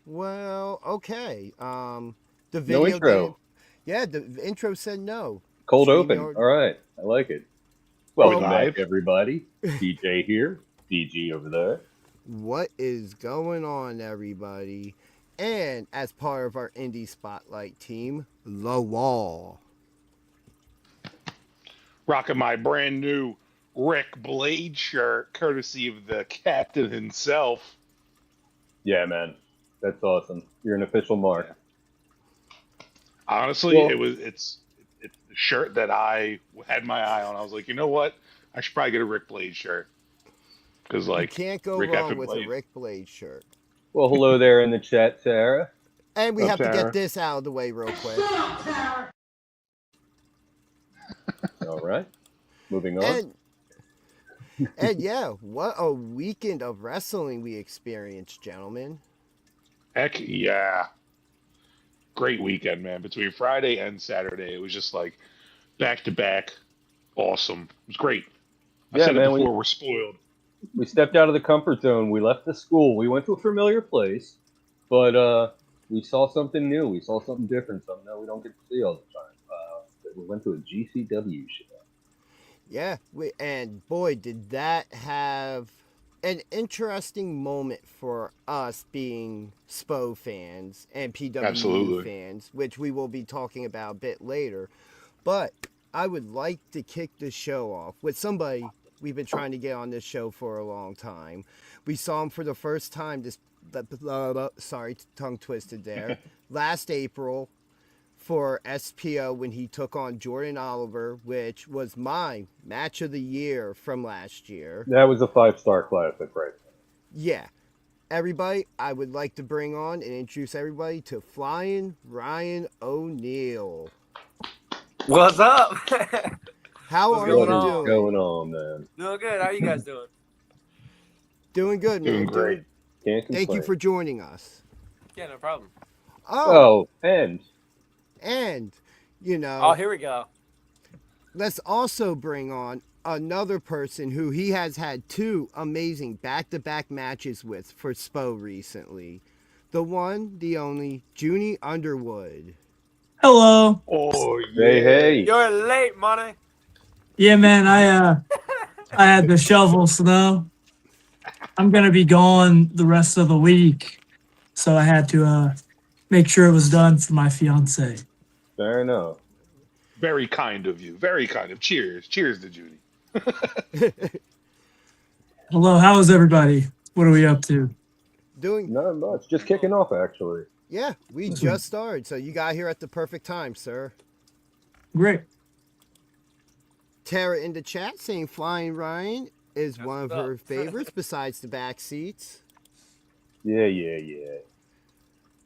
Well, okay. The No video didn't. intro. Yeah, the intro said no. Cold open. StreamYard. All right. I like it. We Well, Welcome back, live? everybody. DJ here. DG over there. what is going on, everybody? And as part of our Indy Spotlight team, The Wall. Rocking my brand new Rick Blade shirt, courtesy of the captain himself. Yeah, man. That's awesome. You're an official Yeah. mark. Honestly, Well, it's the shirt that I had my eye on. I was like, you know what? I should probably get a Rick Blade shirt because You like can't go Rick after wrong with a Blade. Rick Blade shirt. hello there in the chat, Sarah. And we What's up, have to get Tara? this out of the way real quick. All right. Moving on. And and yeah, what a weekend of wrestling we experienced, gentlemen. Heck yeah! Great weekend, man. Between Friday and Saturday, it was just like back to back, awesome. It was great. I Yeah, said it man. We before. We're spoiled. we stepped out of the comfort zone. We left the school. We went to a familiar place, but we saw something new. We saw something different. Something that we don't get to see all the time. We went to a GCW show. Yeah, and boy, did that have an interesting moment for us being SPO fans and PWU Absolutely. fans, which we will be talking about a bit later. But I would like to kick the show off with somebody we've been trying to get on this show for a long time. We saw him for the first time this, sorry, tongue twisted there, last April for SPO when he took on Jordan Oliver, which was my match of the year from last year. That was a 5-star classic, right? Yeah. Everybody, I would like to bring on and introduce everybody to Flyin Ryan O'Neal. What's up? How What's are going you on? doing? Going on, man? Doing good. How you guys doing? Doing good, man. Doing great. Can't complain. Thank you for joining us. Yeah, no problem. Oh, and and, Oh, here we go. let's also bring on another person who he has had two amazing back-to-back matches with for SPO recently. The one, the only, Juni Underwood. Hello. Oh yeah. hey, You're late, money. Yeah, man, I had to shovel snow. I'm gonna be gone the rest of the week, so I had to make sure it was done for my fiance. fair enough. Very kind of you. Very kind of. Cheers. Cheers to Judy. Hello, how is everybody? What are we up to? Doing, Not much. Just kicking off, actually. yeah, we just started, so you got here at the perfect time, sir. Great. Tara in the chat saying Flying Ryan is That's one of what's up. her favorites besides the back seats. Yeah.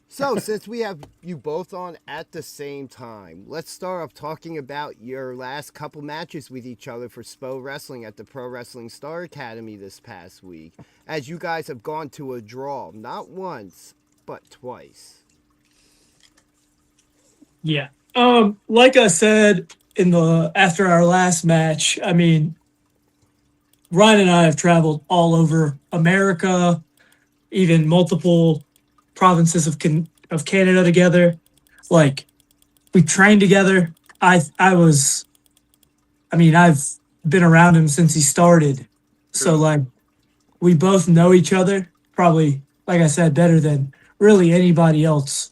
So, since we have you both on at the same time, let's start off talking about your last couple matches with each other for SPO Wrestling at the Pro Wrestling Star Academy this past week, as you guys have gone to a draw, not once, but twice. Yeah. Like I said after our last match, I mean, Ryan and I have traveled all over America, even multiple provinces of Canada together. Like, we trained together. I've been around him since he started. So like, we both know each other probably, like I said, better than really anybody else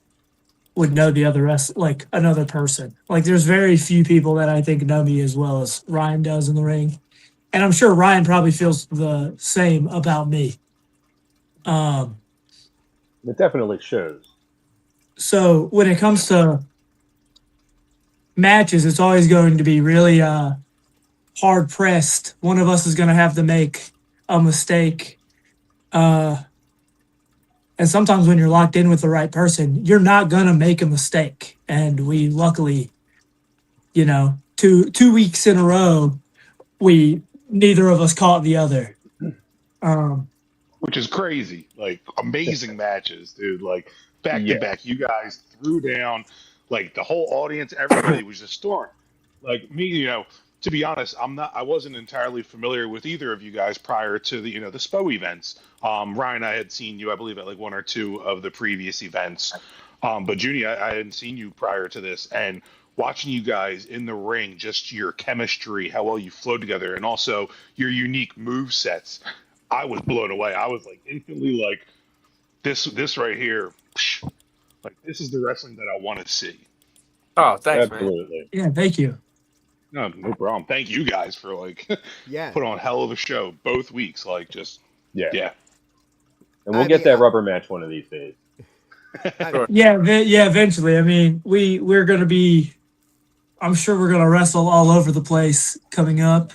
would know the other rest, like another person. Like, there's very few people that I think know me as well as Ryan does in the ring. And I'm sure Ryan probably feels the same about me. It definitely shows. So when it comes to matches, it's always going to be really hard pressed. One of us is going to have to make a mistake. And sometimes when you're locked in with the right person, you're not going to make a mistake. And we luckily, two weeks in a row, neither of us caught the other. Which is crazy. Like amazing matches, dude. Like back to back. You guys threw down like the whole audience, everybody was just storming. Like me, to be honest, I wasn't entirely familiar with either of you guys prior to the the SPO events. Ryan, I had seen you, I believe, at like one or two of the previous events. But Juni, I hadn't seen you prior to this, and watching you guys in the ring, just your chemistry, how well you flow together, and also your unique move sets, I was blown away. I was like instantly like, this right here, like this is the wrestling that I want to see. Oh, thanks, man. Absolutely. Yeah, thank you. No problem. Thank you guys for like Yeah. put on hell of a show both weeks. Like just Yeah. And I we'll get mean, that rubber match one of these days. Yeah, eventually. I mean, we're gonna be. I'm sure we're gonna wrestle all over the place coming up.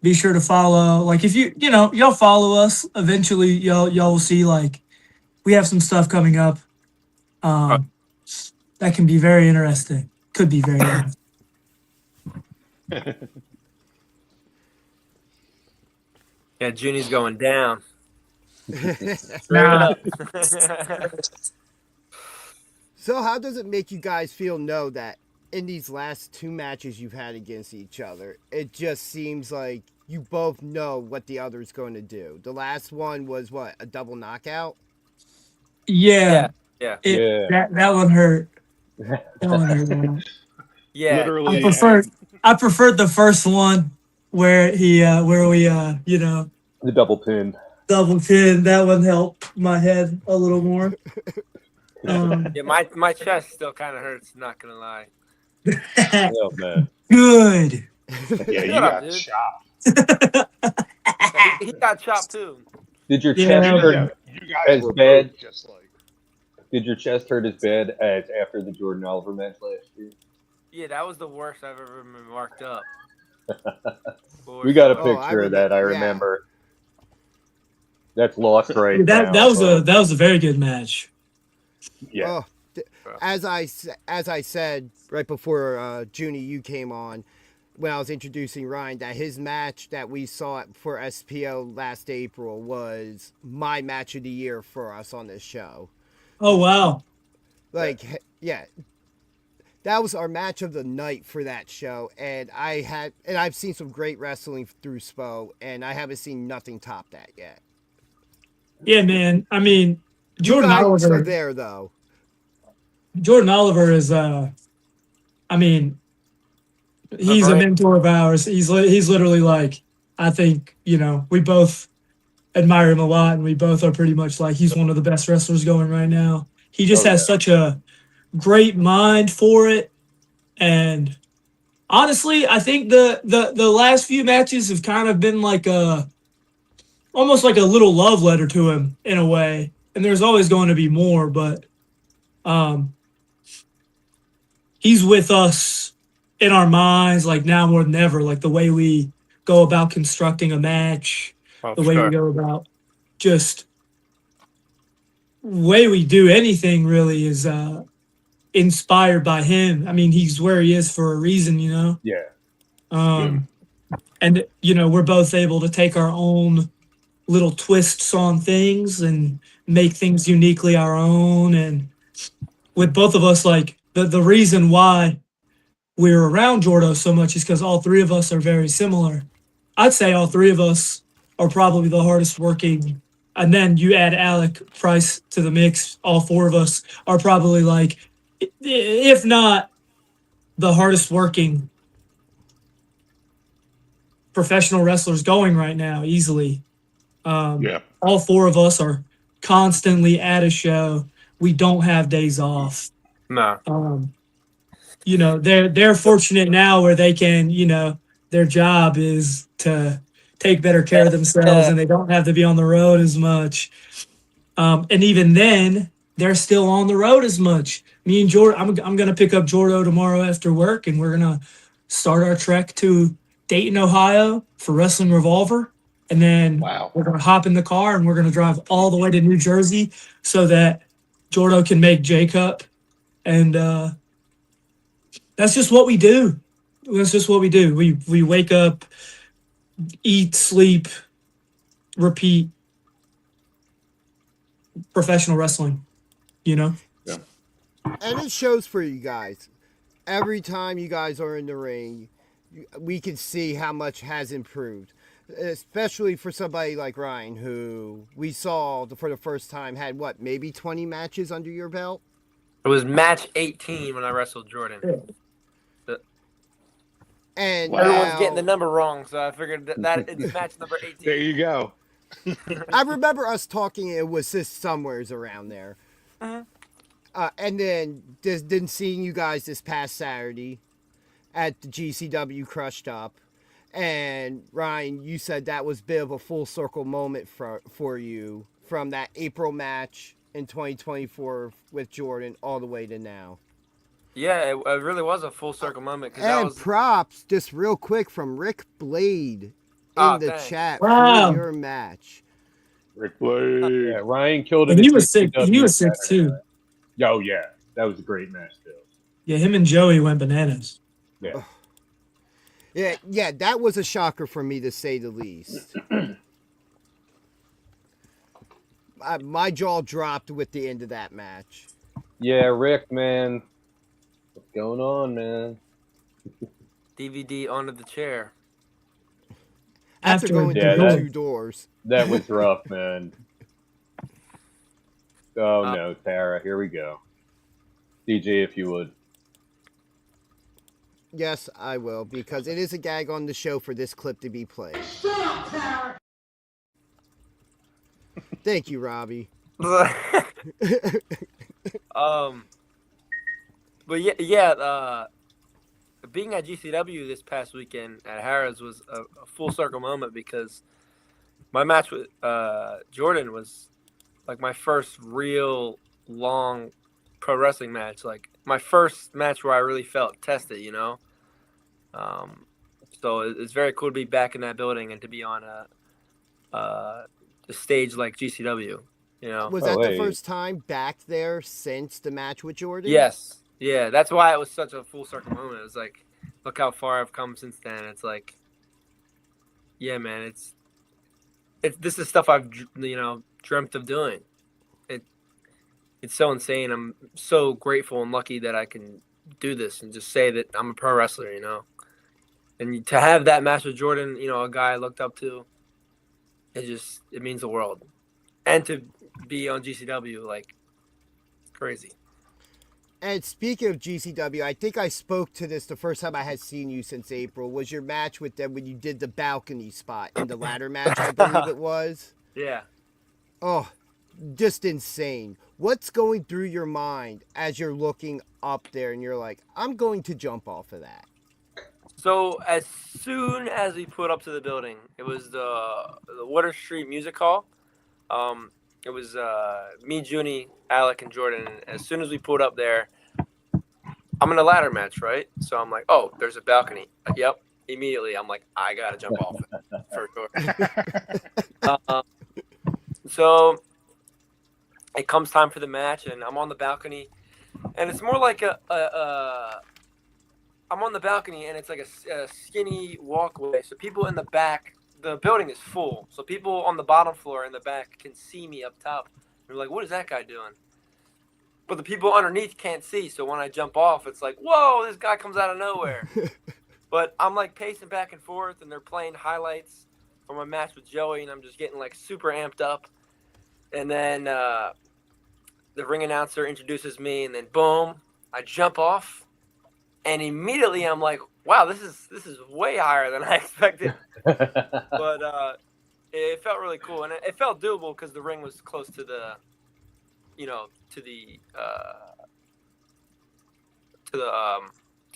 Be sure to follow. Like if y'all follow us. Eventually, y'all will see like we have some stuff coming up. That can be very interesting. Could be very interesting. Yeah, Juni's going down. Nah. So how does it make you guys feel know that in these last two matches you've had against each other, it just seems like you both know what the other's going to do? The last one was what, a double knockout? Yeah. Yeah. That one hurt. That one hurt. Yeah. Literally, I preferred the first one where we The double pin. double pin. That one helped my head a little more. Yeah, my chest still kind of hurts. Not gonna lie. Oh man. Good. Yeah, you Shut up, got dude. chopped. He got chopped too. Did your Yeah, chest but- hurt? You guys As were bad- both just like Did your chest hurt as bad as after the Jordan Oliver match last year? Yeah, that was the worst I've ever been marked up. We got a Oh, picture I of that. I remember, yeah. remember. That's lost right now. that was a very good match. Yeah. Oh, as I said right before Juni, you came on, when I was introducing Ryan, that his match that we saw for SPO last April was my match of the year for us on this show. Oh wow. Like, yeah, that was our match of the night for that show, and I've seen some great wrestling through SPO, and I haven't seen nothing top that yet. Yeah, man. I mean, Jordan you guys Oliver. are there though. Jordan Oliver is I mean, he's a mentor of ours. He's literally like, I think, we both admire him a lot, and we both are pretty much like he's one of the best wrestlers going right now. He just has such a great mind for it, and honestly, I think the last few matches have kind of been like almost like a little love letter to him in a way. And there's always going to be more, but he's with us in our minds like now more than ever. Like the way we go about constructing a match, the way we go about just way we do anything really is inspired by him. I mean, he's where he is for a reason, Yeah. And we're both able to take our own little twists on things and make things uniquely our own. And with both of us, like the reason why we're around Jordo so much is because all three of us are very similar. I'd say all three of us are probably the hardest working. And then you add Alec Price to the mix. All four of us are probably like, if not the hardest working professional wrestlers going right now, easily. All four of us are constantly at a show. We don't have days off. No. They're fortunate now where they can, their job is to take better care of themselves and they don't have to be on the road as much. And even then, they're still on the road as much. Me and Jordo, I'm going to pick up Jordo tomorrow after work, and we're going to start our trek to Dayton, Ohio for Wrestling Revolver. And then we're going to hop in the car and we're going to drive all the way to New Jersey so that Jordo can make J-Cup. And that's just what we do. That's just what we do. We wake up, eat, sleep, repeat professional wrestling, And it shows for you guys. every time you guys are in the ring, we can see how much has improved. Especially for somebody like Ryan, who we saw for the first time had what, maybe 20 matches under your belt? It was match 18 when I wrestled Jordan. And Everyone's now, getting the number wrong, so I figured that it's match number 18. There you go. I remember us talking, it was just somewheres around there. And then seeing you guys this past Saturday at the GCW Crushed Up. And Ryan, you said that was a bit of a full circle moment for you from that April match in 2024 with Jordan all the way to now. Yeah, it really was a full circle moment. And props, just real quick, from Rick Blade in the thanks. chat Wow. for your match. Rick Blade. Yeah, Ryan killed it. And at he was sick. GCW He was sick Saturday too. night. Oh yeah, that was a great match too. Yeah, him and Joey went bananas. Yeah. Yeah, that was a shocker for me, to say the least. My jaw dropped with the end of that match. Yeah, Rick, man. What's going on, man? DVD onto the chair. After going through that- 2 doors. That was rough, man. Oh no, Tara, here we go. DJ, if you would. Yes, I will, because it is a gag on the show for this clip to be played. Thank you, Robbie. But being at GCW this past weekend at Harrah's was a full circle moment because my match with Jordan was like my first real long pro wrestling match, like my first match where I really felt tested, you know. So it's very cool to be back in that building and to be on a stage like GCW, you know. Was that the first time back there since the match with Jordan? Yes. Yeah, that's why it was such a full circle moment. It was like, look how far I've come since then. It's like, yeah, man, it's this is stuff I've dreamt of doing. It's so insane. I'm so grateful and lucky that I can do this and just say that I'm a pro wrestler, you know. And to have that match with Jordan, you know, a guy I looked up to, it means the world. And to be on GCW, like, crazy. And speaking of GCW, I think I spoke to this the first time I had seen you since April, was your match with them when you did the balcony spot in the ladder match, I believe it was. Yeah. Oh, just insane. What's going through your mind as you're looking up there and you're like, I'm going to jump off of that? So as soon as we put up to the building, it was the Water Street Music Hall. It was me, Juni, Alec, and Jordan. And as soon as we pulled up there, I'm in a ladder match, right? So I'm like, oh, there's a balcony. Yep. Immediately, I'm like, I gotta jump off for sure. So it comes time for the match, and I'm on the balcony, and it's more like I'm on the balcony, and it's like a skinny walkway. So people in the back, the building is full. So people on the bottom floor in the back can see me up top. They're like, what is that guy doing? But the people underneath can't see. So when I jump off, it's like, whoa, this guy comes out of nowhere. But I'm like pacing back and forth, and they're playing highlights from my match with Joey, and I'm just getting like super amped up. And then the ring announcer introduces me, and then boom, I jump off, and immediately I'm like, wow, this is way higher than I expected. But it felt really cool, and it felt doable because the ring was close to the, to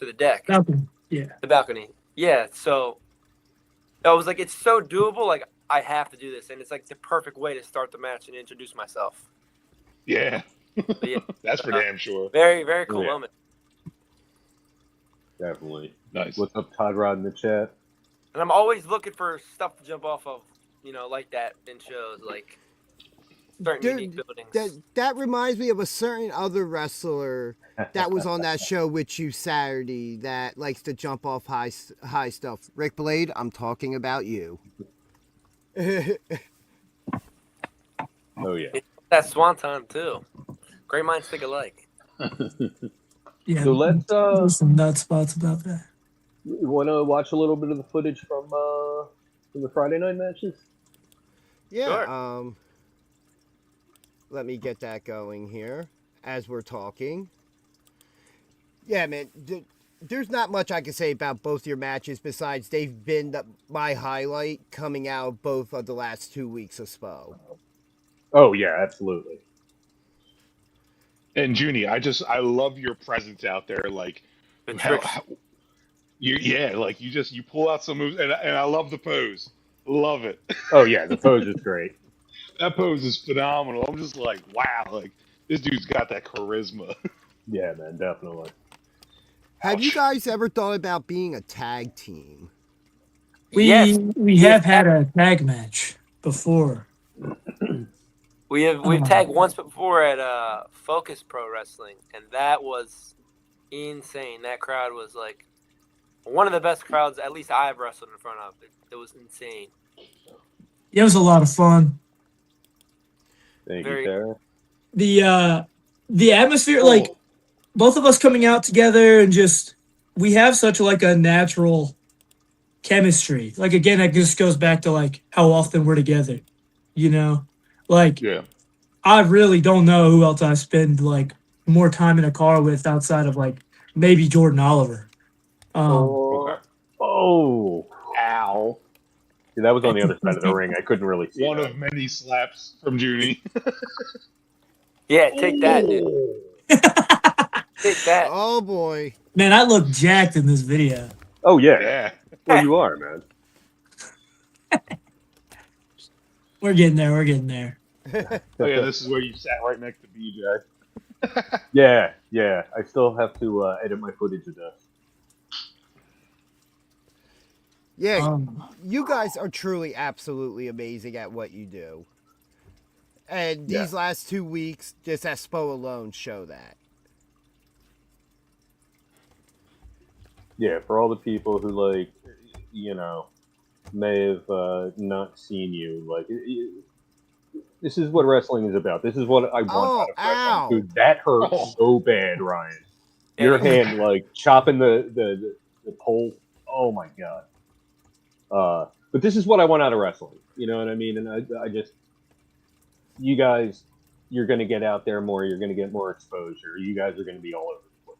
the deck. Balcony. Yeah. The balcony. Yeah. So I was like, it's so doable. Like, I have to do this, and it's like the perfect way to start the match and introduce myself. Yeah. But yeah, That's for damn sure. very, very cool Yeah. moment. Definitely. Nice. What's up, Todd Rod in the chat? And I'm always looking for stuff to jump off of, like that in shows, like certain unique buildings. That reminds me of a certain other wrestler that was on that show with you Saturday that likes to jump off high stuff. Rick Blade, I'm talking about you. Oh yeah. That Swanton too. Great minds think alike. Yeah, So let's there's some nut spots about that. you want to watch a little bit of the footage from the Friday night matches? Yeah. Sure. Let me get that going here as we're talking. Yeah, man. There's not much I can say about both your matches besides they've been my highlight coming out of both of the last 2 weeks of SPO. Oh yeah, absolutely. And Juni, I love your presence out there. Like, The how, tricks. like you pull out some moves, and I love the pose. Love it. Oh yeah, the pose is great. That pose is phenomenal. I'm just like, wow, like this dude's got that charisma. Yeah, man, definitely. Have you Ouch. guys ever thought about being a tag team? Yes, We have had a tag match before. we've tagged once before at Focus Pro Wrestling, and that was insane. That crowd was like one of the best crowds, at least I've wrestled in front of. It was insane. It was a lot of fun. Thank Very- you, Tara. The atmosphere, like both of us coming out together, and just we have such like a natural chemistry. Like again, that just goes back to like how often we're together. You know, like Yeah. I really don't know who else I spend like more time in a car with outside of like maybe Jordan Oliver. Okay. Oh, Ow. see, that was on the other side of the ring. I couldn't really see One that. of many slaps from Juni. Yeah, take that, dude. Take that. Oh boy. Man, I look jacked in this video. Oh yeah. Yeah. Well, you are, man. We're getting there. We're getting there. Oh yeah, this is where you sat right next to BJ. Yeah. I still have to edit my footage of this. Yeah, you guys are truly absolutely amazing at what you do. And these last 2 weeks, just at SPO alone, show that. Yeah, for all the people who like, may have not seen you, like, this is what wrestling is about. This is what I want out of ow. wrestling. Dude, that hurt so bad, Ryan. Your hand, like, chopping the pole. Oh my god. But this is what I want out of wrestling. You know what I mean? And I just, you guys, you're going to get out there more. You're going to get more exposure. You guys are going to be all over the place.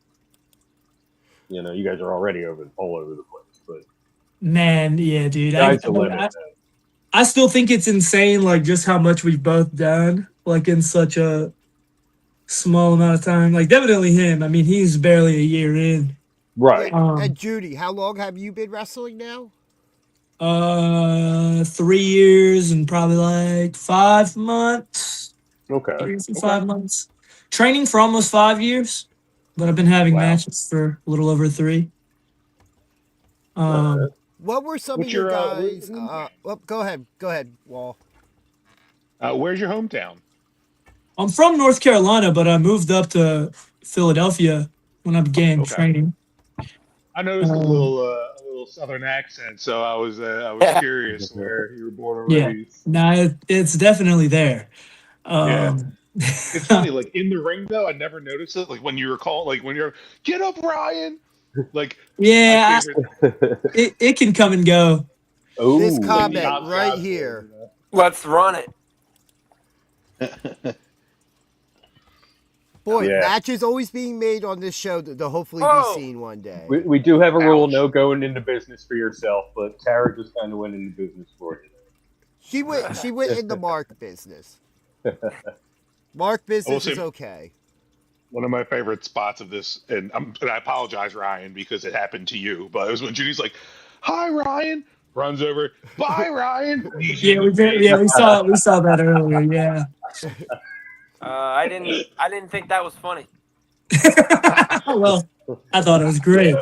You know, you guys are already all over the place. But Man, yeah, dude. guys the limit. I still think it's insane, like just how much we've both done, like in such a small amount of time. Like definitely him. I mean, he's barely a year in. Right. And Judy, how long have you been wrestling now? 3 years and probably like 5 months. Okay. 3 to 5 months. Training for almost 5 years, but I've been having matches for a little over 3. What were some of your guys? Well, go ahead, Wall. Where's your hometown? I'm from North Carolina, but I moved up to Philadelphia when I began training. I noticed a little southern accent, so I was curious where you were born and raised. Nah, it's definitely there. It's funny, like in the ring though, I never noticed it. Like when you were calling, like when you're get up, Ryan. Like it can come and go. Oh, This comment right here. Let's run it. Boy, matches always being made on this show to hopefully be seen one day. We do have a rule: no going into business for yourself. But Tara just kind of went into business for you. She went into Mark business. Mark business is okay. One of my favorite spots of this, and I apologize, Ryan, because it happened to you, but it was when Judy's like, "Hi, Ryan," runs over, "Bye, Ryan." We saw that earlier. Yeah. I didn't think that was funny. Well, I thought it was great.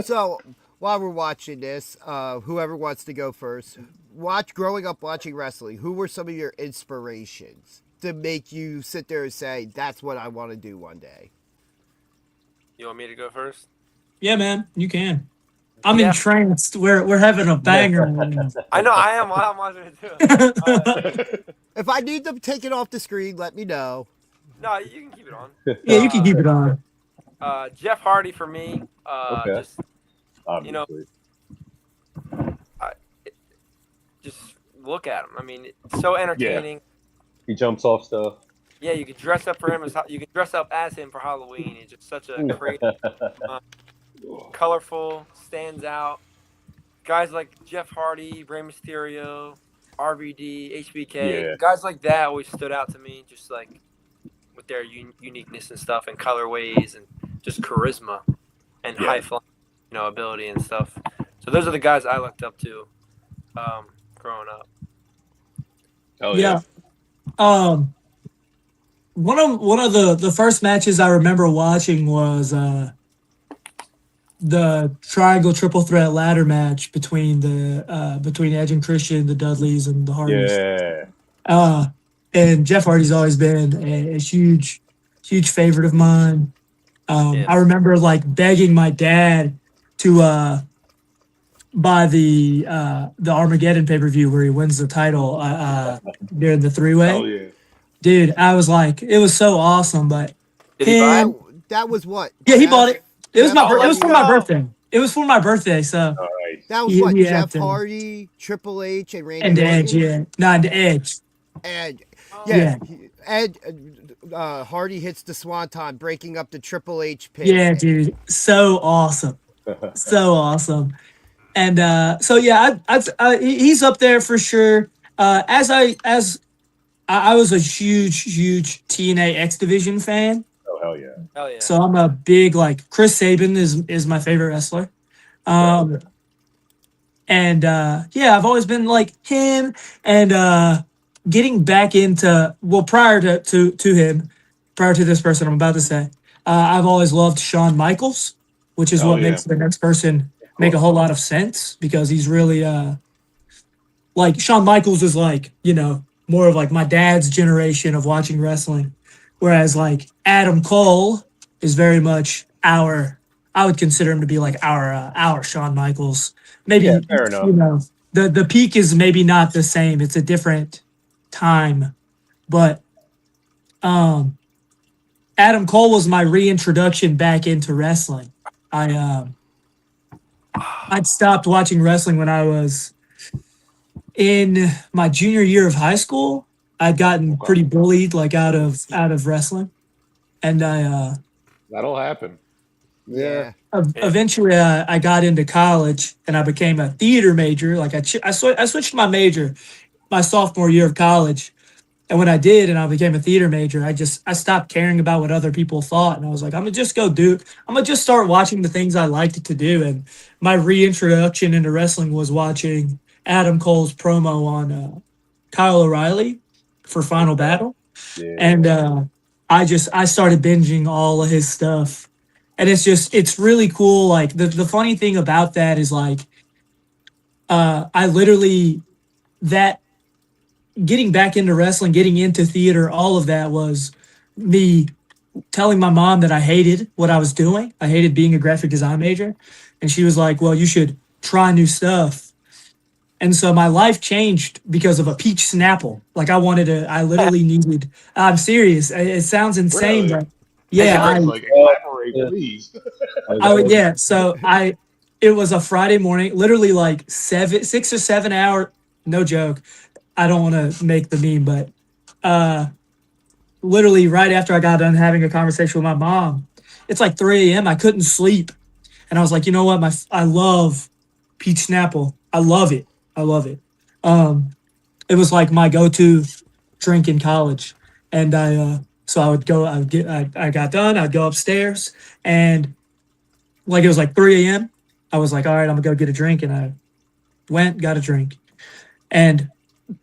So while we're watching this, whoever wants to go first, growing up watching wrestling, who were some of your inspirations to make you sit there and say, that's what I want to do one day? You want me to go first? Yeah, man, you can. I'm entranced. We're having a banger. I know, I am watching it too. If I need to take it off the screen, let me know. No, you can keep it on. Yeah, you can keep it on. Jeff Hardy for me. Okay. Just Obviously. just look at him. I mean, it's so entertaining. He jumps off stuff. Yeah, you can dress up for him you can dress up as him for Halloween. He's just such a crazy, colorful, stands out. Guys like Jeff Hardy, Rey Mysterio, RVD, HBK, Yeah. guys like that always stood out to me. Just like with their uniqueness and stuff, and colorways, and just charisma and high flying, ability and stuff. So those are the guys I looked up to, growing up. Oh Yeah. One of the first matches I remember watching was the triangle triple threat ladder match between Edge and Christian, the Dudleys, and the Hardys. Yeah. And Jeff Hardy's always been a huge favorite of mine. I remember like begging my dad to buy the Armageddon pay-per-view where he wins the title during the three-way. Oh yeah. Dude, I was like, it was so awesome, but Did he buy it? That was what? yeah, he bought it. It was Jeff it was for Hardy. my birthday. It was for my birthday, so All right. That was He- what? he Jeff had to. Hardy, Triple H, and Randy and the Orton? Edge, yeah, not the Edge. And Yeah. Ed Hardy hits the Swanton, breaking up the Triple H pin. Yeah, dude, so awesome, so awesome. And so yeah, he's up there for sure. As I was a huge TNA X Division fan, Oh hell yeah. Hell yeah. so I'm a big like Chris Sabin is my favorite wrestler. And yeah, I've always been like him, and getting back into prior to him, prior to this person I'm about to say, I've always loved Shawn Michaels, which is what makes the next person make a whole lot of sense, because he's really like Shawn Michaels is like, more of like my dad's generation of watching wrestling, whereas like Adam Cole is very much I would consider him to be like our Shawn Michaels. Maybe, Yeah, fair enough. The peak is maybe not the same. It's a different time, but Adam Cole was my reintroduction back into wrestling. I'd stopped watching wrestling when I was in my junior year of high school. I'd gotten pretty bullied like out of wrestling, and That'll happen. Yeah. eventually I got into college and I became a theater major. Like I switched my major my sophomore year of college, and when I did and I became a theater major, I stopped caring about what other people thought, and I was like, I'm gonna just start watching the things I liked to do. And my reintroduction into wrestling was watching Adam Cole's promo on Kyle O'Reilly for Final Battle. Yeah. And I started binging all of his stuff, and it's really cool. Like the funny thing about that is like, I literally, that getting back into wrestling, getting into theater, all of that was me telling my mom that I hated what I was doing. I hated being a graphic design major, and she was like, well, you should try new stuff. And so my life changed because of a peach Snapple. Like I literally needed, I'm serious. It sounds insane, Really? but yeah. Elaborate, please. Yeah. So it was a Friday morning, literally like 6 or 7 hour, no joke. I don't want to make the meme, but literally right after I got done having a conversation with my mom, it's like 3 a.m. I couldn't sleep. And I was like, you know what? I love peach Snapple. I love it. It was like my go-to drink in college. And I got done, I'd go upstairs, and like it was like 3 a.m. I was like, all right, I'm gonna go get a drink. And I went, got a drink. And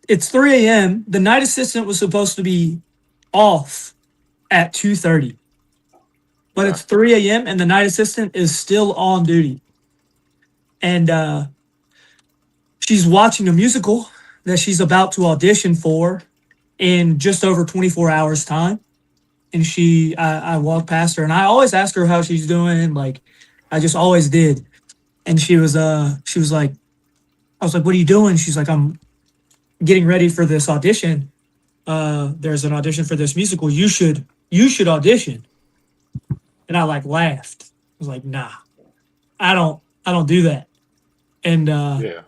it's 3 a.m. The night assistant was supposed to be off at 2:30. But it's 3 a.m. and the night assistant is still on duty. And she's watching a musical that she's about to audition for in just over 24 hours time. And I walked past her, and I always ask her how she's doing. Like, I just always did. And she was like, I was like, what are you doing? She's like, I'm getting ready for this audition. There's an audition for this musical. You should you should audition. And I like laughed. I was like, nah, I don't do that. And Yeah.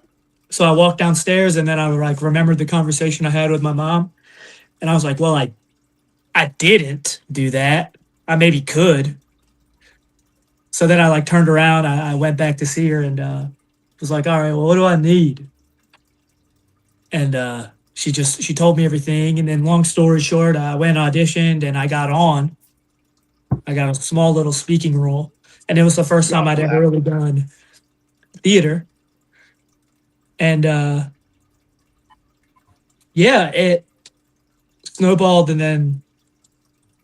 so I walked downstairs, and then I like remembered the conversation I had with my mom. And I was like, well, I didn't do that. I maybe could. So then I like turned around. I went back to see her and was like, all right, well, what do I need? And she told me everything. And then long story short, I went auditioned and I got on. I got a small little speaking role. And it was the first time I'd ever really done theater. And yeah, it snowballed. And then,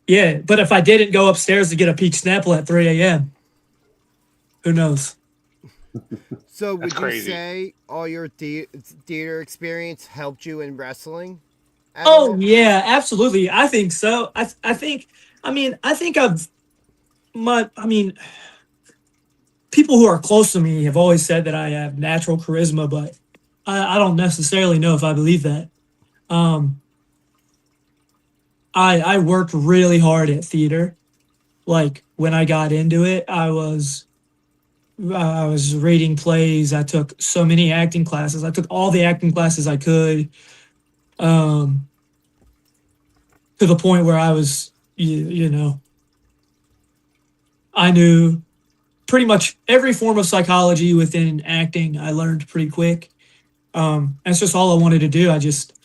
yeah, but if I didn't go upstairs to get a peach Snapple at 3 a.m., who knows? So would That's you crazy. say all your theater experience helped you in wrestling at Oh all? yeah, absolutely. I think so. I think I think people who are close to me have always said that I have natural charisma, but I don't necessarily know if I believe that. Um, I worked really hard at theater. Like when I got into it, I was reading plays. I took so many acting classes. I took all the acting classes I could. Um, to the point where I was, you know, I knew pretty much every form of psychology within acting. I learned pretty quick. That's just all I wanted to do. I just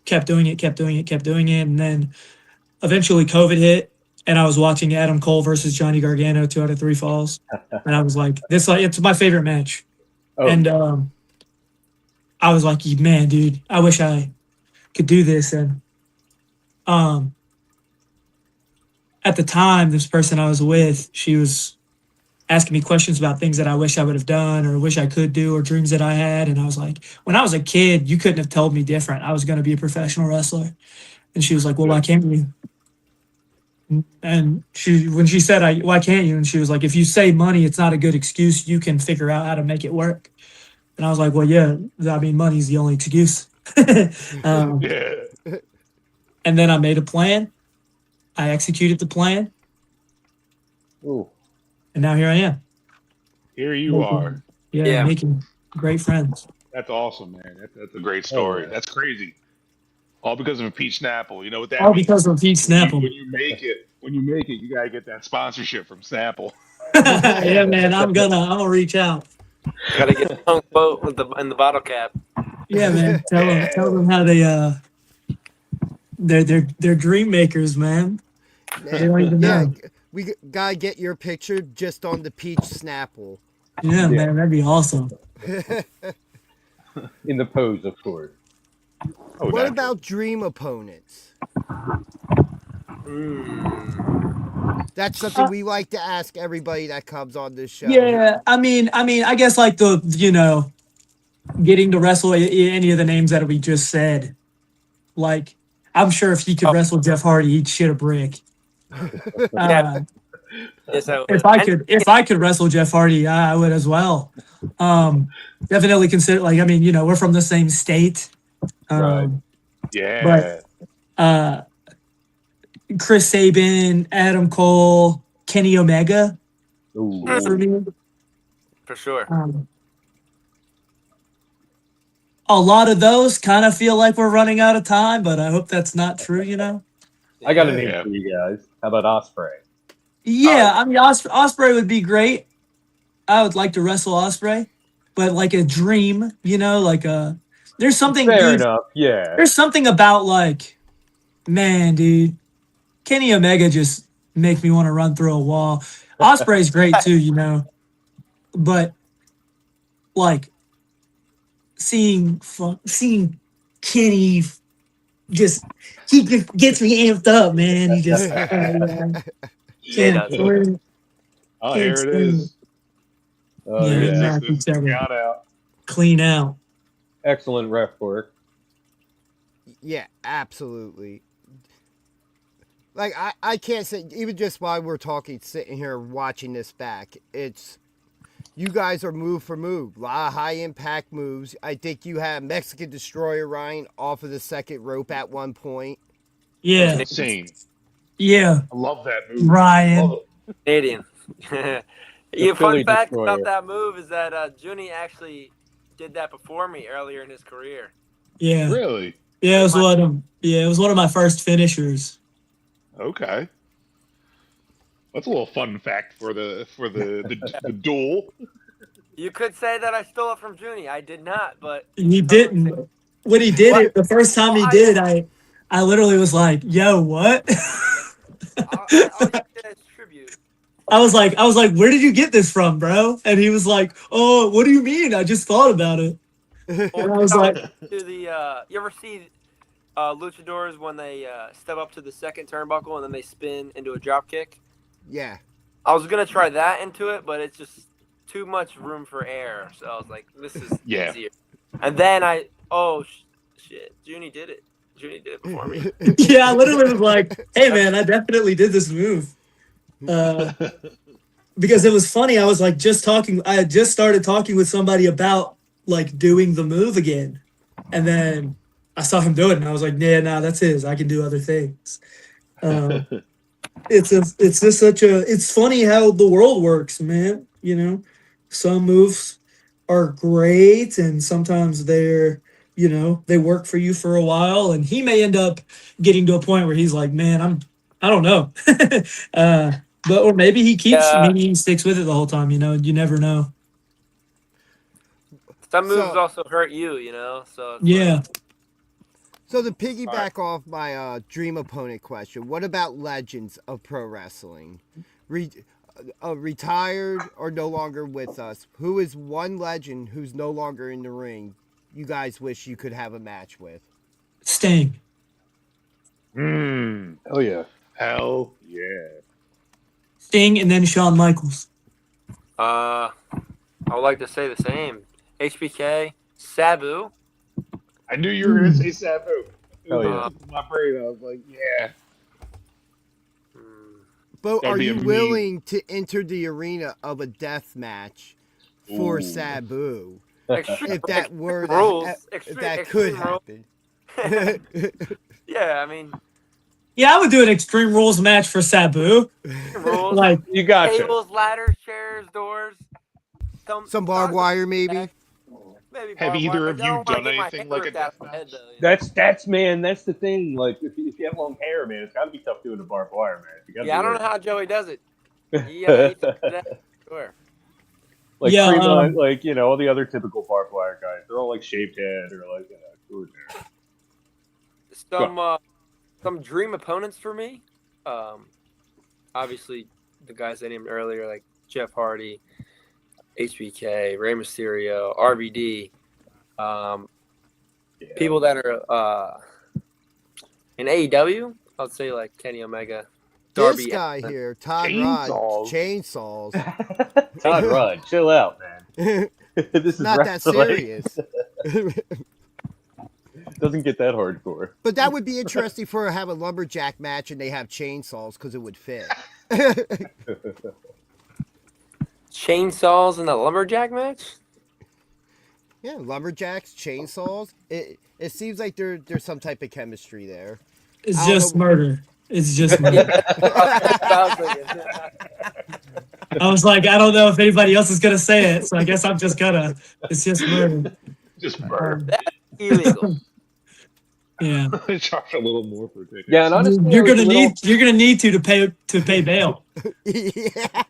kept doing it, kept doing it, kept doing it, and then eventually COVID hit, and I was watching Adam Cole versus Johnny Gargano 2 out of 3 falls, and I was like, it's my favorite match, Oh, and I was like, man, dude, I wish I could do this, and um, at the time, this person I was with, she was asking me questions about things that I wish I would have done or wish I could do or dreams that I had. And I was like, when I was a kid, you couldn't have told me different. I was going to be a professional wrestler. And she was like, well, why can't you? And when she said, why can't you? And she was like, if you say money, it's not a good excuse. You can figure out how to make it work. And I was like, well, yeah, I mean, money's the only excuse. um, Yeah. and then I made a plan. I executed the plan. ooh. And now here I am. Here you are. Yeah. Making great friends. That's awesome, man. That's a great story. yeah. That's crazy. All because of a peach Snapple. You know what that All means? because of Pete Snapple. When you make it, you gotta get that sponsorship from Snapple. Yeah, man, I'm gonna reach out. Gotta get the punk boat with in the bottle cap. Yeah, man, tell them how they're dream makers, man. They don't even Yeah, know. we gotta get your picture just on the peach Snapple. Yeah, man, that'd be awesome. In the pose, of course. Oh, What naturally. about dream opponents? That's something we like to ask everybody that comes on this show. Yeah, I mean, I guess like getting to wrestle any of the names that we just said. Like, I'm sure if he could wrestle Jeff Hardy, he'd shit a brick. Yeah. Yes, I would. If I could wrestle Jeff Hardy, I would as well. Definitely consider we're from the same state. Right. Yeah. But Chris Sabin, Adam Cole, Kenny Omega Ooh. for me. For sure. A lot of those kind of feel like we're running out of time, but I hope that's not true, I got a name Yeah. for you guys. How about Osprey? Yeah, I mean, Osprey would be great. I would like to wrestle Osprey, but like a dream, there's something, Fair dude, enough. Yeah. there's something about like, man, dude, Kenny Omega just make me want to run through a wall. Osprey's great too, but like seeing Kenny he just gets me amped up, man. He just Yeah, Oh, here it is. Oh, Yeah, yeah. knock each other Count out. clean out. Excellent ref work. Yeah, absolutely. Like I can't say, even just while we're talking, sitting here watching this back, it's you guys are move for move. A lot of high impact moves. I think you had Mexican Destroyer Ryan off of the second rope at one point. Yeah, Insane. Yeah, I love that move. Ryan. Love it. Canadian. The Fun Philly fact Destroyer. about that move is that Juni actually did that before me earlier in his career. Yeah, Really? yeah. It was one of my first finishers. Okay. That's a little fun fact for the duel. You could say that I stole it from Juni. I did not, but He totally say- didn't. When he did What? it, the first time he Well, did it, I literally was like, "Yo, what?" I'll use it as tribute. I was like, "Where did you get this from, bro?" And he was like, "Oh, what do you mean? I just thought about it." And I was like, To the you ever see luchadors when they step up to the second turnbuckle and then they spin into a drop kick? Yeah. I was gonna try that into it, but it's just too much room for error. So I was like, this is Yeah. easier. And then shit, Juni did it. Juni did it before me. "Yeah," I literally was like, "Hey, man, I definitely did this move." Because it was funny. I was like I had just started talking with somebody about like doing the move again. And then I saw him do it and I was like, "Yeah, nah, that's his. I can do other things." It's just it's funny how the world works, man. You know, some moves are great and sometimes they work for you for a while and he may end up getting to a point where he's like, "Man, I don't know." Or maybe maybe he sticks with it the whole time, you never know. Some moves So- also hurt you, So it's Yeah. like, So to piggyback off my dream opponent question, what about legends of pro wrestling? Retired or no longer with us? Who is one legend who's no longer in the ring you guys wish you could have a match with? Sting. Oh yeah. Hell yeah. Sting and then Shawn Michaels. I would like to say the same. HBK, Sabu. I knew you were going to say Sabu. Oh yeah. My brain, I was like, yeah. But That'd are be you amazing. willing to enter the arena of a death match for Ooh. Sabu? Extreme, If that were rules, if that could extreme happen. Yeah, I mean, Yeah, I would do an Extreme Rules match for Sabu. rules. Like, You gotcha. Tables, ladders, chairs, doors. Some barbed wire, maybe. Maybe Have barbed either wire. of I don't you wanna done get my anything hair like a ripped out death of my head, match? though, That's man. That's the thing. Like if you have long hair, man, it's gotta be tough doing a barbed wire, man. You gotta Yeah, I be don't know worried. how Joey does it. Yeah, sure. Like Yeah, Fremont, like all the other typical barbed wire guys. They're all like shaved head or like short hair. Some dream opponents for me. Obviously the guys I named earlier, like Jeff Hardy, HBK, Rey Mysterio, RVD. People that are in AEW, I'd say like Kenny Omega, Darby. This guy Allin. here, Todd Rod, Chainsaws. chainsaws. Todd Rudd, chill out, man. This is Not that wrestling. serious. Doesn't get that hardcore. But that would be interesting for have a lumberjack match and they have chainsaws because it would fit. Chainsaws in the lumberjack match. Yeah, lumberjacks, chainsaws. It seems like there's some type of chemistry there. it's I don't just know. murder. It's just murder. I I was like, I don't know if anybody else is gonna say it, so I guess I'm just gonna. It's just murder. Just burn. illegal. Yeah, Charge a little more for tickets. Yeah, and honestly, you're I was gonna a little- need to pay bail. Yeah.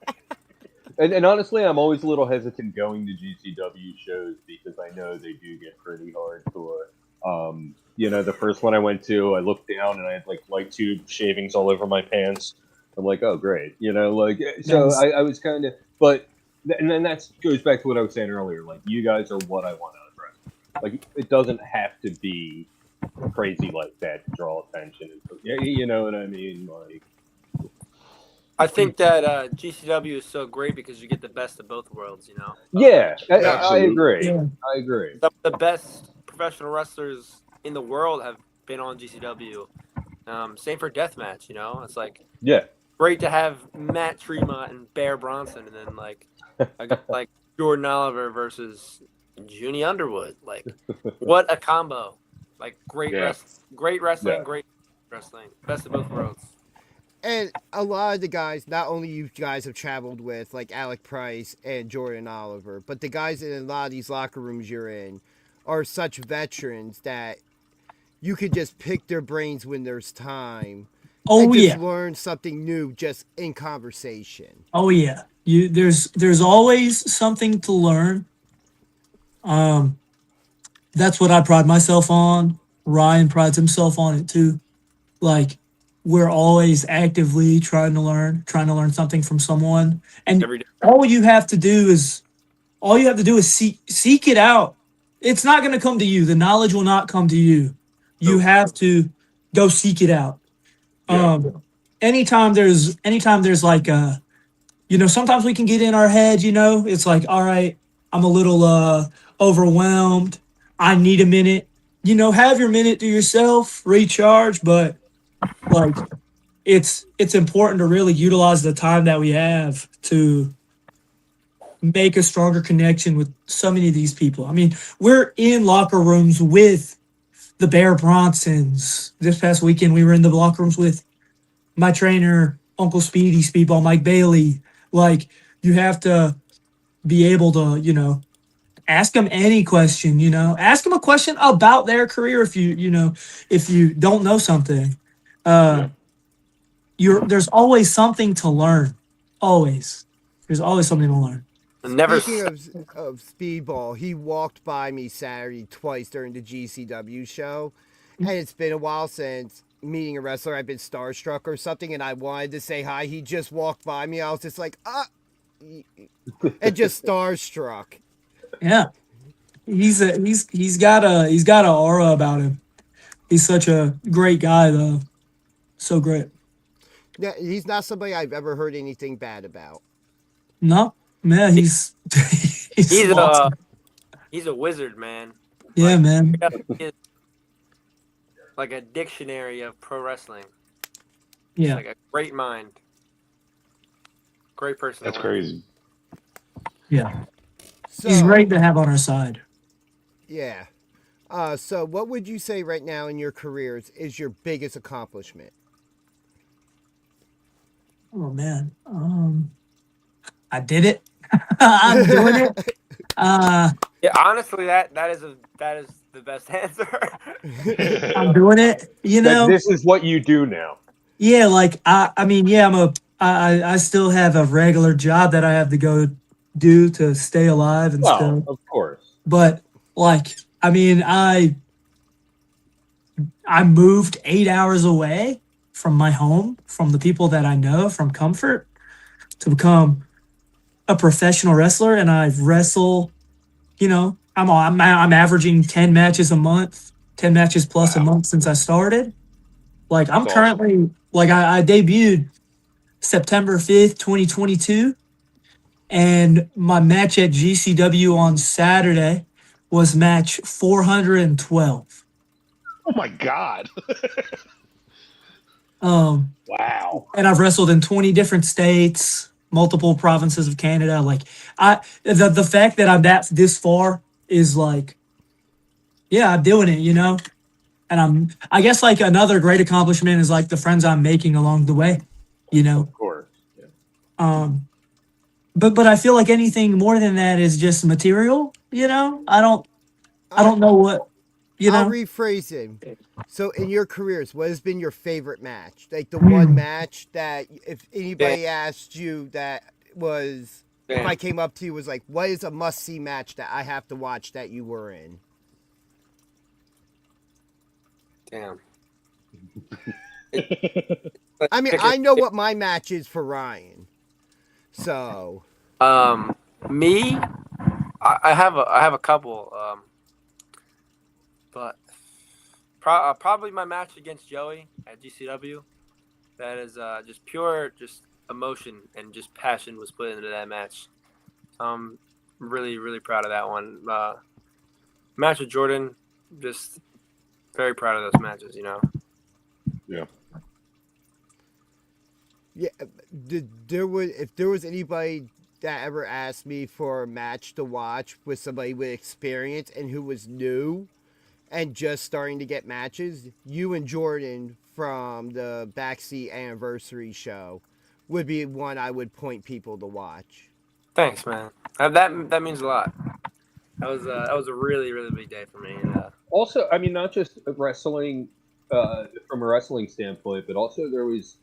And honestly, I'm always a little hesitant going to GCW shows because I know they do get pretty hardcore. The first one I went to, I looked down and I had like light tube shavings all over my pants. I'm like, oh great, So Nice. I was kind of, and then that goes back to what I was saying earlier. Like, you guys are what I want out of wrestling. Like, it doesn't have to be crazy like that to draw attention. You know what I mean? Like, I think that GCW is so great because you get the best of both worlds. yeah, I Absolutely. agree. Yeah. I agree. Some of the best professional wrestlers in the world have been on GCW. Same for deathmatch. It's like Yeah. great to have Matt Tremont and Bear Bronson, and then like a guy like Jordan Oliver versus Juni Underwood. Like, what a combo! Like great Yeah. wrestling, Yeah. great wrestling, best of both worlds. And a lot of the guys, not only you guys have traveled with, like Alec Price and Jordan Oliver, but the guys in a lot of these locker rooms you're in are such veterans that you could just pick their brains when there's time and Oh just yeah. learn something new just in conversation. Oh yeah. There's always something to learn. Um, that's what I pride myself on. Ryan prides himself on it too. Like we're always actively trying to learn something from someone. And Every day. all you have to do is seek it out. It's not going to come to you. The knowledge will not come to you. You Nope. have to go seek it out. Yeah. Anytime there's like sometimes we can get in our head, it's like, all right, I'm a little overwhelmed. I need a minute. Have your minute to yourself, recharge, but like it's important to really utilize the time that we have to make a stronger connection with so many of these people. I mean, we're in locker rooms with the Bear Bronsons. This past weekend, we were in the locker rooms with my trainer, Uncle Speedy, Speedball Mike Bailey. Like, you have to be able to, ask them any question, ask them a question about their career if you don't know something. There's always something to learn. Always. There's always something to learn. Never. Speaking of speedball, he walked by me Saturday twice during the GCW show, and it's been a while since meeting a wrestler I've been starstruck or something, and I wanted to say hi. He just walked by me. I was just like, and just starstruck. Yeah. He's got an aura about him. He's such a great guy though. So great. Yeah, he's not somebody I've ever heard anything bad about. No, man, he's He's awesome. he's a wizard, man. Yeah, Like, man. he is like a dictionary of pro wrestling. Yeah. Like a great mind. Great person. That's to learn. crazy. Yeah. So, He's great to have on our side. Yeah. So what would you say right now in your careers is your biggest accomplishment? Oh man. I did it. I'm doing it. Yeah, honestly, that is the best answer. I'm doing it. This is what you do now. Yeah, like I mean, yeah, I still have a regular job that I have to go do to stay alive and Well, stuff. of course. But like, I mean, I moved 8 hours away from my home, from the people that I know, from comfort, to become a professional wrestler, and I wrestle. I'm averaging 10 matches a month, 10 matches plus a month since I started. Like I'm That's currently like I debuted September 5th, 2022, and my match at GCW on Saturday was match 412. Oh my God. Wow. And I've wrestled in 20 different states, multiple provinces of Canada. Like the fact that I'm this far is like, yeah, I'm doing it, And I guess like another great accomplishment is like the friends I'm making along the way, Of course. Yeah. But I feel like anything more than that is just material, I don't know what, I'll rephrase it. So in your careers, what has been your favorite match? Like the one match that if anybody asked you that was, if I came up to you was like, what is a must-see match that I have to watch that you were in? Damn. I mean, I know what my match is for Ryan. So. Me, I have a couple. But probably my match against Joey at GCW. That is just pure emotion and just passion was put into that match. I'm really, really proud of that one. Match with Jordan, just very proud of those matches, Yeah. Yeah, if there was anybody that ever asked me for a match to watch with somebody with experience and who was new and just starting to get matches, you and Jordan from the Backseat Anniversary show would be one I would point people to watch. Thanks, man. That means a lot. That was a really really big day for me. And, Also, I mean, not just wrestling from a wrestling standpoint, but also there was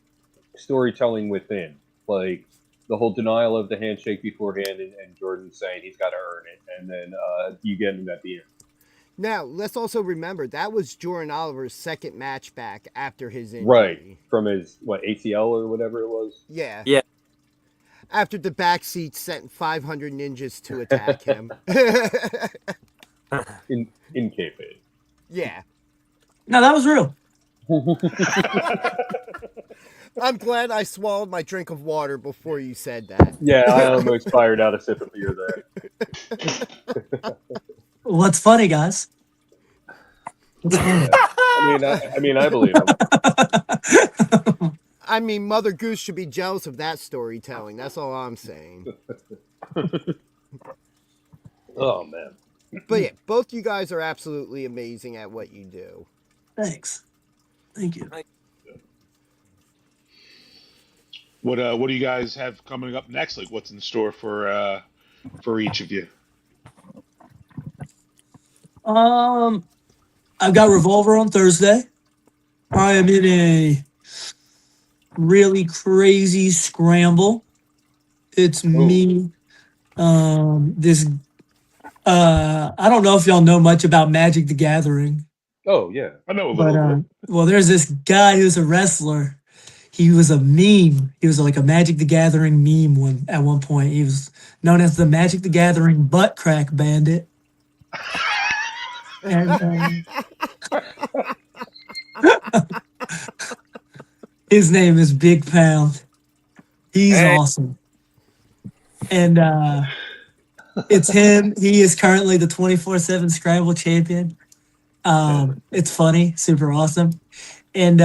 storytelling within, like the whole denial of the handshake beforehand, and Jordan saying he's got to earn it, and then you get him at the end. Now, let's also remember that was Jordan Oliver's second match back after his injury. Right, from his ACL or whatever it was. Yeah. Yeah. After the Backseat sent 500 ninjas to attack him. in kayfabe. Yeah. No, that was real. I'm glad I swallowed my drink of water before you said that. Yeah, I almost fired out a sip of beer there. What's funny, guys? I mean, I believe him. I mean, Mother Goose should be jealous of that storytelling. That's all I'm saying. Oh, man. But yeah, both you guys are absolutely amazing at what you do. Thanks. Thank you. What do you guys have coming up next? Like, what's in store for each of you? I've got Revolver on Thursday. I am in a really crazy scramble. It's me. I don't know if y'all know much about Magic the Gathering. Oh, yeah. I know a little bit. Well, there's this guy who's a wrestler. He was a meme. He was like a Magic the Gathering meme at one point. He was known as the Magic the Gathering butt crack bandit. And his name is Big Pound. He's awesome. And it's him. He is currently the 24/7 Scramble champion. It's funny, super awesome. And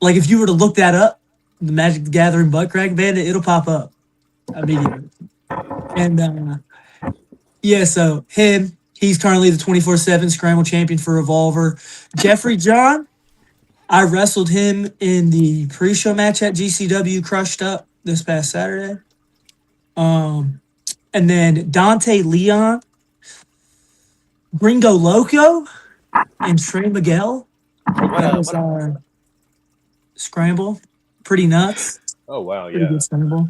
like if you were to look that up, the Magic the Gathering butt crack bandit, it'll pop up immediately. And yeah, so him, he's currently the 24/7 Scramble champion for Revolver. Jeffrey John, I wrestled him in the pre-show match at GCW Crushed Up this past Saturday. And then Dante Leon, Gringo Loco, and Trey Miguel. That was our scramble. Pretty nuts. Oh, wow, Pretty yeah. good scramble.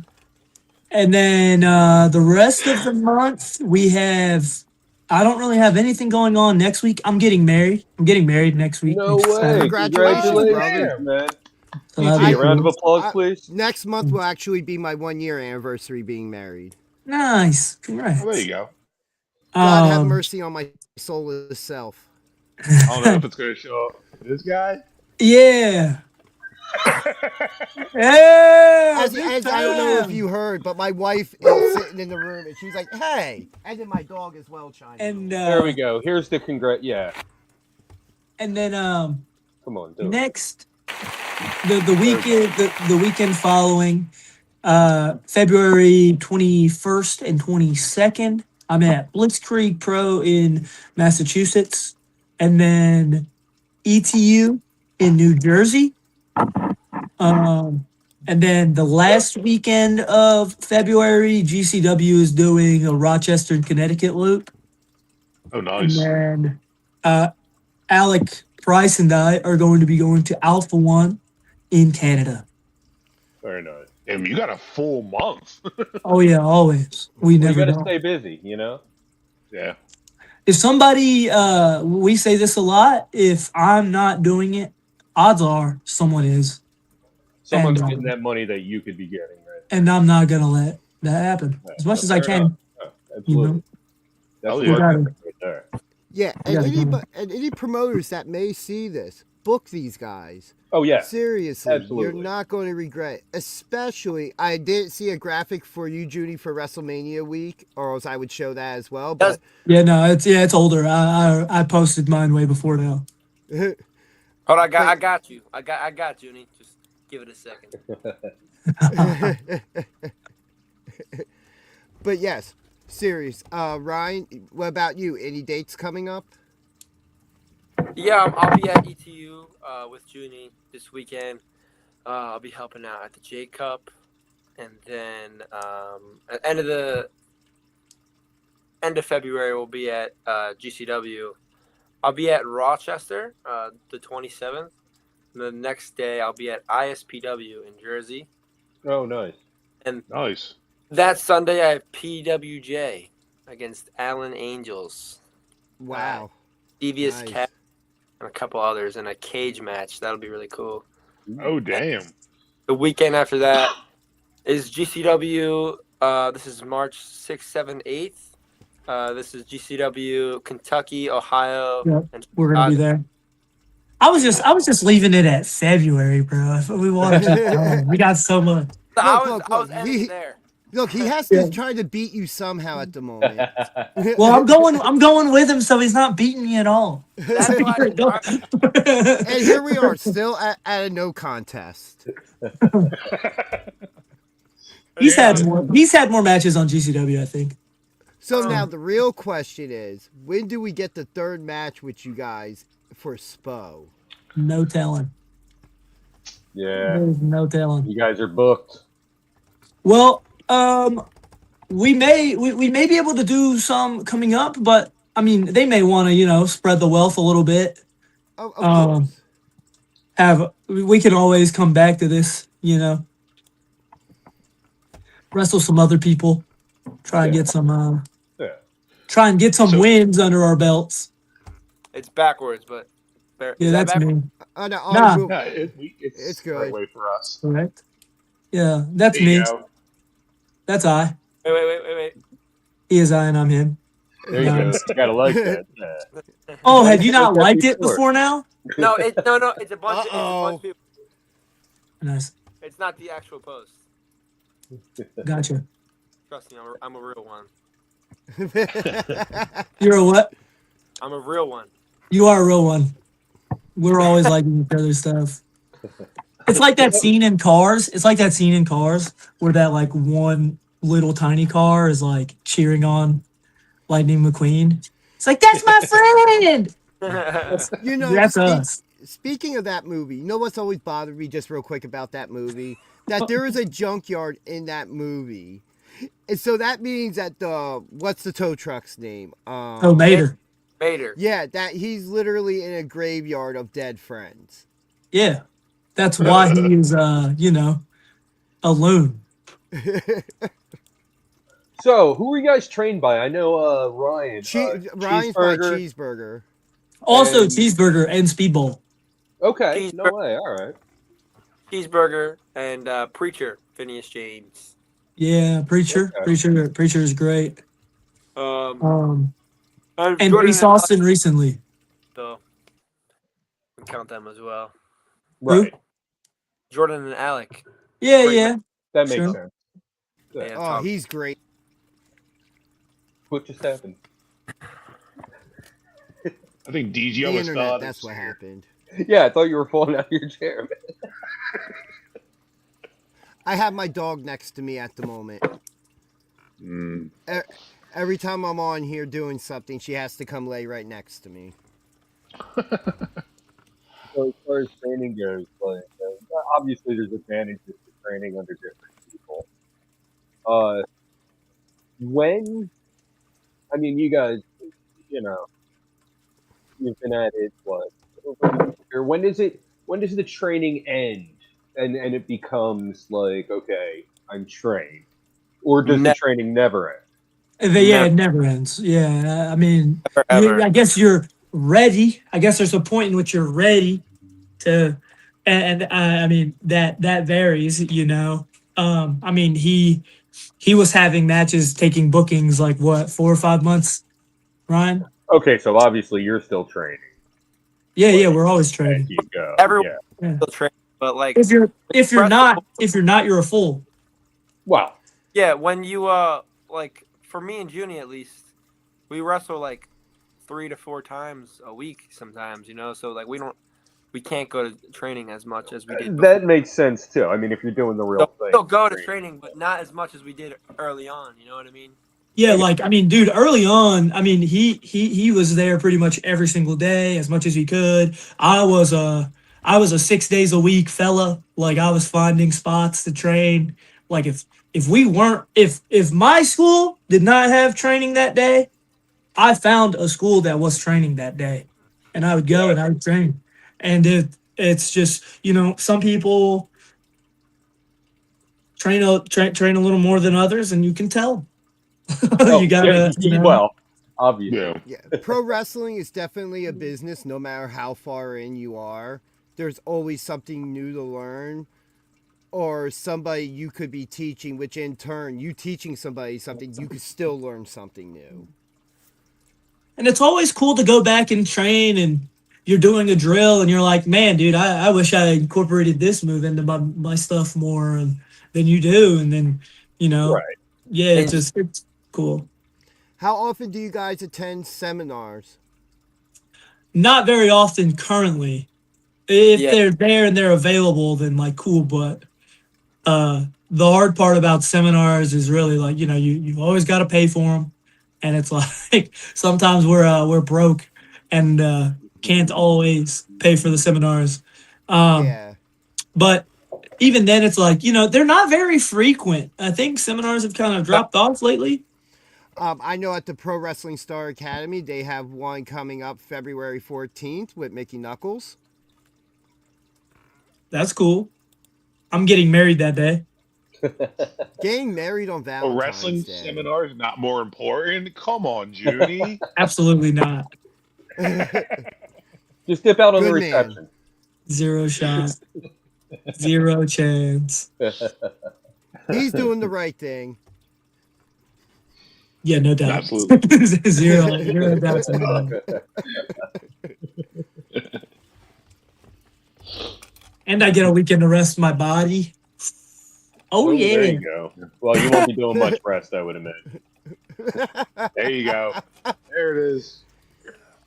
And then the rest of the month, I don't really have anything going on next week. I'm getting married. I'm getting married next week. No next way. Saturday. Congratulations, brother. Man. So that'll be PG, a round of cool. applause, please. Next month will actually be my 1-year anniversary being married. Nice. Congrats. Oh, there you go. God have mercy on my soulless self. I don't know if it's going to show up. This guy? Yeah. Yeah. As I don't know if you heard, but my wife is sitting in the room and she's like, "Hey," and then my dog as well chimed in. And There we go. Here's the yeah. And then Come on, do it. next the weekend following February 21st and 22nd, I'm at Blitzkrieg Pro in Massachusetts, and then ETU in New Jersey. And then the last weekend of February, GCW is doing a Rochester and Connecticut loop. Oh, nice. And then Alec Price and I are going to be going to Alpha One in Canada. Very nice. And you got a full month. Oh yeah, always. We never You got know. to stay busy, you know? Yeah. If somebody, we say this a lot, if I'm not doing it, odds are someone is. Someone's And, getting that money that you could be getting, right? And I'm not going to let that happen as much as I Fair can. enough. Yeah, absolutely. You know? That's Oh, the yeah. work Got it. ethic right there. Yeah, Yeah, and any promoters that may see this, book these guys. Oh, yeah. Seriously, Absolutely. you're not going to regret. Especially, I did see a graphic for you, Juni, for WrestleMania week, or else I would show that as well. But Yeah, no, it's older. I posted mine way before now. Hold on, I got you. I got Juni. Just give it a second. but yes, serious. Ryan, what about you? Any dates coming up? Yeah, I'll be at ETU with Juni this weekend. I'll be helping out at the J Cup, and then at end of February we'll be at GCW. I'll be at Rochester the 27th. And the next day I'll be at ISPW in Jersey, Oh, nice. and Nice. that Sunday I have PWJ against Allen Angels. Wow. Devious Nice. Cat and a couple others in a cage match. That'll be really cool. Oh, damn. The weekend after that is GCW. This is March 6th, 7th, 8th. This is GCW, Kentucky, Ohio, Yep, and we're gonna be there. I was just leaving it at February, bro. If we want to keep going. We got so much. I was Look, ending there. Look, he has to try to beat you somehow at the moment. Well, I'm going with him, so he's not beating me at all. That's why And here we are, still at a no contest. He's had more matches on GCW, I think. So now the real question is, when do we get the third match with you guys for SPO? No telling. Yeah. There's no telling. You guys are booked. Well, we may be able to do some coming up, but I mean, they may want to, spread the wealth a little bit. Of course. We can always come back to this, wrestle some other people, try and get some wins under our belts. It's backwards, but Yeah, that's me. No, Nah. Yeah, it's good. the right way for us. Correct. Yeah, that's There you me. go. That's I. Wait. He is I, and I'm him. There you go. Nice. You gotta like that. Yeah. Oh, have you not Like that liked it before. before now? No, it's a bunch. It's a bunch of people. Nice. It's not the actual post. Gotcha. Trust me, I'm a real one. You're a what? I'm a real one. You are a real one. We're always liking each other's stuff. It's like that scene in Cars. Where that like one little tiny car is like cheering on Lightning McQueen. It's like, that's my friend. That's us. Speaking of that movie, you know what's always bothered me just real quick about that movie? That there is a junkyard in that movie. And so that means that what's the tow truck's name? Mater. Mater. Yeah, that he's literally in a graveyard of dead friends. Yeah. That's why he is, a loon. So, who are you guys trained by? I know Ryan. Ryan's my cheeseburger. Also, And- Cheeseburger and Speedball. Okay, no way. All right. Cheeseburger and Preacher, Phineas James. Yeah, Preacher. Okay. Preacher is great. And Jordan Reese Austin recently. So we count them as well. Right. Jordan and Alec. Yeah, Great. yeah. That makes Sure. sense. Yeah, Oh, Tom. he's great. What just happened? I think DG The almost fell internet, out. that's what happened. Yeah, I thought you were falling out of your chair, man. I have my dog next to me at the moment. Every time I'm on here doing something, she has to come lay right next to me. So as far as training goes, like obviously there's advantages to training under different people. You guys, you've been at it what? When does the training end and it becomes like, okay, I'm trained, or does the training never end? It never ends. Yeah, I mean, Forever. I guess you're ready. I guess there's a point in which you're ready to, and I mean that varies. I mean he was having matches, taking bookings like what 4 or 5 months, Ryan. Okay, so obviously you're still training. Yeah, we're always As training. you go. Everyone Yeah. still train, but like If you're not, you're a fool. Wow. yeah, when you like for me and Juni at least, we wrestle like 3 to 4 times a week sometimes, so like we can't go to training as much as we did before. That makes sense too. I mean, if you're doing the real thing. Still go to training, but not as much as we did early on, you know what I mean? Yeah, like I mean, dude, early on, I mean, he was there pretty much every single day as much as he could. I was a 6 days a week fella. Like I was finding spots to train. Like if we weren't if my school did not have training that day, I found a school that was training that day, and I would go and I would train. And it's just some people train a little more than others, and you can tell. Oh, You gotta, well, obviously. Yeah. Yeah, pro wrestling is definitely a business. No matter how far in you are, there's always something new to learn, or somebody you could be teaching, which in turn, you teaching somebody something, you could still learn something new. And it's always cool to go back and train, and you're doing a drill and you're like, man, dude, I wish I incorporated this move into my stuff more than you do. And then, Right. yeah, it's cool. How often do you guys attend seminars? Not very often currently. If Yeah. they're there and they're available, then like cool. But the hard part about seminars is really like, you've always got to pay for them. And it's like sometimes we're broke and can't always pay for the seminars. Yeah. But even then, it's like, they're not very frequent. I think seminars have kind of dropped off lately. I know at the Pro Wrestling Star Academy, they have one coming up February 14th with Mickey Knuckles. That's cool. I'm getting married that day. Getting married on A Valentine's wrestling Day. seminar is not more important. Come on, Juni. Absolutely not. Just dip out on the Good man. reception. Zero shot. Zero chance. He's doing the right thing. Yeah, no doubt. Absolutely. Zero doubts about it. And I get a weekend to rest my body. Oh, yeah. There you go. Well, you won't be doing much rest, I would imagine. There you go. There it is.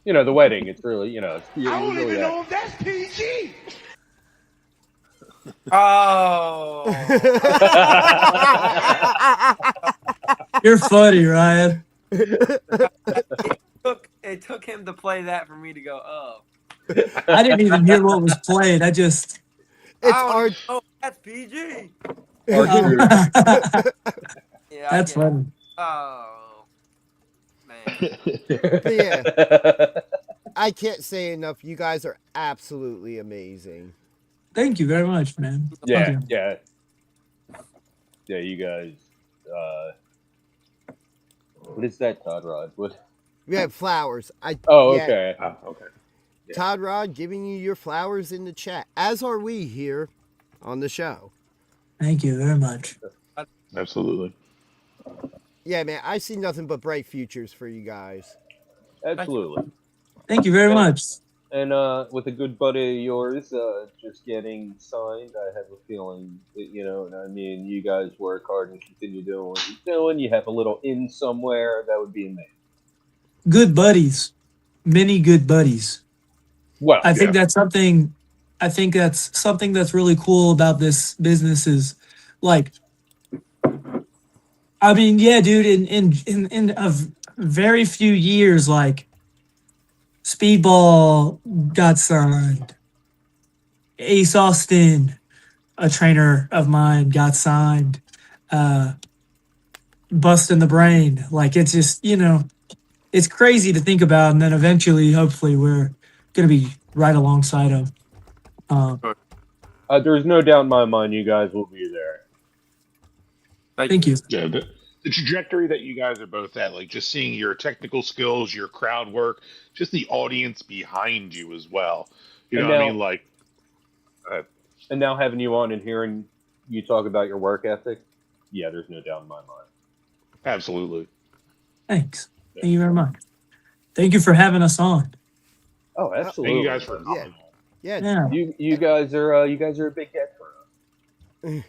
The wedding, it's really, it's I don't really even that. know if that's PG. Oh. You're funny, Ryan. It took him to play that for me to go, oh. I didn't even hear what was played. I just. It's Oh, our. that's PG. Yeah, That's funny. Oh. Man. But yeah, I can't say enough. You guys are absolutely amazing. Thank you very much, man. Yeah, Okay. yeah. Yeah, you guys. What is that, Todd Rod? What? We have flowers. Oh, yeah, okay. Okay. Yeah. Todd Rod giving you your flowers in the chat, as are we here on the show. Thank you very much. Absolutely. Yeah, man, I see nothing but bright futures for you guys. Absolutely. Thank you very much. And with a good buddy of yours just getting signed, I have a feeling that, you guys work hard and continue doing what you're doing. You have a little in somewhere. That would be amazing. Good buddies. Many good buddies. Well, I think that's something that's really cool about this business is like, I mean, yeah, dude, in a very few years, like Speedball got signed. Ace Austin, a trainer of mine, got signed. Busting the Brain. Like, it's just, it's crazy to think about. And then eventually, hopefully, we're going to be right alongside them. there's no doubt in my mind you guys will be there. Thank you. Yeah, the trajectory that you guys are both at, like just seeing your technical skills, your crowd work, just the audience behind you as well. You know what I mean? Like, and now having you on and hearing you talk about your work ethic, yeah, there's no doubt in my mind. absolutely. Thanks. Thank you very much. Thank you for having us on. Oh, absolutely. Thank you guys for Yeah. Yeah. You guys are a big get for us.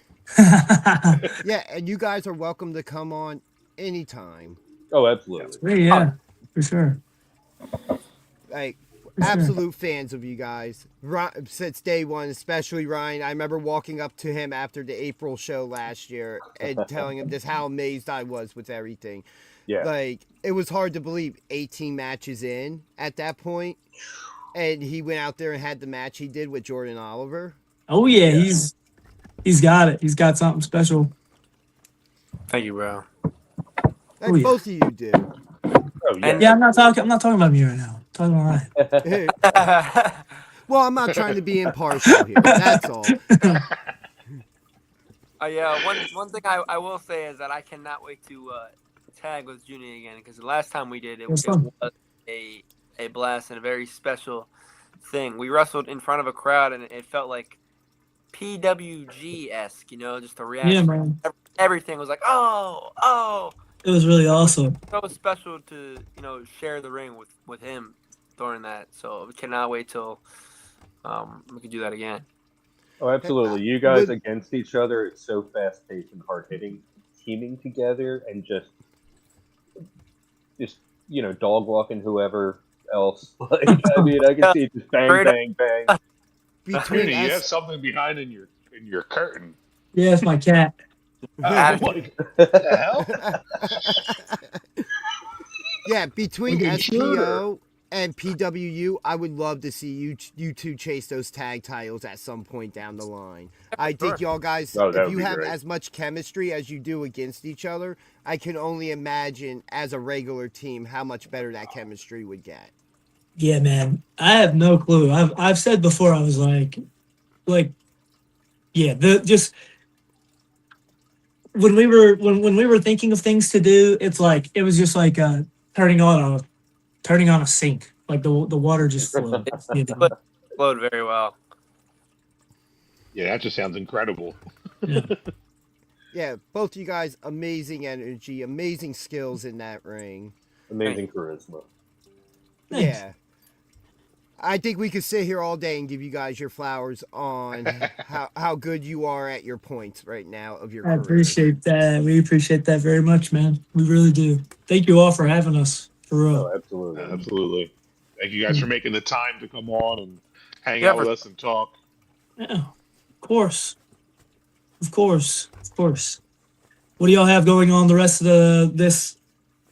Yeah, and you guys are welcome to come on anytime. Oh, absolutely. Yeah, for sure. Like, For sure. absolute fans of you guys since day one, especially Ryan. I remember walking up to him after the April show last year and telling him just how amazed I was with everything. Yeah. Like, it was hard to believe 18 matches in at that point, and he went out there and had the match he did with Jordan Oliver. Oh yeah, he's got it. He's got something special. Thank you, bro. Like, Oh, yeah. both of you do. Oh yeah. Yeah, I'm not talking about me right now. I'm talking about Ryan. Well, I'm not trying to be impartial here. That's all. Yeah, one thing I will say is that I cannot wait to tag with Juni again, because the last time we did it was was fun. a blast and a very special thing. We wrestled in front of a crowd, and it felt like PWG-esque, just the reaction. Yeah, man. Everything was like, oh. It was really awesome. So special to, share the ring with him during that. So we cannot wait till we can do that again. Oh, absolutely. You guys against each other, it's so fast-paced and hard-hitting. Teaming together and just dog-walking whoever else. Like, I mean, I can see it just bang, bang, bang. Between Juni, you have something behind in your curtain. Yeah, it's my cat. What the hell? Yeah, between Okay, SPO and PWU, I would love to see you two chase those tag titles at some point down the line. I think y'all guys, Oh, that if would you be have great. as much chemistry as you do against each other, I can only imagine as a regular team how much better that chemistry would get. Yeah, man. I have no clue. I've said before, I was like, yeah, just when we were thinking of things to do, it was just like turning on a sink. Like the water just flowed. Flowed very well. Yeah, that just sounds incredible. Yeah. Yeah, both you guys, amazing energy, amazing skills in that ring. Amazing charisma. Thanks. Yeah. I think we could sit here all day and give you guys your flowers on how good you are at your points right now of your I career. appreciate that. We appreciate that very much, man. We really do. Thank you all for having us. For real. Oh, absolutely. Absolutely. Thank you guys for making the time to come on and hang out with us and talk. Yeah, of course. Of course. What do y'all have going on the rest of this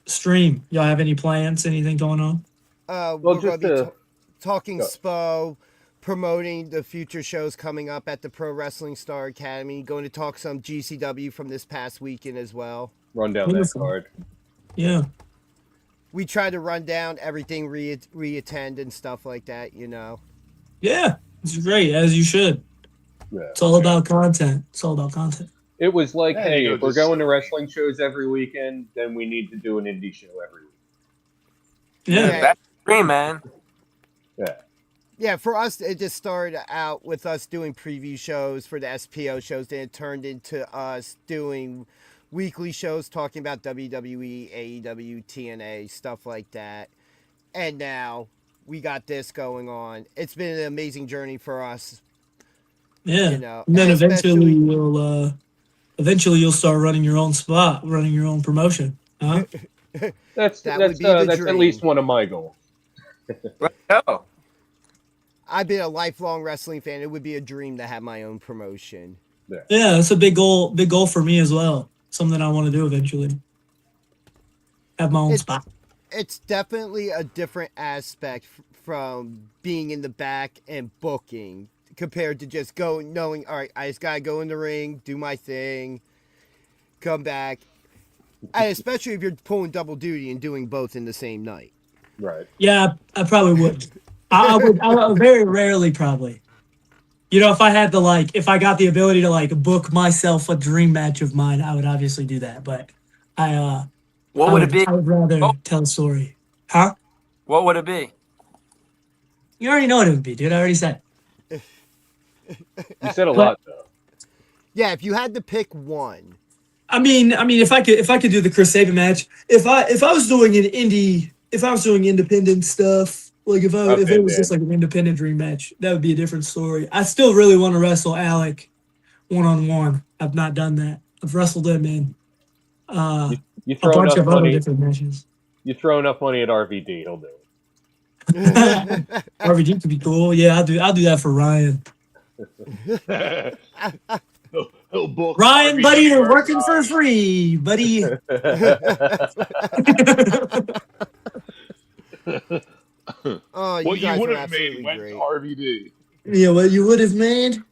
stream? Y'all have any plans? Anything going on? We're just going to be talking SPO, promoting the future shows coming up at the Pro Wrestling Star Academy, going to talk some GCW from this past weekend as well. Run down that card. Yeah. We try to run down everything, reattend and stuff like that, Yeah, it's great, as you should. Yeah. It's all about content. It was like, Yeah, hey, you know, if we're just- going to wrestling shows every weekend, then we need to do an indie show every week. Yeah. That's great, man. Yeah. Yeah, for us, it just started out with us doing preview shows for the SPO shows. Then it turned into us doing weekly shows talking about WWE, AEW, TNA, stuff like that. And now we got this going on. It's been an amazing journey for us. Yeah. And then eventually you'll start running your own spot, running your own promotion. Huh? That's That would be the that's dream. at least one of my goals. Let's go. I've been a lifelong wrestling fan. It would be a dream to have my own promotion. Yeah, that's a big goal for me as well. Something I want to do eventually. Have my own spot. It's definitely a different aspect from being in the back and booking compared to just knowing, all right, I just got to go in the ring, do my thing, come back. And especially if you're pulling double duty and doing both in the same night. Right. Yeah, I probably would. I would very rarely probably. If I had if I got the ability to book myself a dream match of mine, I would obviously do that. But What would it be? I would rather tell a story. Huh? What would it be? You already know what it would be, dude. I already said. You said a lot though. Yeah, if you had to pick one. I mean, if I could do the Chris Sabin match, if I was doing independent stuff, like if it was just like an independent dream match, that would be a different story. I still really want to wrestle Alec 1-on-1. I've not done that. I've wrestled him in You a throw bunch enough of other money. different matches. You throw enough money at RVD, he'll do it. RVD could be cool. Yeah, I'll do that for Ryan. He'll will book Ryan, RVD buddy, you're versus working for free, buddy. Oh, you What you guys would are have made absolutely went to great. RVD. Yeah, what you would have made?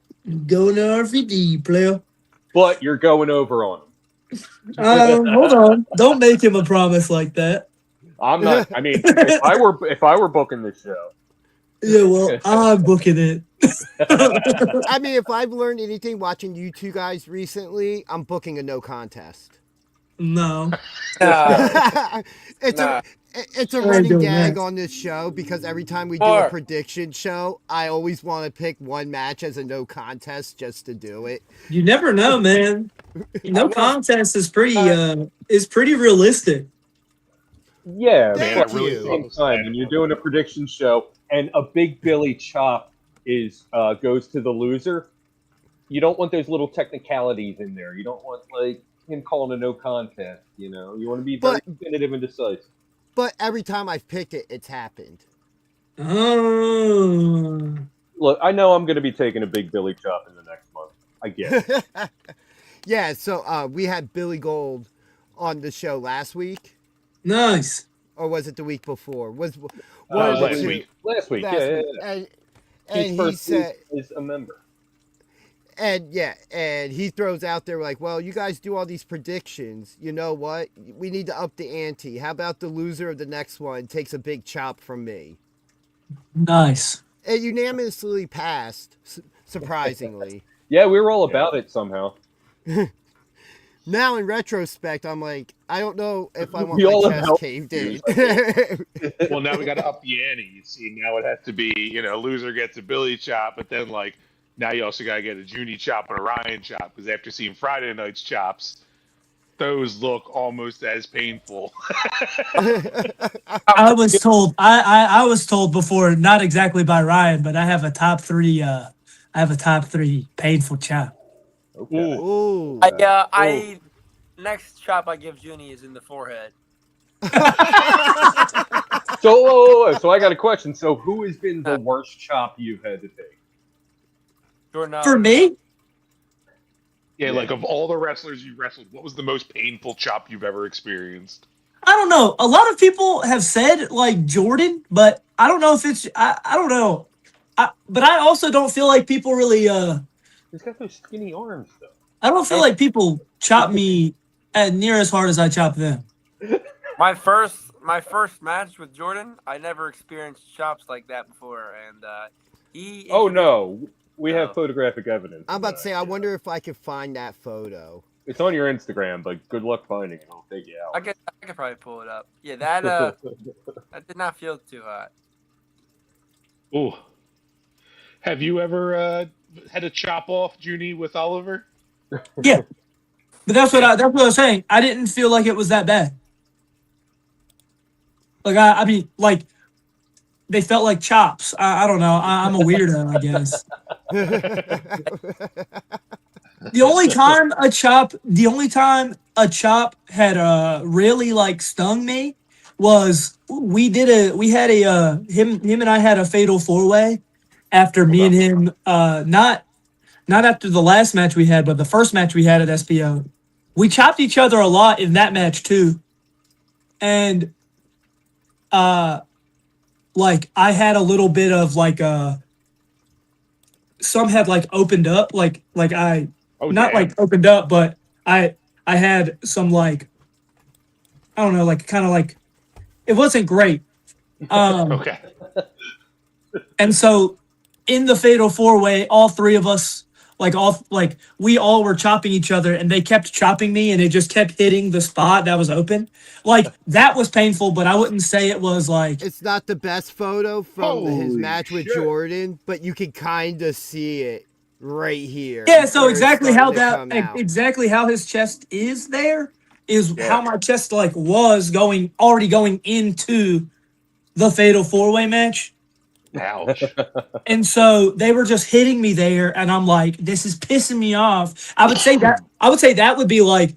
Going to RVD, player. But you're going over on him. Hold on. Don't make him a promise like that. I'm not. I mean, if I were booking this show, Yeah, well, I'm booking it. I mean, if I've learned anything watching you two guys recently, I'm booking a no contest. No. it's Nah. it's a I ain't running doing gag that. on this show because every time we do a prediction show, I always want to pick one match as a no contest just to do it. You never know, man. No contest is pretty realistic. yeah. Thank But at you. the same time, when you're doing a prediction show and a big Billy chop goes to the loser, you don't want those little technicalities in there. You don't want like him calling a no contest. You know, you want to be very definitive and decisive. But every time I've picked it, it's happened. Oh. Look, I know I'm going to be taking a big Billy chop in the next month. I get it. Yeah, so we had Billy Gold on the show last week, Nice. or was it the week before? Was one was of the last two. week. Last week, Last yeah. week. And His he first said, week is a member. and he throws out there like, well, you guys do all these predictions. You know what? We need to up the ante. How about the loser of the next one takes a big chop from me? Nice. It unanimously passed, surprisingly. Yeah, we were all about it somehow. Now in retrospect, I'm like, I don't know if I want We all my chest about caved in. Well, now we got to up the ante. You see, now it has to be, loser gets a Billy chop, but then now you also got to get a Juni chop and a Ryan chop because after seeing Friday night's chops, those look almost as painful. I was told I was told before, not exactly by Ryan, but I have a top three painful chop. Okay. Ooh. Next chop I give Juni is in the forehead. So I got a question. So who has been the worst chop you've had to take? Jordan, For me? Yeah, like of all the wrestlers you wrestled, what was the most painful chop you've ever experienced? I don't know. A lot of people have said like Jordan, but I don't know if it's I don't know. But I also don't feel like people really He's got those skinny arms though. I don't feel like people chop me near as hard as I chop them. my first match with Jordan, I never experienced chops like that before, and he. Oh no, we have photographic evidence. I'm about to say, I wonder if I could find that photo. It's on your Instagram, but good luck finding it. It'll take you out. I could probably pull it up. Yeah, that that did not feel too hot. Ooh. Have you ever had a chop off, Juni, with Oliver? Yeah. But that's what I was saying. I didn't feel like it was that bad. Like I mean, like they felt like chops. I don't know. I'm a weirdo, I guess. The only time a chop had really like stung me was him and I had a fatal 4-way after me and him not after the last match we had, but the first match we had at SPO. We chopped each other a lot in that match too. And like I had a little bit of like some had like opened up like I like opened up, but I had some like I don't know, like kind of like it wasn't great. Okay. And so in the fatal 4-way, all three of us we all were chopping each other, and they kept chopping me, and it just kept hitting the spot that was open. Like that was painful, but I wouldn't say it was like. It's not the best photo from his match with Jordan, but you can kind of see it right here. Yeah, so exactly how his chest is there is how my chest like was already going into the fatal 4-way match. Ouch. And so they were just hitting me there, and I'm like, this is pissing me off. I would say that would be like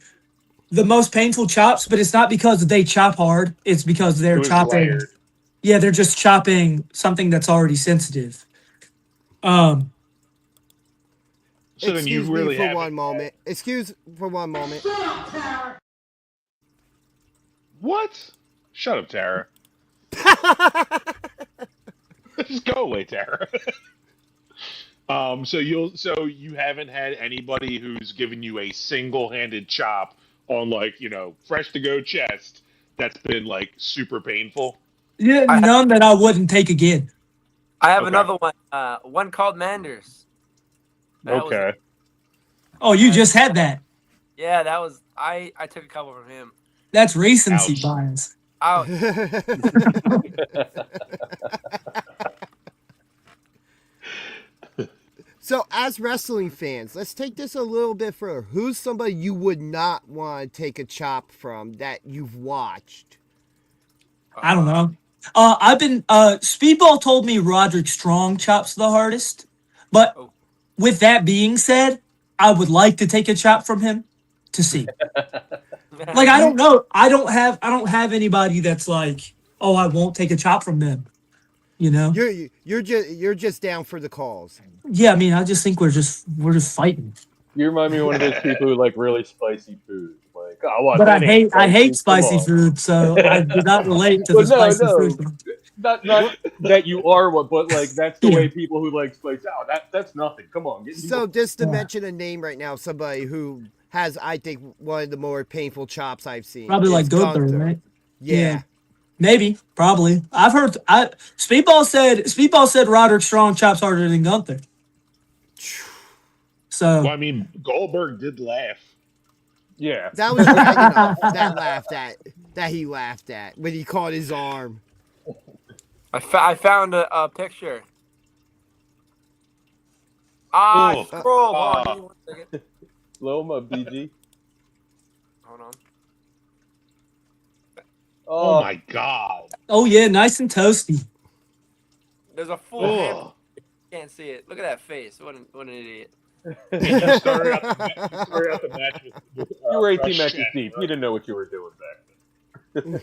the most painful chops, but it's not because they chop hard. It's because they're chopping. Layered. Yeah, they're just chopping something that's already sensitive. So then you Excuse really me for haven't one had- moment. Excuse for one moment. What? Shut up, Tara. Just go away, Tara. So you haven't had anybody who's given you a single-handed chop on, like, fresh to go chest that's been like super painful. Yeah, none that I wouldn't take again. I have Okay. another one. One called Manders. That was- Okay. Oh, you just had that. yeah, that was. I took a couple from him. That's recency Ouch. bias. Out. So, as wrestling fans, let's take this a little bit further. Who's somebody you would not want to take a chop from that you've watched? I don't know. I've been Speedball told me Roderick Strong chops the hardest, but Oh. with that being said, I would like to take a chop from him to see. Like, I don't know. I don't have anybody that's like, oh, I won't take a chop from them. You know? You're just down for the calls. Yeah, I mean, I just think we're just fighting. You remind me of one of those people who like really spicy food. Like, I want But that ain't I hate spicy, spicy come on. food, so I do not relate to Well, the no, spicy no. food. Not that you are one, but like that's the Yeah. way people who like spice out. That's nothing. Come on, get So, just to Yeah. mention a name right now, somebody who has, I think, one of the more painful chops I've seen. Probably is like Gunther, right? Yeah. Maybe, probably. I've heard. Speedball said Roderick Strong chops harder than Gunther. So Well, I mean, Goldberg did laugh. yeah. That was Dragunov that he laughed at when he caught his arm. I found a picture. Oh, Scroll. Hold on, give me 1 second. Loma BG. Hold on. Oh my God. oh yeah, nice and toasty. There's a full hand. Ugh. Can't see it. Look at that face. What an idiot. You started out the match with You were 18 fresh matches chest, deep. right? You didn't know what you were doing back then.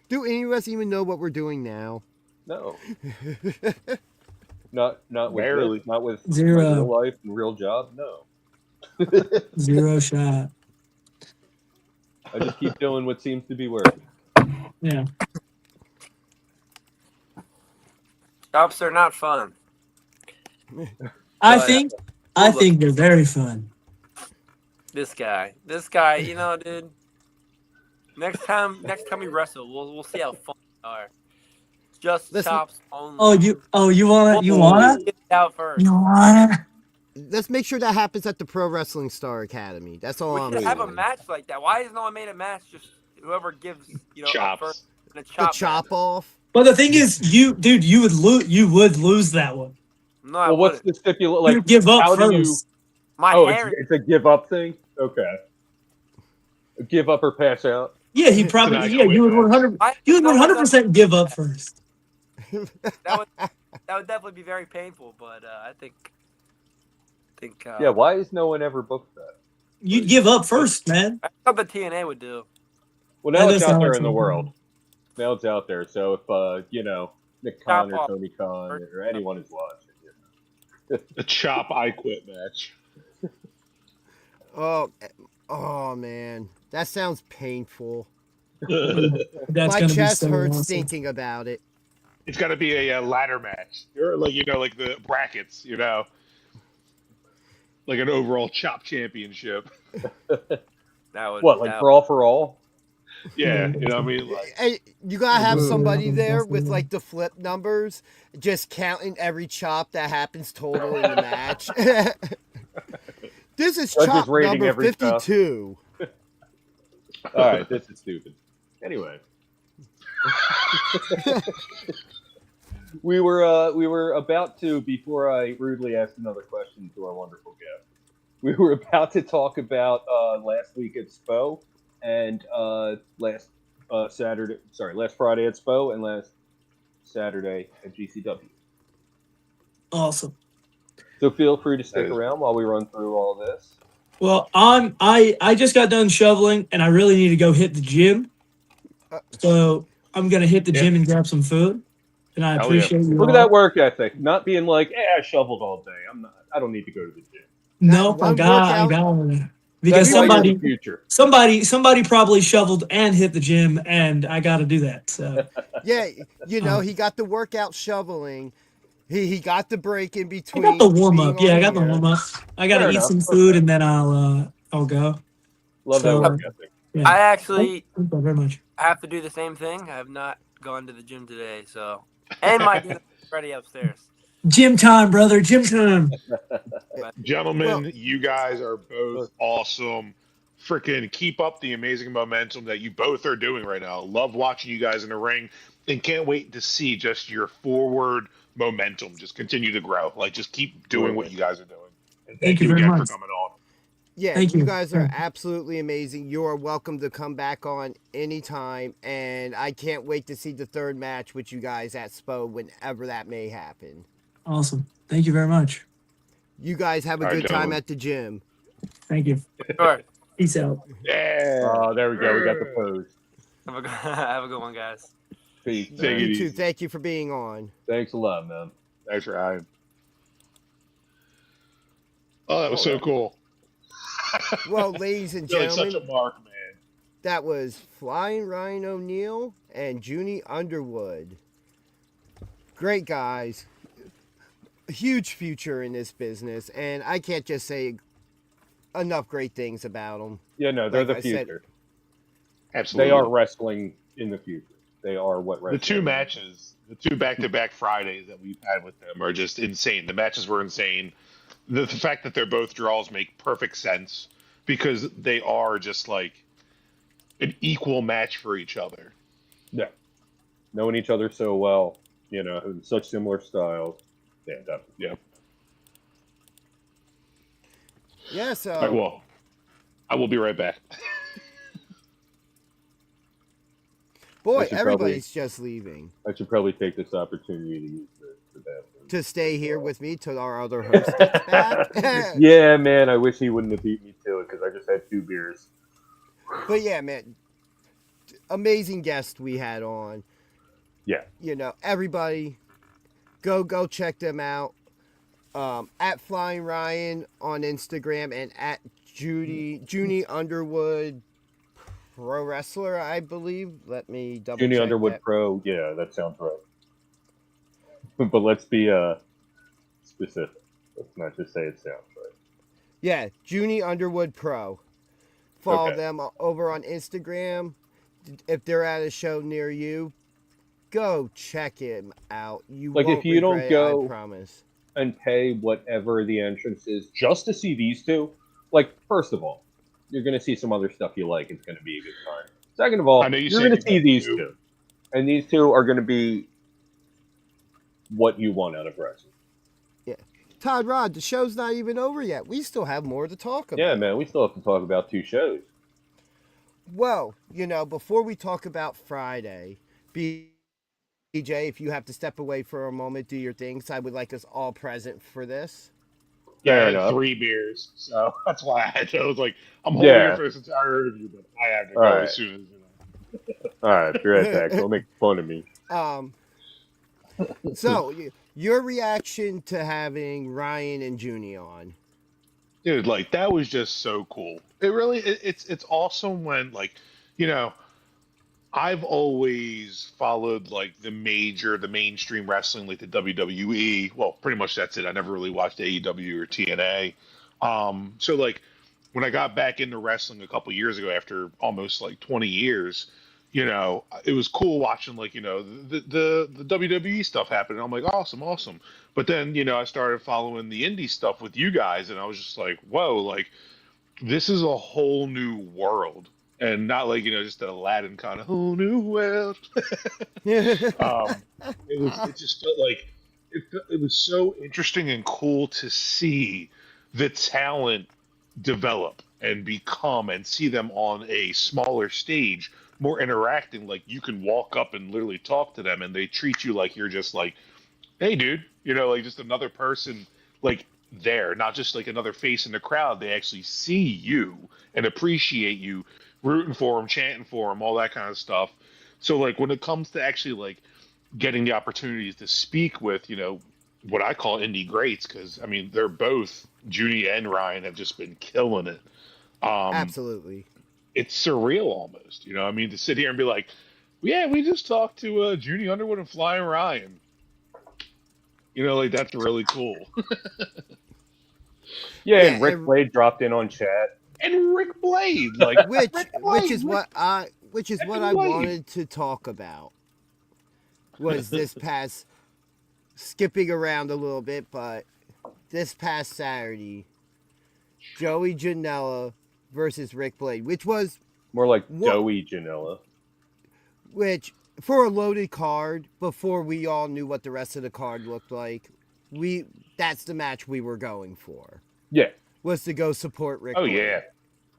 Do any of us even know what we're doing now? No. Not with Barely. this, not with Zero. my real life and real job. No. 0 shot. I just keep doing what seems to be working. Yeah. Chops are not fun. I But, think they're very fun. This guy, dude. Next time we wrestle, we'll see how fun they are. Just Listen- chops only. You wanna? Get it out first. You wanna? Let's make sure that happens at the Pro Wrestling Star Academy. That's all We I'm should have a saying. match like that. Why has no one made a match? Just whoever gives up Chops. first and a The chop. chop match. off. But the thing is, you would lose that one. No, I Well, what's wouldn't. the stipulation? You Like, give up how do you? first. My Oh, hair. it's a give up thing. Okay. Give up or pass out. Yeah, he probably. Tonight, Yeah, you would quit match. 100. You would 100% give up first. That would definitely be very painful, but I think. Yeah. Why is no one ever booked that? You'd give up first, man. That's what the TNA would do. Well, now That it's does out sound there like in the something. world. Now it's out there. So if Nick Khan Chop or off. Tony Khan or anyone is watching, The chop I quit match. Oh man, that sounds painful. That's My gonna chest be so hurts awesome. thinking about it. It's got to be a ladder match. Or like the brackets. Like an overall chop championship. That would. what, like that brawl for all? Yeah, you know what I mean. Like, Hey, you gotta have Ooh, somebody yeah, there definitely. with like the flip numbers, just counting every chop that happens total in the match. This is Or just chop rating number every chop. 52. All right, this is stupid. Anyway, we were about to, before I rudely asked another question to our wonderful guest, we were about to talk about last week at SPO and last Friday at SPO and last Saturday at GCW. Awesome. So feel free to stick That is- around while we run through all this. Well, I just got done shoveling, and I really need to go hit the gym. So I'm gonna hit the gym and grab some food, and I Hell appreciate you. Look all. at that work ethic. Not being like, I shoveled all day. I don't need to go to the gym. No, That one I workout- got because That's why you're the somebody future. probably shoveled and hit the gym, and I got to do that. So Yeah, he got the workout shoveling. He got the break in I between. got the warm up. being Yeah, on I got the here. warm up. I got to Fair eat enough. some food, Okay. and then I'll go. Love that So, work ethic. Yeah. I actually Thank you very much. have to do the same thing. I have not gone to the gym today, so and my dinner's ready upstairs. Gym time, brother. Gym time. Gentlemen, you guys are both awesome. Freaking keep up the amazing momentum that you both are doing right now. Love watching you guys in the ring and can't wait to see just your forward momentum just continue to grow. Like, just keep doing what you guys are doing. And thank you very again much. for coming on. Yeah, Thank you you. guys are absolutely amazing. You are welcome to come back on anytime, and I can't wait to see the third match with you guys at SPO whenever that may happen. Awesome. Thank you very much. You guys have a All right, good time gentlemen. at the gym. Thank you. Sure. Peace out. Yeah. Oh, there we go. We got the pose. Have a good one, guys. Peace. Take man. it You easy. too. Thank you for being on. Thanks a lot, man. Thanks for having. Oh, that was so cool. Well, ladies and Feel like gentlemen, such a mark, man. that was Flying Ryan O'Neal and Juni Underwood. Great guys. A huge future in this business, and I can't just say enough great things about them. Yeah, no, they're Like the I said- future. Absolutely. They are wrestling in the future. They are what The wrestling two is. matches, the two back-to-back Fridays that we've had with them are just insane. The matches were insane. The fact that they're both draws make perfect sense because they are just like an equal match for each other. Yeah. Knowing each other so well, you know, in such similar styles. Yeah, definitely. Yeah. Yeah, so All right, well, I will be right back. boy, I should everybody's just leaving I should probably take this opportunity to use the bathroom. to stay here with me till our other host gets back. Yeah, man, I wish he wouldn't have beat me to it because I just had 2 beers. But yeah, man, amazing guest we had on. Yeah. You know, everybody, go check them out. At Flying Ryan on Instagram and at Juni Underwood Pro Wrestler, I believe. Let me double check Juni Underwood that. Pro, yeah, that sounds right. But let's be specific. Let's not just say it sounds right. Yeah, Juni Underwood Pro. Follow Okay. them over on Instagram. If they're at a show near you, go check him out. You Like, won't if you don't regret go- it, I promise. And pay whatever the entrance is just to see these two. Like, first of all, you're going to see some other stuff you like. It's going to be a good time. Second of all, I know you you're said going to you see these do. two. And these two are going to be what you want out of wrestling. Todd Rod, the show's not even over yet. We still have more to talk about. Yeah, man, we still have to talk about 2 shows. Well, you know, before we talk about Friday, BJ, if you have to step away for a moment, do your things. I would like us all present for this. Yeah, I Fair had enough. 3 beers, so that's why I had to. I was like, I'm holding Yeah. it for this entire interview, but I have to go All right. as soon as you know. All right, be right back. Don't make fun of me. So your reaction to having Ryan and Juni on? Dude, like that was just so cool. It really, it's awesome when like, you know, I've always followed like the mainstream wrestling, like the WWE. Well, pretty much that's it. I never really watched AEW or TNA. So like when I got back into wrestling a couple years ago after almost like 20 years, you know, it was cool watching like, you know, the WWE stuff happen. And I'm like, awesome. But then, you know, I started following the indie stuff with you guys and I was just like, whoa, like this is a whole new world. And not like, you know, just an Aladdin kind of whole new world. It just felt like it was so interesting and cool to see the talent develop and become and see them on a smaller stage, more interacting. Like you can walk up and literally talk to them and they treat you like you're just like, hey dude, you know, like just another person like there, not just like another face in the crowd. They actually see you and appreciate you, rooting for them, chanting for them, all that kind of stuff. So like when it comes to actually like getting the opportunities to speak with, what I call indie greats, because I mean they're both Juni and Ryan have just been killing it. Um, Absolutely. it's surreal almost, I mean, to sit here and be like, yeah, we just talked to Juni Underwood and Flyin Ryan. Like that's really cool. Yeah, Yeah, and Rick Blade dropped in on chat. And Rick Blade, like which Rick which Blade, is what I Blade. wanted to talk about was this past skipping around a little bit, but this past Saturday, Joey Janela versus Rick Blade, which was More like Joey Janela. Which, for a loaded card, before we all knew what the rest of the card looked like, that's the match we were going for. Yeah. Was to go support Rick Blade. Yeah.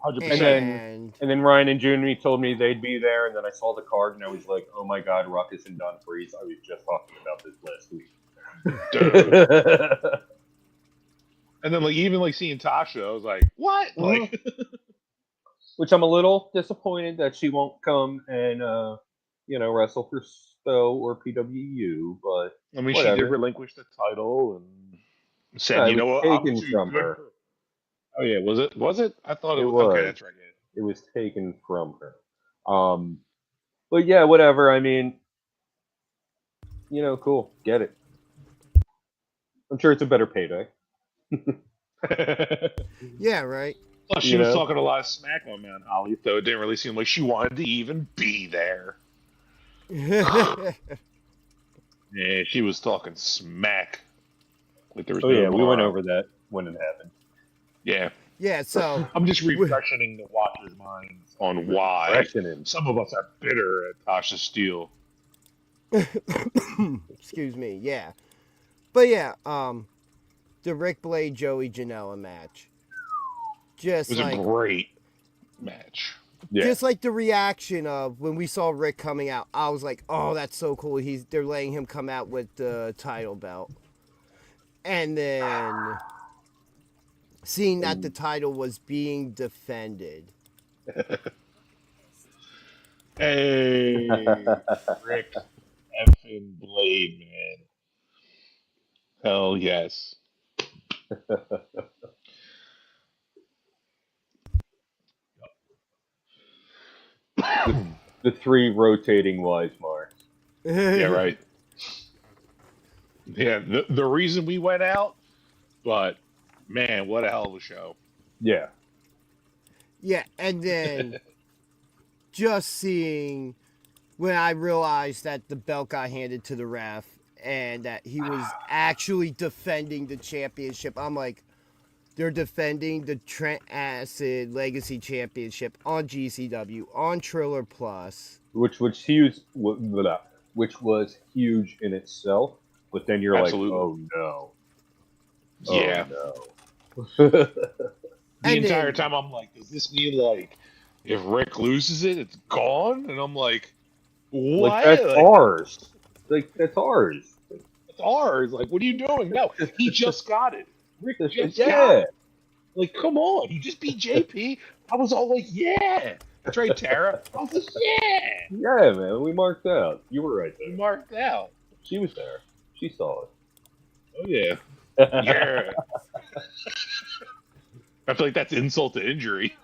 100%. And then Ryan and Juni told me they'd be there, and then I saw the card, and I was like, oh my god, Ruckus and Don Freeze. I was just talking about this last week. And then, even seeing Tasha, I was like, what? Which I'm a little disappointed that she won't come and, wrestle for SPO or PWU, but I mean, whatever. she did relinquish the title and said, you know what? Taken from her. Oh, yeah, was it? Was it? I thought it was. Okay, that's right. Yeah. It was taken from her. But yeah, whatever. I mean, cool. Get it. I'm sure it's a better payday. Yeah, right. Plus, she was talking a lot of smack on Mount Holly, so it didn't really seem like she wanted to even be there. Yeah, she was talking smack. Like there was we went over that when it happened. Yeah. Yeah, so I'm just refreshing the watchers' minds on why some of us are bitter at Tasha Steele. Excuse me, yeah. But yeah, the Rick Blade Joey Janela match. Just it was a great match. Yeah. Just like the reaction of when we saw Rick coming out, I was like, "Oh, that's so cool! They're letting him come out with the title belt." And then seeing that the title was being defended. Hey, Rick effing Blade, man! Hell yes. The three rotating wise marks. Yeah, right. Yeah, the reason we went out, but man, what a hell of a show. Yeah. Yeah, and then just seeing when I realized that the belt got handed to the ref and that he was actually defending the championship, I'm like, they're defending the Trent Acid Legacy Championship on GCW, on Triller Plus. Which was huge in itself, but then you're Absolutely. like, oh no. Yeah. Oh no. The entire time I'm like, does this mean like if Rick loses it, it's gone? And I'm like, what? Like, that's ours. Like, that's ours. It's ours. Like, what are you doing? No, he just got it. Rick just got it. Like, come on. He just beat JP. I was all like, yeah. That's right, Tara. I was like, yeah. Yeah, man. We marked out. You were right there. We marked out. She was there. She saw it. Oh, yeah. Yeah. I feel like that's insult to injury.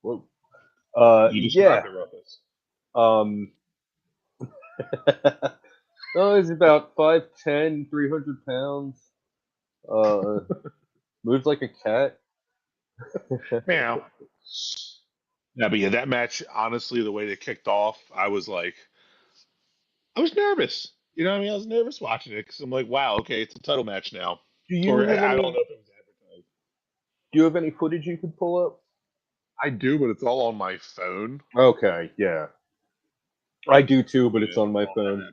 Whoa. You Yeah. described the Ruckus. He's about 5'10", 300 pounds. Moves like a cat. Meow. Yeah, but yeah, that match, honestly, the way they kicked off, I was nervous. You know what I mean? I was nervous watching it because I'm like, wow, okay, it's a title match now. I don't know if it was advertised. Do you have any footage you could pull up? I do, but it's all on my phone. Okay, yeah. I do too, but it's on my phone.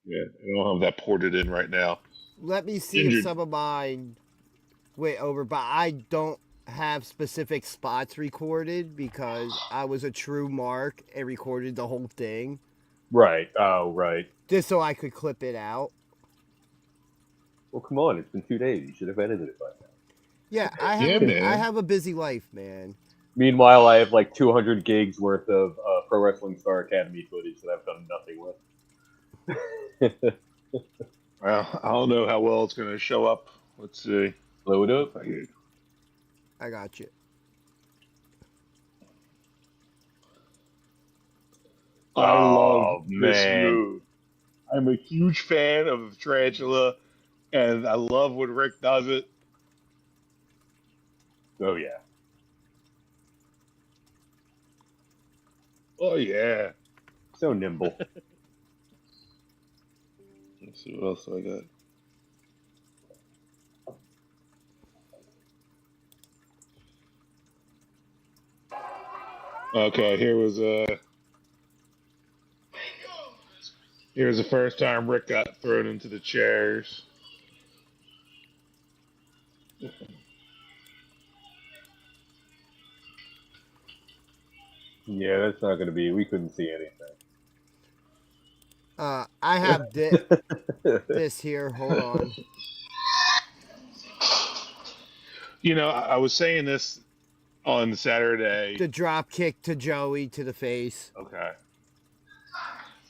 Yeah, I don't have that ported in right now. Let me see if some of mine went over, but I don't have specific spots recorded because I was a true mark and recorded the whole thing. Right. Oh, right. Just so I could clip it out. Well, come on. It's been 2 days. You should have edited it by now. Yeah, I have a busy life, man. Meanwhile, I have like 200 gigs worth of Pro Wrestling Star Academy footage that I've done nothing with. Well, I don't know how well it's going to show up. Let's see. Load up. I got you. I Oh, love this man. move. I'm a huge fan of Tarantula, and I love when Rick does it. Oh, yeah. Oh, yeah. So nimble. Let's see what else I got. Okay, here's the first time Rick got thrown into the chairs. Yeah, that's not going to be. We couldn't see anything. I have this here. Hold on. You know, I was saying this on Saturday. The drop kick to Joey to the face. Okay.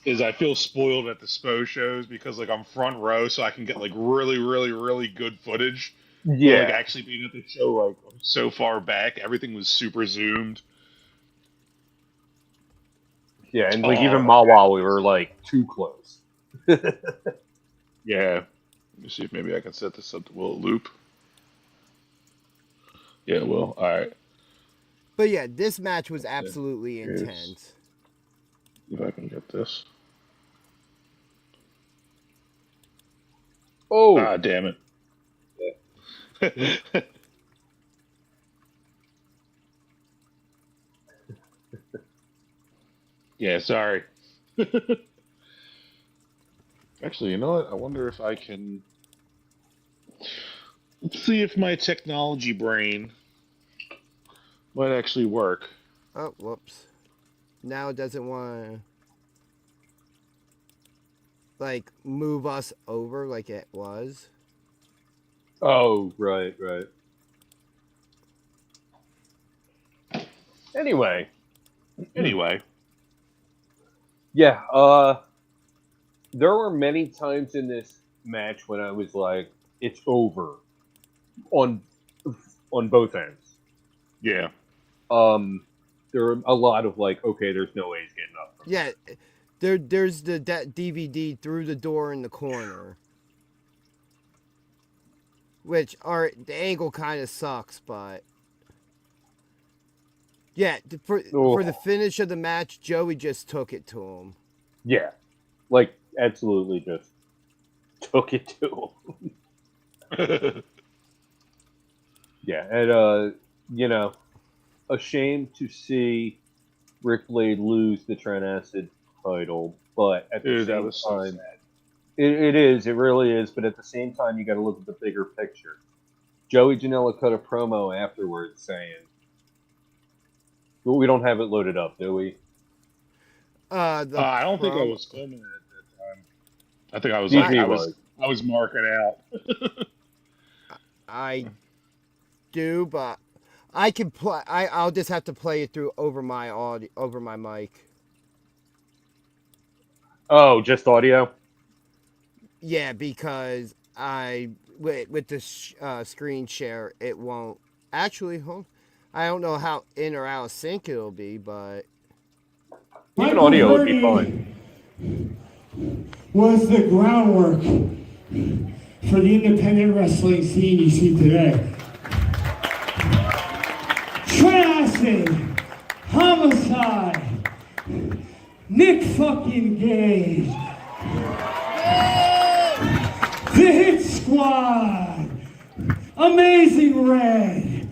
Is I feel spoiled at the SPO shows because like I'm front row, so I can get like really, really, really good footage. Yeah. But, like actually being at the show like so far back, everything was super zoomed. Yeah, and like even Mawa, we were like too close. Yeah. Let me see if maybe I can set this up to will it loop. Yeah, it will. All right. But yeah, this match was absolutely intense. If I can get this. Oh, Ah, damn it. Yeah, sorry. Actually, you know what? I wonder if I can. Let's see if my technology brain might actually work. Oh, whoops. Now it doesn't want to, like, move us over like it was. oh, right. Anyway, yeah. There were many times in this match when I was like, "It's over," on both ends. yeah. There were a lot of like, "Okay, there's no way he's getting up." Yeah, there's the DVD through the door in the corner. Which, the angle kind of sucks, but... Yeah, for the finish of the match, Joey just took it to him. Yeah, like absolutely just took it to him. Yeah, and you know, a shame to see Rick Blade lose the Trent Acid title, but at the same time, it is, it really is. But at the same time, you got to look at the bigger picture. Joey Janela cut a promo afterwards saying, "Well, we don't have it loaded up, do we?" I don't think I was filming it at that time. I think I was I was marking out. I do, but I can play. I'll just have to play it through over my audio, over my mic. Oh, just audio? Yeah, because with the screen share, it won't actually. I don't know how in or out of sync it'll be, but even audio would be fine. Was the groundwork for the independent wrestling scene you see today. Tracid, Homicide, Nick fucking Gage, The Hit Squad, Amazing Red,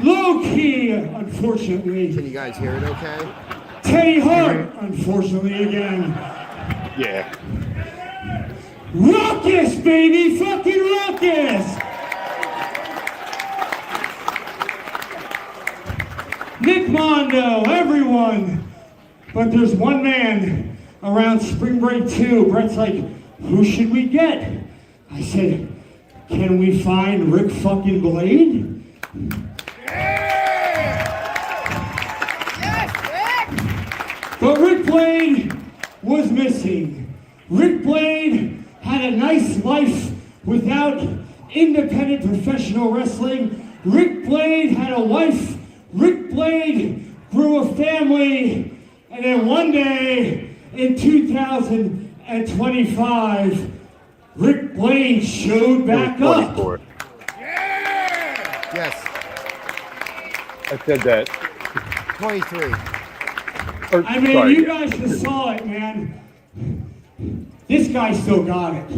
Low Key, unfortunately. Can you guys hear it okay? Teddy Hart, unfortunately again. Yeah. Ruckus, baby! Fucking Ruckus! Nick Mondo, everyone. But there's one man around Spring Break 2. Brett's like, who should we get? I said, can we find Rick fucking Blade? Yeah! But Rick Blade was missing. Rick Blade had a nice life without independent professional wrestling. Rick Blade had a wife. Rick Blade grew a family. And then one day in 2025, Rick Blade showed back up. Yes. I said that. 23. I mean, you guys just saw it, man. This guy still got it.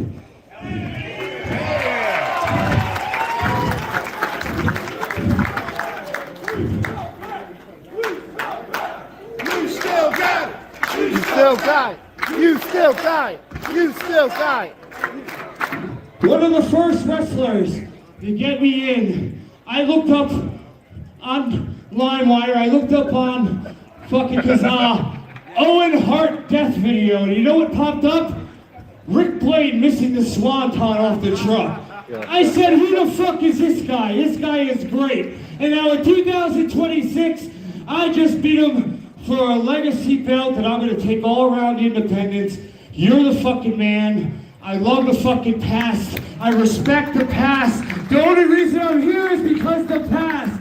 You still got it. You still got it. You still got it. You still got it. One of the first wrestlers to get me in. I looked up on LimeWire. I looked up on fucking Owen Hart death video. And you know what popped up? Rick Blade missing the swanton off the truck. I said, who the fuck is this guy? This guy is great. And now in 2026, I just beat him for a legacy belt that I'm going to take all around independence. You're the fucking man. I love the fucking past. I respect the past. The only reason I'm here is because the past.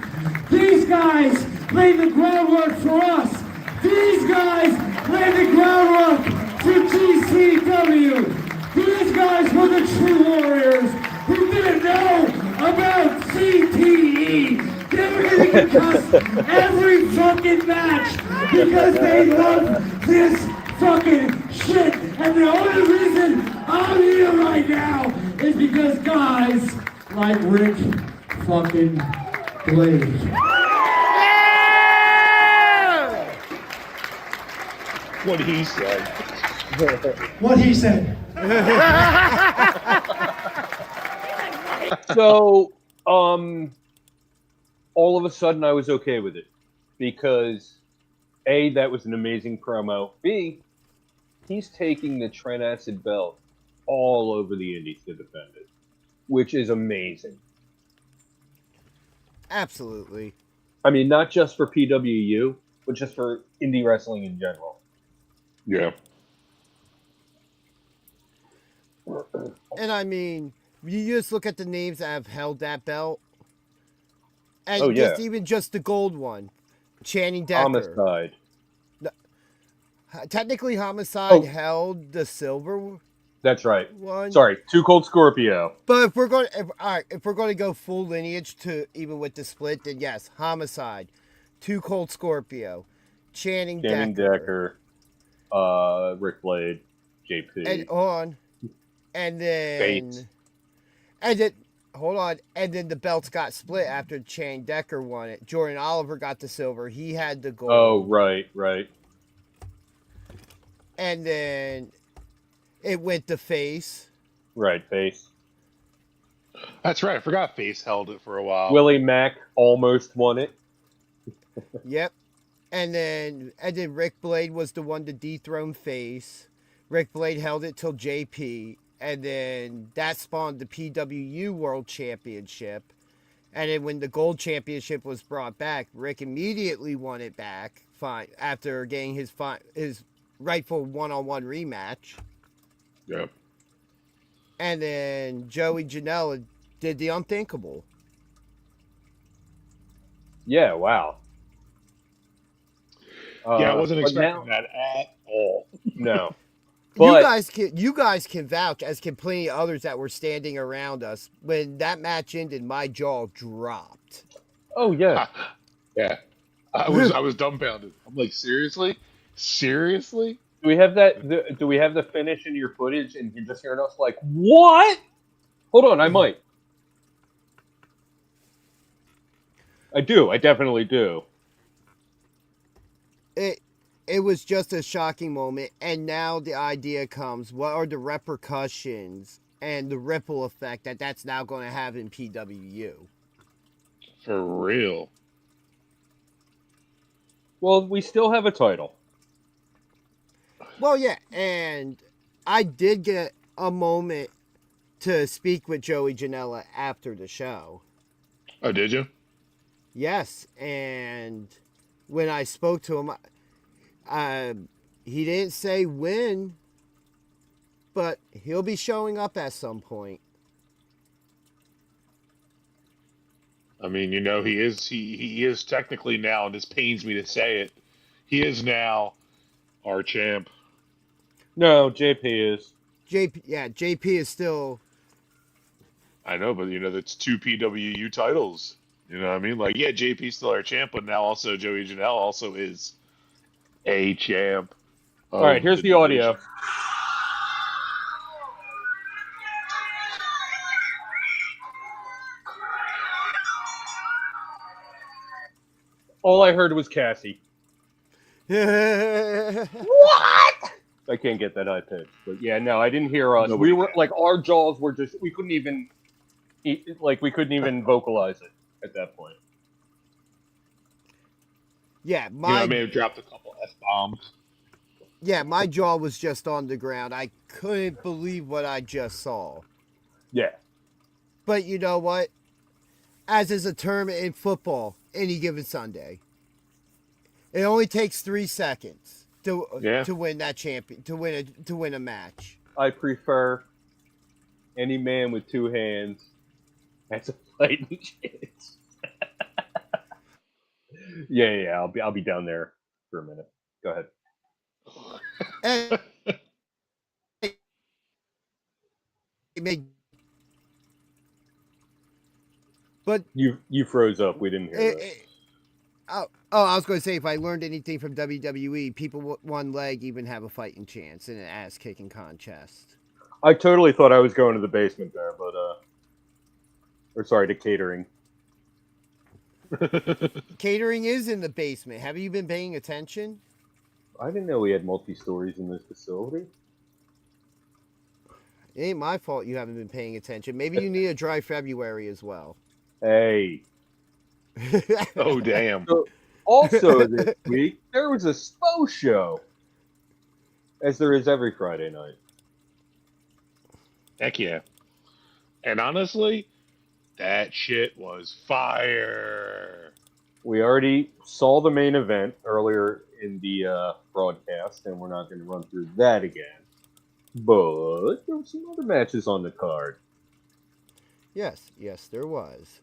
These guys laid the groundwork for us. These guys laid the groundwork for GCW. These guys were the true warriors who didn't know about CTE. They were going to cuss every fucking match because they love this fucking shit. And the only reason I'm here right now is because guys like Rick fucking Blade. What he said. What he said. So, all of a sudden I was okay with it because A, that was an amazing promo. B, he's taking the Trent Acid belt all over the indies to defend it, which is amazing. Absolutely. I mean, not just for PWU, but just for indie wrestling in general. Yeah. And I mean, you just look at the names that have held that belt. And Oh, yeah. even just the gold one. Channing Decker. Homicide. Technically, Homicide Oh. held the silver That's right. one. Sorry, Too Cold Scorpio. But if we're going, if we're going to go full lineage to even with the split, then yes, Homicide, Too Cold Scorpio, Channing Decker, Rick Blade, JP. and on, and then Bates. and then hold on, and then the belts got split after Channing Decker won it. Jordan Oliver got the silver. He had the gold. Oh, right. And then it went to Face. Right, Face. That's right. I forgot Face held it for a while. Willie Mack almost won it. Yep. And then Rick Blade was the one to dethrone Face. Rick Blade held it till JP. And then that spawned the PWU World Championship. And then when the Gold Championship was brought back, Rick immediately won it back after getting his rightful one-on-one rematch. Yep. And then Joey Janela did the unthinkable. Yeah, wow. Yeah, I wasn't but expecting now- that at all. No. But You guys can vouch, as can plenty of others that were standing around us. When that match ended, my jaw dropped. oh yeah. Yeah. I was dumbfounded. I'm like, seriously? Seriously? Do we have that? Do we have the finish in your footage, and you're just hearing us like, what? Hold on, I might. I do. I definitely do. It was just a shocking moment, and now the idea comes: what are the repercussions and the ripple effect that's now going to have in PWU? For real. Well, we still have a title. Well, yeah, and I did get a moment to speak with Joey Janela after the show. Oh, did you? Yes, and when I spoke to him, He didn't say when, but he'll be showing up at some point. I mean, he is technically now, and this pains me to say it, he is now our champ. No, JP is. JP is still. I know, but that's 2 PWU titles. You know what I mean? Like, yeah, JP's still our champ, but now also Joey Janelle also is a champ. All right, here's the audio. All I heard was Cassie. Yeah. I can't get that high pitch, but yeah, no, I didn't hear us. Nobody We were can. like, our jaws were just, we couldn't even vocalize it at that point. Yeah, I may have dropped a couple F-bombs. Yeah, my jaw was just on the ground. I couldn't believe what I just saw. Yeah. But you know what? As is a term in football, any given Sunday, it only takes 3 seconds to win that to win a match. I prefer any man with 2 hands as a fighting chance. Yeah. I'll be down there for a minute. Go ahead. And but you froze up. We didn't hear that. I was going to say, if I learned anything from WWE, people with one leg even have a fighting chance in an ass-kicking contest. I totally thought I was going to the basement there, but or sorry, to catering. Catering is in the basement. Have you been paying attention? I didn't know we had multi-stories in this facility. It ain't my fault you haven't been paying attention. Maybe you need a dry February as well. Hey. Oh, damn. So, also this week, there was a SPO show, as there is every Friday night. Heck yeah. And honestly, that shit was fire. We already saw the main event earlier in the broadcast, and we're not going to run through that again. But there were some other matches on the card. Yes, there was.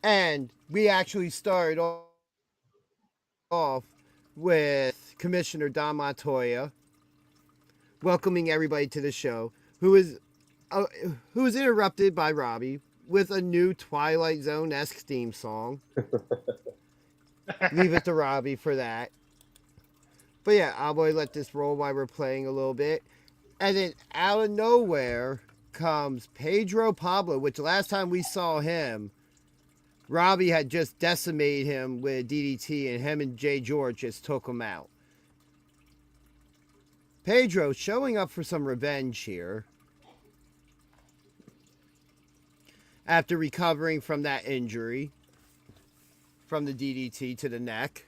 And we actually started off with Commissioner Don Montoya welcoming everybody to the show, who was interrupted by Robbie with a new Twilight Zone-esque theme song. Leave it to Robbie for that. But yeah, I'll let this roll while we're playing a little bit. And then out of nowhere comes Pedro Pablo, which last time we saw him, Robbie had just decimated him with DDT, and him and Jay George just took him out. Pedro showing up for some revenge here after recovering from that injury from the DDT to the neck.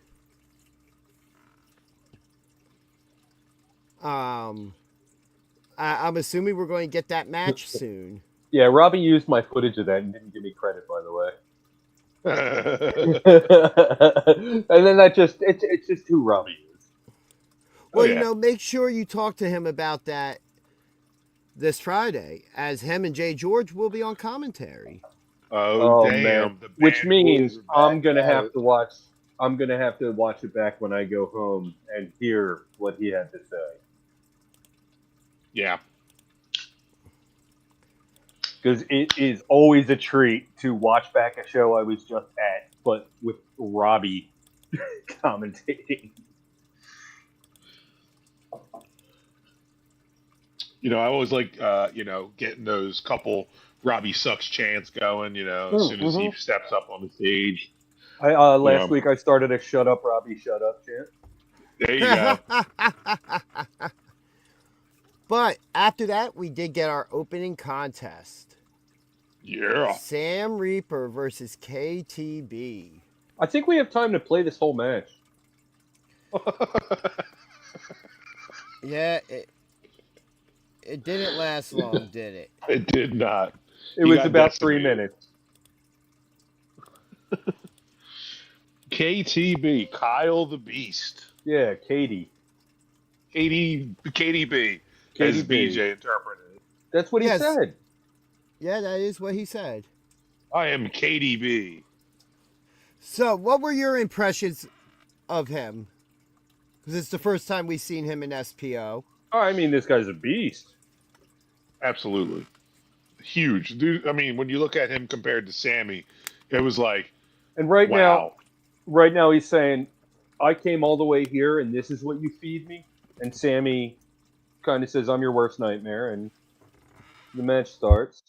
I'm assuming we're going to get that match soon. Yeah, Robbie used my footage of that and didn't give me credit, by the way. And then it's just who Robbie is. Well, make sure you talk to him about that this Friday, as him and Jay George will be on commentary. Oh damn! Man. The Which means I'm gonna back have to watch. I'm gonna have to watch it back when I go home and hear what he had to say. Yeah. Because it is always a treat to watch back a show I was just at, but with Robbie commentating. I always like, getting those couple Robbie Sucks chants going, as soon as he steps up on the stage. Last week I started a Shut Up, Robbie, Shut Up chant. There you go. But after that, we did get our opening contest. Yeah. Sam Reaper versus KTB. I think we have time to play this whole match. Yeah, it didn't last long, did it? It did not. It was about 3 minutes. KTB, Kyle the Beast. Yeah, Katie. KDB, as KDB. BJ interpreted it. That's what he Yes. said. Yeah, that is what he said. I am KDB. So, what were your impressions of him? Because it's the first time we've seen him in SPO. Oh, I mean, this guy's a beast. Absolutely. Huge. Dude, I mean, when you look at him compared to Sammy, it was like, And right wow. now he's saying, I came all the way here, and this is what you feed me. And Sammy kind of says, I'm your worst nightmare. And the match starts.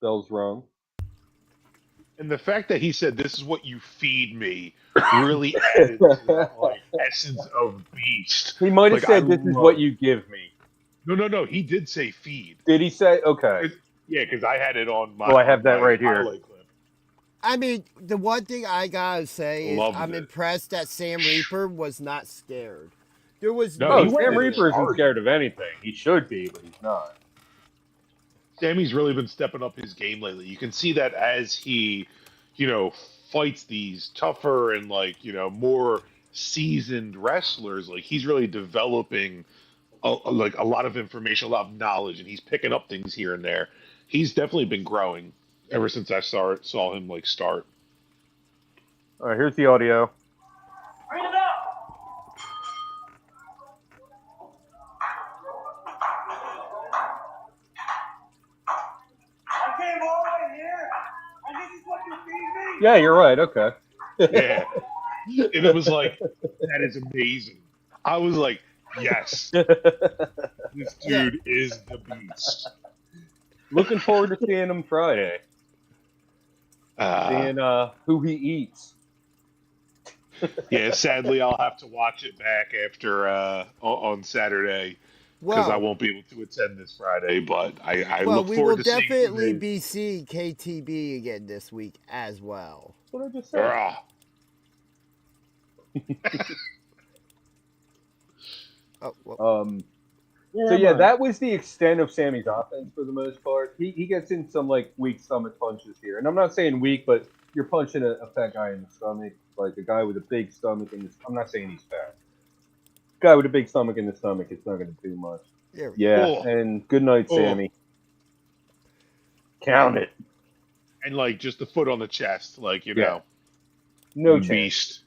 Bell's rung. And the fact that he said, this is what you feed me, really added to that, like, essence of beast. He might have Like, said, this is what you give me. No. He did say feed. Did he say? Okay. Yeah, because I had it on my. Oh, I have that my right here. highlight clip. I mean, the one thing I gotta say is Loved I'm it. impressed that Sam Reaper was not scared. There was No, Oh, he went Sam in Reaper isn't hard. scared of anything. He should be, but he's not. Sammy's really been stepping up his game lately. You can see that as he, fights these tougher and more seasoned wrestlers. Like he's really developing a lot of information, a lot of knowledge, and he's picking up things here and there. He's definitely been growing ever since I saw him start. All right, here's the audio. Bring it up! I came all the way here, and this is what you feed me? Yeah, you're right. Okay. Yeah, and it was like, that is amazing. I was like, yes, this dude is the beast. Looking forward to seeing him Friday. Seeing who he eats. Yeah, sadly, I'll have to watch it back after on Saturday because I won't be able to attend this Friday. But I look we forward will to seeing definitely him. be seeing KTB again this week as well. That's what I just said. Oh, well, So yeah, that was the extent of Sammy's offense for the most part. He gets in some weak stomach punches here, and I'm not saying weak, but you're punching a fat guy in the stomach, like a guy with a big stomach in his. I'm not saying he's fat. Guy with a big stomach in the stomach, it's not going to do much. Yeah, and good night, Sammy. Count it. And just the foot on the chest, no the chance. beast.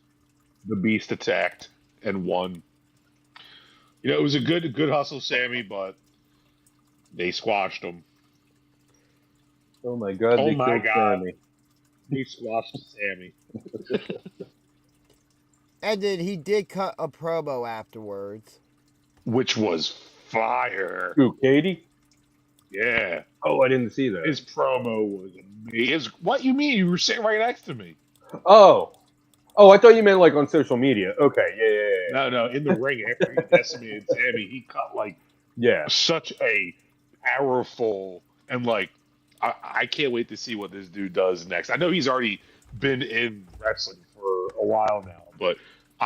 The beast attacked and won. It was a good hustle, Sammy, but they squashed him. Oh my God! Oh they my killed God. Sammy. They squashed Sammy. and then he did cut a promo afterwards. Which was fire. Who, Katie? Yeah. Oh, I didn't see that. His promo was amazing. What you mean? You were sitting right next to me. Oh, I thought you meant on social media. Okay, yeah. No, in the ring after he decimated Sammy, he cut such a powerful and I can't wait to see what this dude does next. I know he's already been in wrestling for a while now, but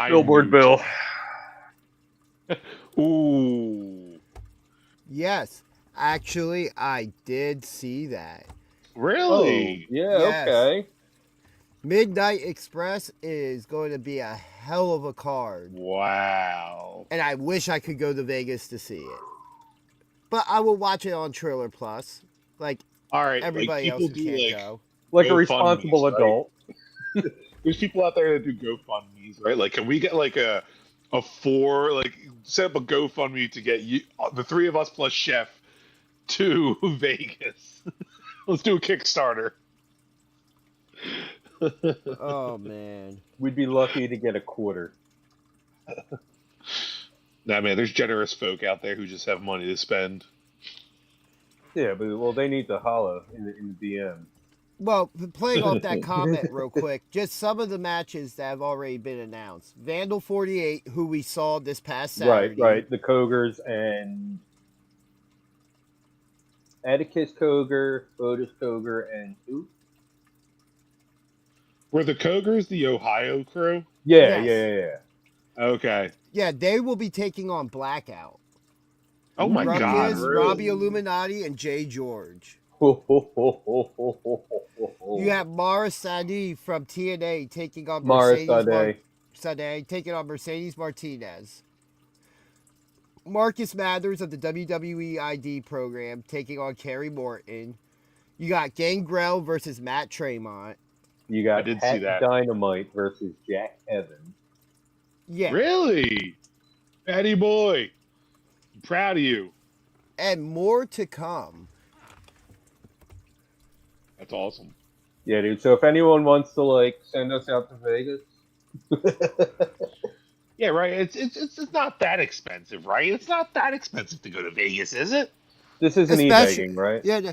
Billboard Bill. Ooh. Yes, actually, I did see that. Really? Oh, yeah, Yes. okay. Midnight Express is going to be a hell of a card. Wow. And I wish I could go to Vegas to see it. But I will watch it on Trailer Plus. All right, Everybody else who can't go. Like a GoFundMes, responsible right? adult. There's people out there that do GoFundMes, right? Can we get a set up a GoFundMe to get you, the three of us plus Chef, to Vegas? Let's do a Kickstarter. Oh, man. We'd be lucky to get a quarter. Nah, man, there's generous folk out there who just have money to spend. Yeah, but they need to holla in the DM. Well, playing off that comment real quick, just some of the matches that have already been announced. Vandal 48, who we saw this past Saturday. Right. The Kogers and Atticus Koger, Otis Koger, and who? Were the Kogers the Ohio crew? Yeah, Yes. yeah. Okay. Yeah, they will be taking on Blackout. Oh my Ruckus, God! Really? Robbie Illuminati, and Jay George. You You have Mara Sadi from TNA taking on Mara Mercedes Sade. Sade taking on Mercedes Martinez. Marcus Mathers of the WWE ID program taking on Kerry Morton. You got Gangrel versus Matt Tremont. You got I did see that. Dynamite versus Jack Evans. Yeah. Really? Patty boy. I'm proud of you. And more to come. That's awesome. Yeah, dude. So if anyone wants to like send us out to Vegas, Yeah, right. It's not that expensive, right? It's not that expensive to go to Vegas, is it? this isn't e-begging, right? Yeah.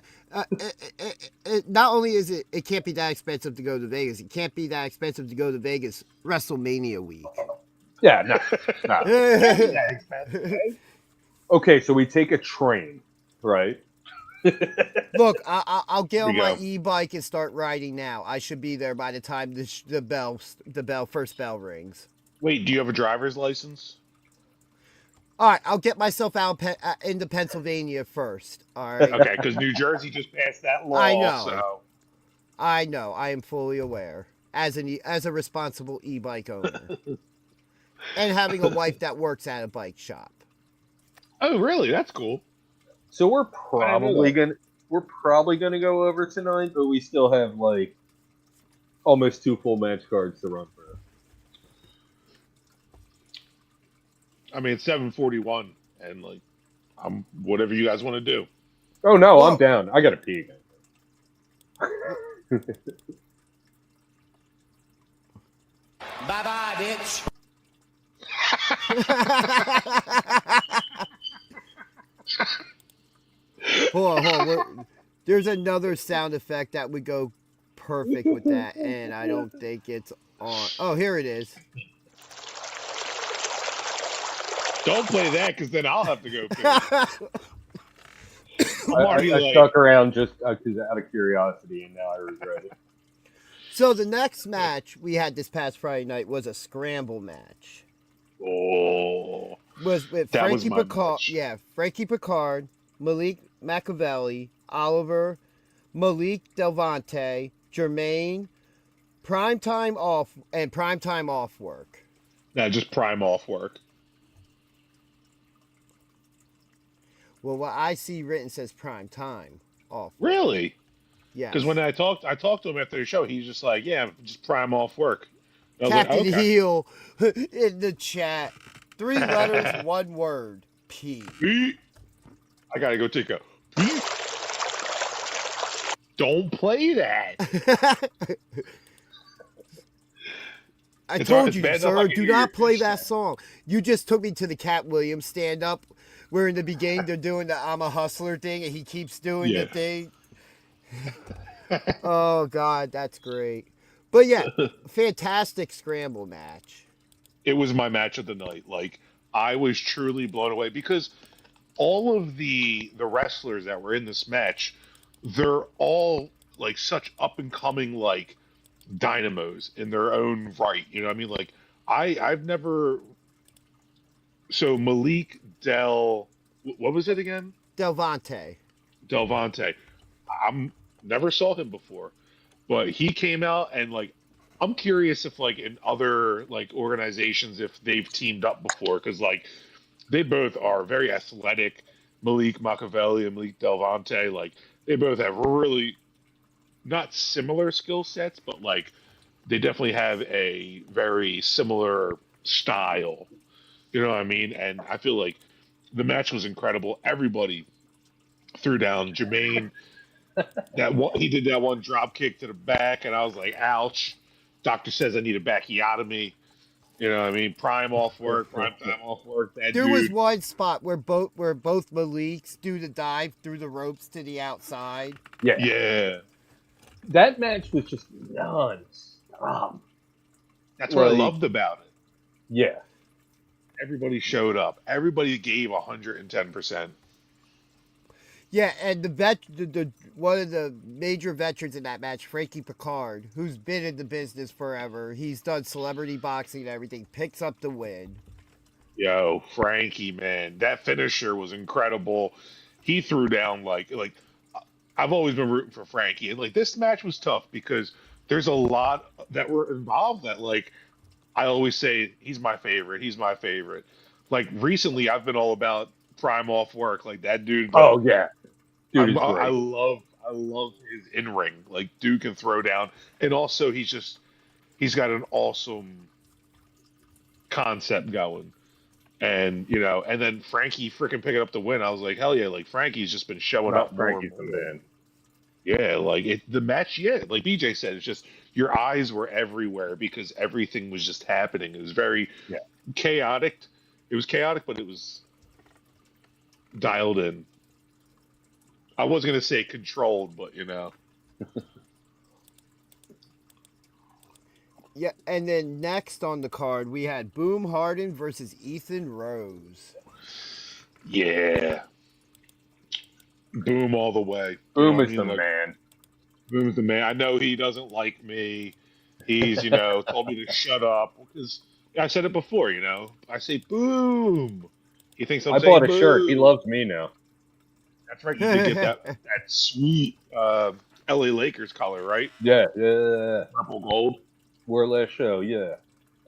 Not only is it can't be that expensive to go to Vegas. It can't be that expensive to go to Vegas WrestleMania week. Yeah, no. That expensive, right? Okay, so we take a train, right? Look, I'll get on Here we my go. e-bike and start riding now. I should be there by the time the first bell rings. Wait, do you have a driver's license? All right, I'll get myself out into Pennsylvania first. All right. Okay, because New Jersey just passed that law. I know. So. I know. I am fully aware as a responsible e-bike owner, and having a wife that works at a bike shop. Oh, really? That's cool. So we're probably gonna go over tonight, but we still have like almost 2 full match cards to run through. I mean, it's 7:41, and like, I'm whatever you guys want to do. Oh no, Well- I'm down. I gotta pee again. Bye-bye, bitch. Hold on. There's another sound effect that would go perfect with that, and I don't think it's on. Oh, here it is. Don't play that, because then I'll have to go pee. I'm I already like, stuck around just out of curiosity, and now I regret it. So the next match we had this past Friday night was a scramble match. oh, Was with That was Frankie my Picard. match. Yeah, Frankie Picard, Malik Machiavelli, Oliver, Malik Delvante, Jermaine, Primetime off work. no, just prime off work. Well, what I see written says prime time off. Really? Yeah. Because when I talked to him after the show, he's just like, yeah, just prime off work. I was Captain like, okay. Heel in the chat. 3 letters, 1 word. P. Pete. I gotta go take a pee. Don't play that. I It's told hard- you, it's bad enough I sir, can do hear not your play pitch that now. song. You just took me to the Cat Williams stand up where in the beginning they're doing the I'm a hustler thing and he keeps doing Yeah. the thing. Oh, God, that's great. But yeah, fantastic scramble match. It was my match of the night. Like, I was truly blown away because all of the wrestlers that were in this match, they're all like such up and coming like dynamos in their own right. You know what I mean? Like, I've never. So Malik what was it again? Delvante. Delvante. I'm never saw him before, but he came out and like I'm curious if like in other like organizations if they've teamed up before because like they both are very athletic. Malik Machiavelli and Malik Delvante, like they both have really not similar skill sets, but like they definitely have a very similar style. You know what I mean? And I feel like the match was incredible. Everybody threw down. Jermaine, he did that one drop kick to the back, and I was like, ouch. Doctor says I need a backiotomy. You know what I mean? Prime off work, prime time off work. That There dude. was one spot where both Maliks do the dive through the ropes to the outside. Yeah. Yeah. That match was just non-stop. That's what I Like- loved about it. Yeah. Everybody showed up. Everybody gave 110%. Yeah, and the one of the major veterans in that match, Frankie Picard, who's been in the business forever. He's done celebrity boxing and everything. Picks up the win. Yo, Frankie, man, that finisher was incredible. He threw down like I've always been rooting for Frankie, and like this match was tough because there's a lot that were involved that like I always say he's my favorite. He's my favorite. like recently, I've been all about Prime off work. Like that dude. Oh yeah, dude is I great. love his in ring. Like dude can throw down, and also he's got an awesome concept going. And and then Frankie freaking picking up the win. I was like, hell yeah! Like Frankie's just been showing up more Frankie's and the more. man. Yeah, like the match. Yeah, like BJ said, it's just your eyes were everywhere because everything was just happening. It was very chaotic. It was chaotic, but it was dialed in. I was gonna say controlled, but Yeah, and then next on the card we had Boom Harden versus Ethan Rose. yeah, Boom all the way. Boom is the man. Boom is the man. I know he doesn't like me. He's told me to shut up because I said it before. I say Boom. He thinks I'm I saying bought a shirt. He loves me now. That's right. You did get that sweet LA Lakers color, right? Yeah. Purple gold. Wore last show. Yeah.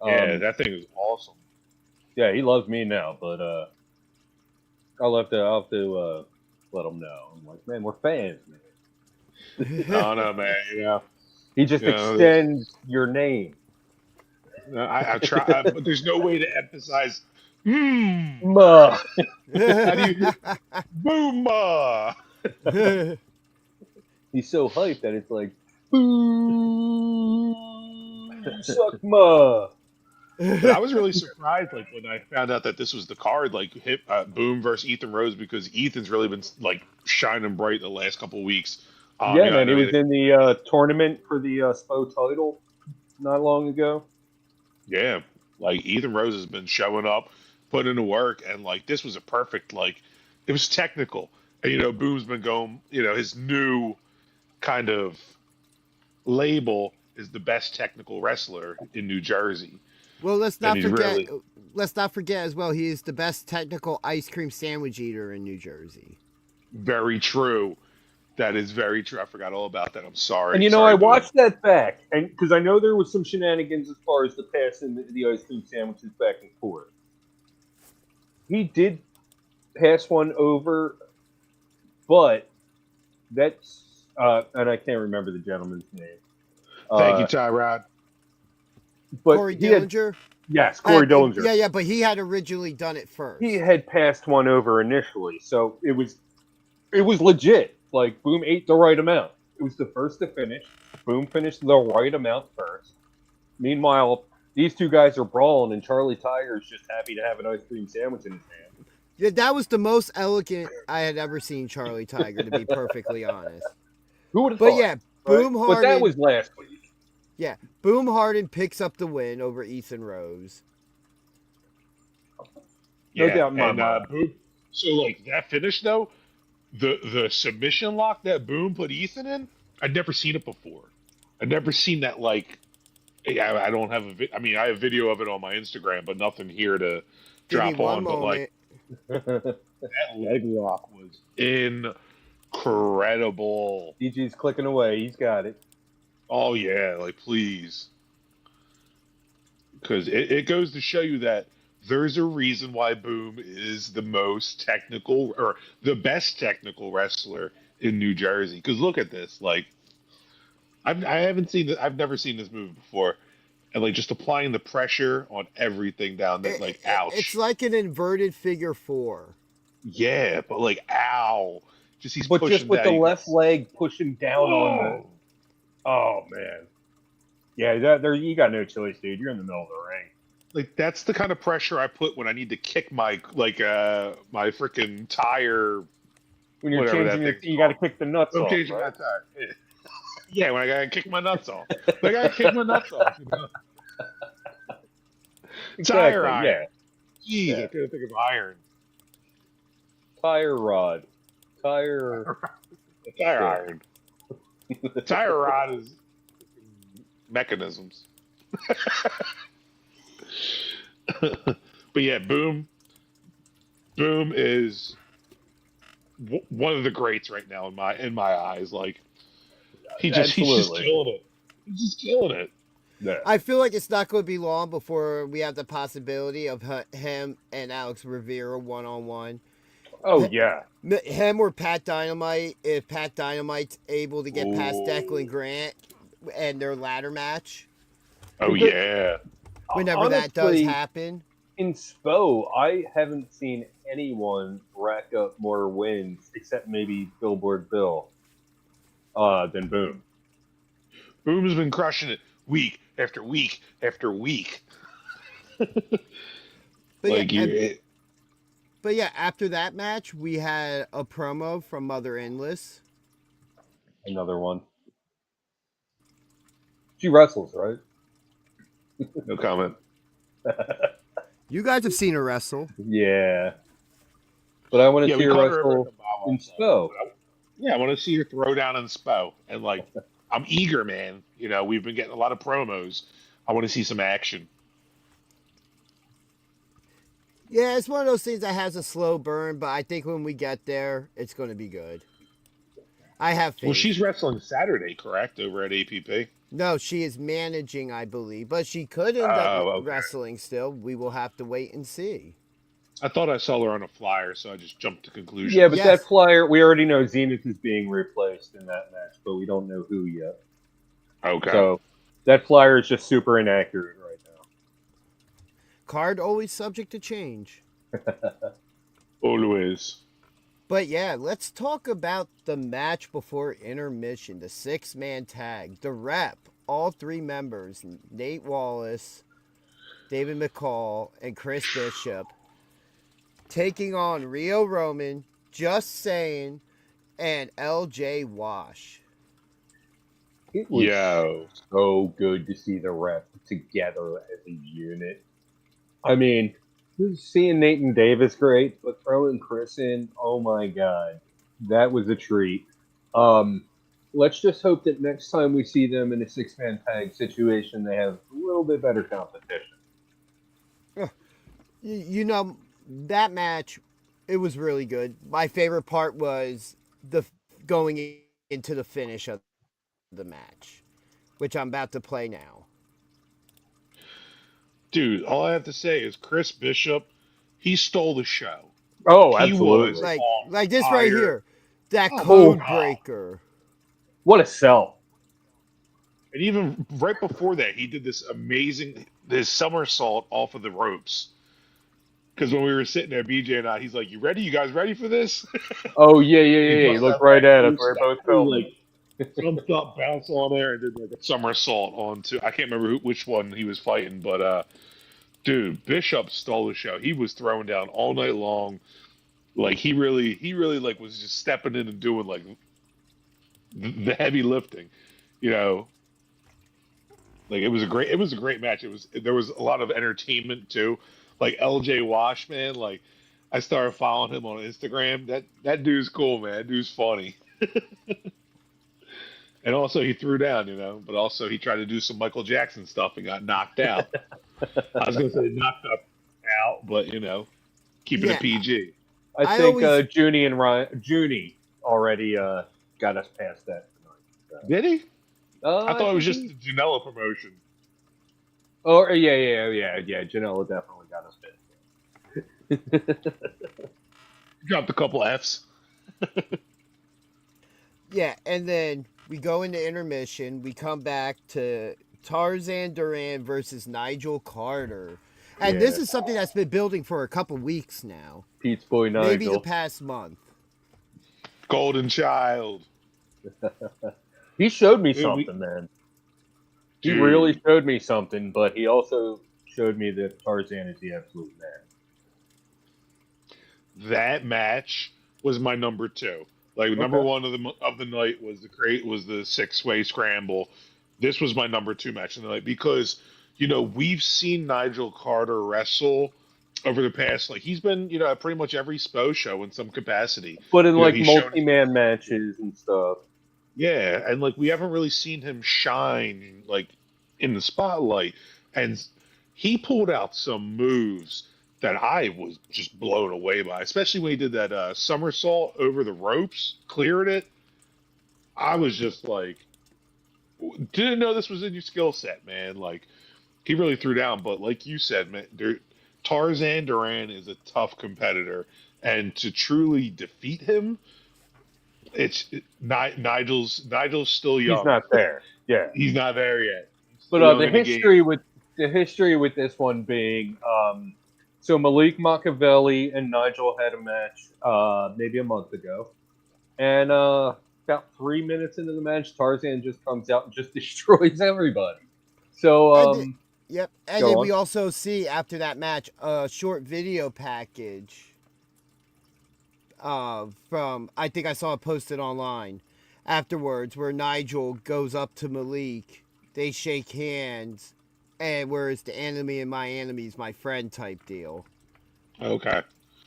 Yeah, that thing is awesome. Yeah, he loves me now, but I'll have to let him know. I'm like, man, we're fans, man. No, man. Yeah. He just extends your name. I try, but there's no way to emphasize. Ma. How do you Boom? He's so hyped that it's like, boom, suck ma. But I was really surprised, like when I found out that this was the card, like Boom versus Ethan Rose, because Ethan's really been like shining bright the last couple of weeks. Yeah, man, he was in the tournament for the SPO title not long ago. Yeah, like Ethan Rose has been showing up, putting in the work, and like this was a perfect, like it was technical, and Boom's been going, his new kind of label is the best technical wrestler in New Jersey. Well, let's not forget. Let's not forget as well. He is the best technical ice cream sandwich eater in New Jersey. Very true. That is very true. I forgot all about that. I'm sorry. And sorry, I watched that back, and because I know there was some shenanigans as far as the passing the ice cream sandwiches back and forth. He did pass one over, but that's and I can't remember the gentleman's name. Thank you, Tyrod. But Corey Dillinger? Yes, Corey Dillinger. Yeah, but he had originally done it first. He had passed one over initially, so it was legit. Like, Boom ate the right amount. It was the first to finish. Boom finished the right amount first. Meanwhile, these two guys are brawling, and Charlie Tiger's just happy to have an ice cream sandwich in his hand. Yeah, that was the most elegant I had ever seen Charlie Tiger, to be perfectly honest. Who would have thought? But yeah, Boom Harden. But that was last week. Yeah, Boom Harden picks up the win over Ethan Rose. No doubt in my mind. Boom, so like that finish though, the submission lock that Boom put Ethan in, I'd never seen it before. I'd never seen that. Like, I don't have I have video of it on my Instagram, but nothing here to drop on. But like that leg lock was incredible. DG's clicking away. He's got it. Oh yeah, like please, because it goes to show you that there's a reason why Boom is the most technical or the best technical wrestler in New Jersey. Because look at this, like I've never seen this move before, and like just applying the pressure on everything down there, like ouch. It's like an inverted figure four. Yeah, but like ow, he's but pushing just with down. the left leg pushing down on the. Oh man, yeah, you got no choice, dude. You're in the middle of the ring. Like that's the kind of pressure I put when I need to kick my my freaking tire. When you're changing you got to kick the nuts off. Changing my tire. Yeah, when I gotta kick my nuts off. I gotta kick my nuts off. Exactly, tire iron. Yeah. Jeez, I couldn't think of iron. Tire rod. Tire iron. The tire rod is mechanisms. But yeah, Boom is one of the greats right now in my eyes. Like he's just killing it. He's just killing it. Yeah. I feel like it's not going to be long before we have the possibility of him and Alex Rivera one-on-one. Oh yeah. Him or Pat Dynamite, if Pat Dynamite's able to get past Ooh. Declan Grant and their ladder match, Oh Because- yeah. whenever that does Honestly, happen. in SPO, I haven't seen anyone rack up more wins except maybe Billboard Bill than Boom. Boom's been crushing it week after week after week. But like yeah, you, but yeah, after that match, we had a promo from Mother Endless. Another one. She wrestles, right? no comment. You guys have seen her wrestle. Yeah. But I want to Yeah, see we her called her over wrestle at the Bob in also. SPO. Yeah, I want to see her throw down in SPO. And like, I'm eager, man. You know, we've been getting a lot of promos. I want to see some action. Yeah, it's one of those things that has a slow burn, but I think when we get there, it's going to be good. I have faith. Well, she's wrestling Saturday, correct, over at APP? No, she is managing, I believe, but she could end up okay. wrestling still. We will have to wait and see. I thought I saw her on a flyer, so I just jumped to conclusions. Yeah, but Yes. that flyer, we already know Zenith is being replaced in that match, but we don't know who yet. Okay. So that flyer is just super inaccurate right now. Card always subject to change. Always. But yeah, let's talk about the match before intermission, the 6-man tag. The rep, all 3 members, Nate Wallace, David McCall, and Chris Bishop, taking on Rio Roman, Just Saying, and LJ Wash. It was Yo. so good to see the rep together as a unit. I mean, seeing Nathan Davis great, but throwing Chris in, oh my god, that was a treat. Let's just hope that next time we see them in a 6-man tag situation, they have a little bit better competition. You know, that match, it was really good. My favorite part was the going into the finish of the match, which I'm about to play now. Dude, all I have to say is Chris Bishop, he stole the show. Oh, He absolutely. was- Like this right fire. here, that Oh, code wow. breaker. What a sell. And even right before that, he did this amazing somersault off of the ropes. Because when we were sitting there, BJ and I, he's like, "You ready? You guys ready for this?" Oh, yeah. You look right at us. We're both filming. Like, jumped up, bounced on there, and did like a somersault onto. I can't remember which one he was fighting, but dude, Bishop stole the show. He was throwing down all night long. Like he really like was just stepping in and doing like the heavy lifting, you know. Like it was a great match. There was a lot of entertainment too. Like LJ Wash, man. Like I started following him on Instagram. That dude's cool, man. That dude's funny. And also he threw down, you know. But also he tried to do some Michael Jackson stuff and got knocked out. I was gonna say knocked out, but you know, keeping it PG. I think Juni already got us past that tonight. So. Did he? I thought it was just the Janela promotion. Oh, yeah. Janela definitely got us past. Dropped a couple Fs. Yeah, and then we go into intermission. We come back to Tarzan Duran versus Nigel Carter. And this is something that's been building for a couple weeks now. Pete's boy Nigel. Maybe the past month. Golden Child. He showed me something, man. He really showed me something, but he also showed me that Tarzan is the absolute man. That match was my number 2. Like number 1 of the night was the 6-way scramble. This was my number 2 match of the night because you know we've seen Nigel Carter wrestle over the past he's been at pretty much every SPO show in some capacity. But in multi-man matches and stuff. Yeah, and we haven't really seen him shine in the spotlight, and he pulled out some moves that I was just blown away by, especially when he did that somersault over the ropes, cleared it. I was just like, Didn't know this was in your skill set, man. Like, he really threw down. But like you said, man, Tarzan Duran is a tough competitor, and to truly defeat him, Nigel's still He's young. not there. Yeah. He's not there yet. He's But still young the in the history game. with this one being so Malik Machiavelli and Nigel had a match maybe a month ago, and about 3 minutes into the match, Tarzan just comes out and just destroys everybody. So Yep. And Go then on. we also see after that match a short video package from, I think I saw it posted online afterwards, where Nigel goes up to Malik. They shake hands, and where it's the enemy and my enemy is my friend type deal. Okay.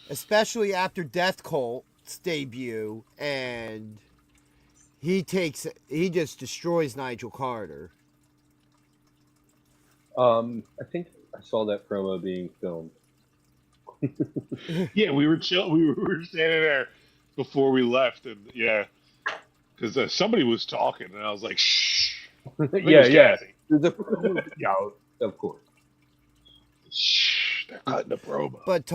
Especially after Death Cult's debut, and he just destroys Nigel Carter. I think I saw that promo being filmed. Yeah, we were chill. We were standing there before we left, and yeah, because somebody was talking, and I was like, "Shh." I think it was yeah. Kathy. Yeah, of course. Shh, they're cutting the promo. But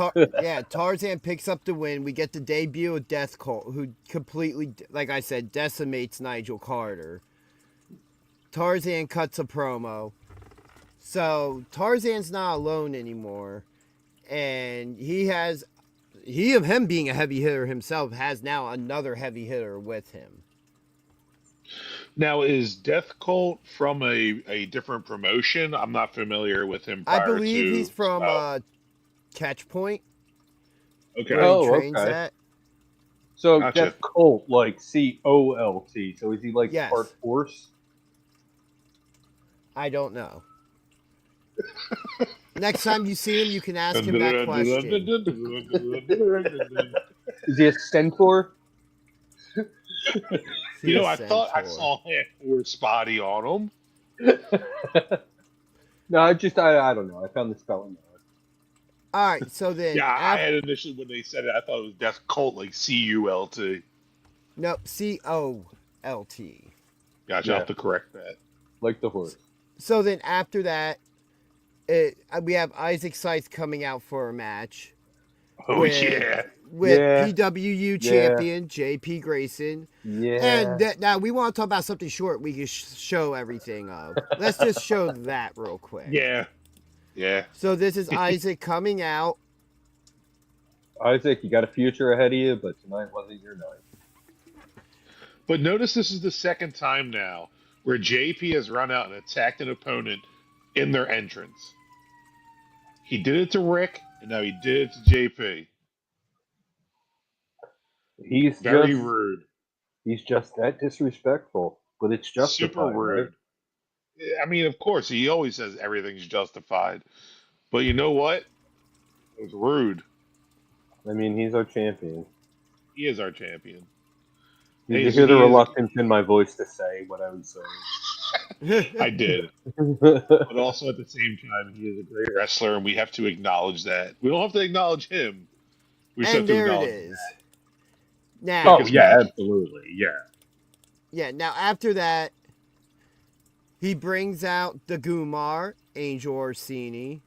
Tarzan picks up the win. We get the debut of Death Cult, who completely, like I said, decimates Nigel Carter. Tarzan cuts a promo. So Tarzan's not alone anymore. And him being a heavy hitter himself, has now another heavy hitter with him. Now, is Death Cult from a different promotion? I'm not familiar with him. I Prior believe to, he's from Catch Point, Okay. where Oh, he trains okay. at. So Gotcha. Death Colt, like COLT. So is he like Yes. part horse? I don't know. Next time you see him, you can ask him that question. Is he a centaur? You know, I thought I Centaur. saw half horse body on him. No, I don't know. I found the spelling wrong. All right, so then Yeah, I had initially when they said it, I thought it was Death Cult, like CULT. no, COLT. Gotcha. Yeah. I'll have to correct that. Like the horse. So then after that, we have Isaac Scythe coming out for a match. Oh with, yeah. With Yeah. PWU champion JP Grayson. Yeah. And now we want to talk about something short we can show everything of. Let's just show that real quick. Yeah. Yeah. So this is Isaac coming out. Isaac, you got a future ahead of you, but tonight wasn't your night. But notice this is the second time now where JP has run out and attacked an opponent in their entrance. He did it to Rick, and now he did it to JP. He's Very just rude. He's just that disrespectful, but it's justified. Super rude. Right? I mean, of course, he always says everything's justified. But you know what? It was rude. I mean, he's our champion. He is our champion. Did you He's- hear the he is- reluctance in my voice to say what I was saying? I did. But also at the same time, he is a great wrestler, and we have to acknowledge that. We don't have to acknowledge him. We just And have to there it acknowledge is. that. Now, Oh yeah, absolutely, yeah. Now after that, he brings out the Gumar, Angel Orsini,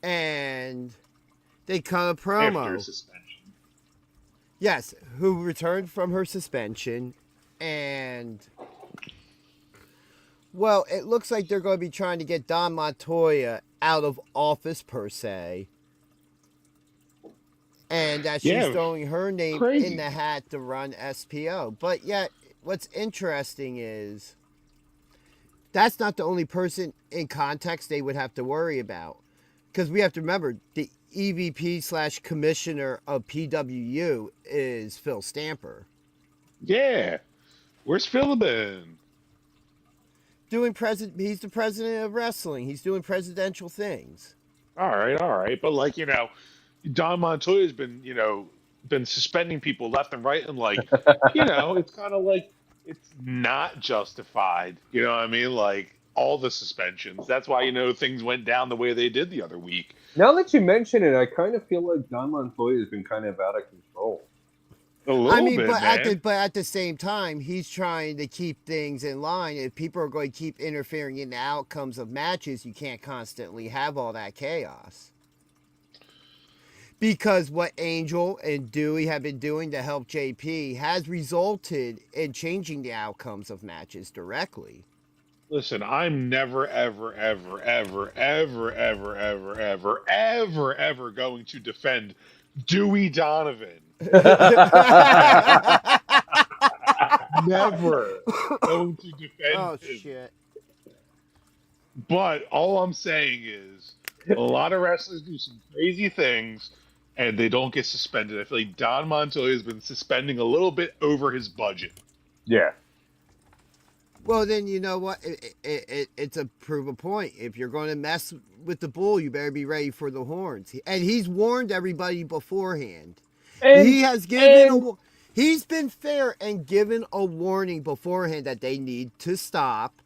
and they cut a promo. After suspension. Yes, who returned from her suspension, and well, it looks like they're going to be trying to get Don Montoya out of office per se, and that she's Yeah, throwing her name crazy. in the hat to run SPO. But yet, what's interesting is that's not the only person in context they would have to worry about, because we have to remember the EVP / commissioner of PWU is Phil Stamper. Yeah. Where's Phil been? He's the president of wrestling. He's doing presidential things. All right. But like, Don Montoya's been, been suspending people left and right, and like, it's kind of like it's not justified. You know what I mean? Like all the suspensions. That's why things went down the way they did the other week. Now that you mention it, I kind of feel like Don Montoya has been kind of out of control. A little I mean, bit, but man. at the same time, he's trying to keep things in line. If people are going to keep interfering in the outcomes of matches, you can't constantly have all that chaos. Because what Angel and Dewey have been doing to help JP has resulted in changing the outcomes of matches directly. Listen, I'm never, ever, ever, ever, ever, ever, ever, ever, ever, ever going to defend Dewey Donovan. Never going to defend Oh, him. shit. But all I'm saying is a lot of wrestlers do some crazy things and they don't get suspended. I feel like Don Montoya has been suspending a little bit over his budget. Yeah. Well, then you know what? It's a prove a point. If you're going to mess with the bull, you better be ready for the horns. And he's warned everybody beforehand. He has given he's been fair and given a warning beforehand that they need to stop,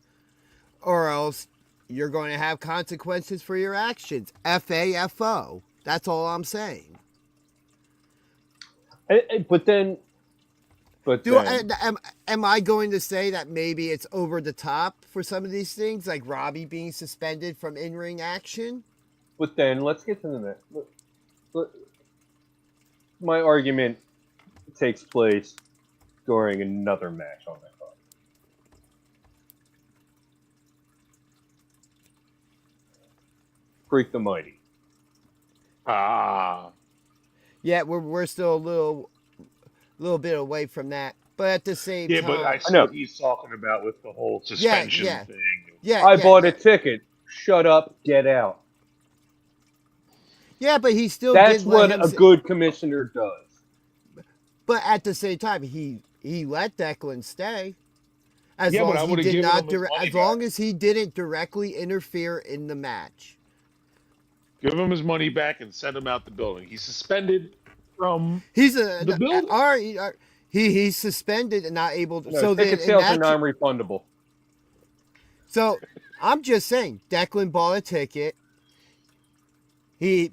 or else you're going to have consequences for your actions. FAFO. That's all I'm saying. But then. Am I going to say that maybe it's over the top for some of these things, like Robbie being suspended from in-ring action? But then, let's get to the next. My argument takes place during another match on that card. Freak the Mighty. Ah. Yeah, we're still a little bit away from that, but at the same time, But I see what he's talking about with the whole suspension thing. Yeah, I bought a ticket. Shut up. Get out. Yeah, but he still. That's what a good commissioner does. But at the same time, he let Declan stay. As Yeah, long but I as he would've did given not, him his money as long as he didn't directly interfere in the match. Give him his money back and send him out the building. He's suspended from the building. All right, he's suspended and not able to. No, so ticket then, sales are non-refundable. So I'm just saying, Declan bought a ticket. He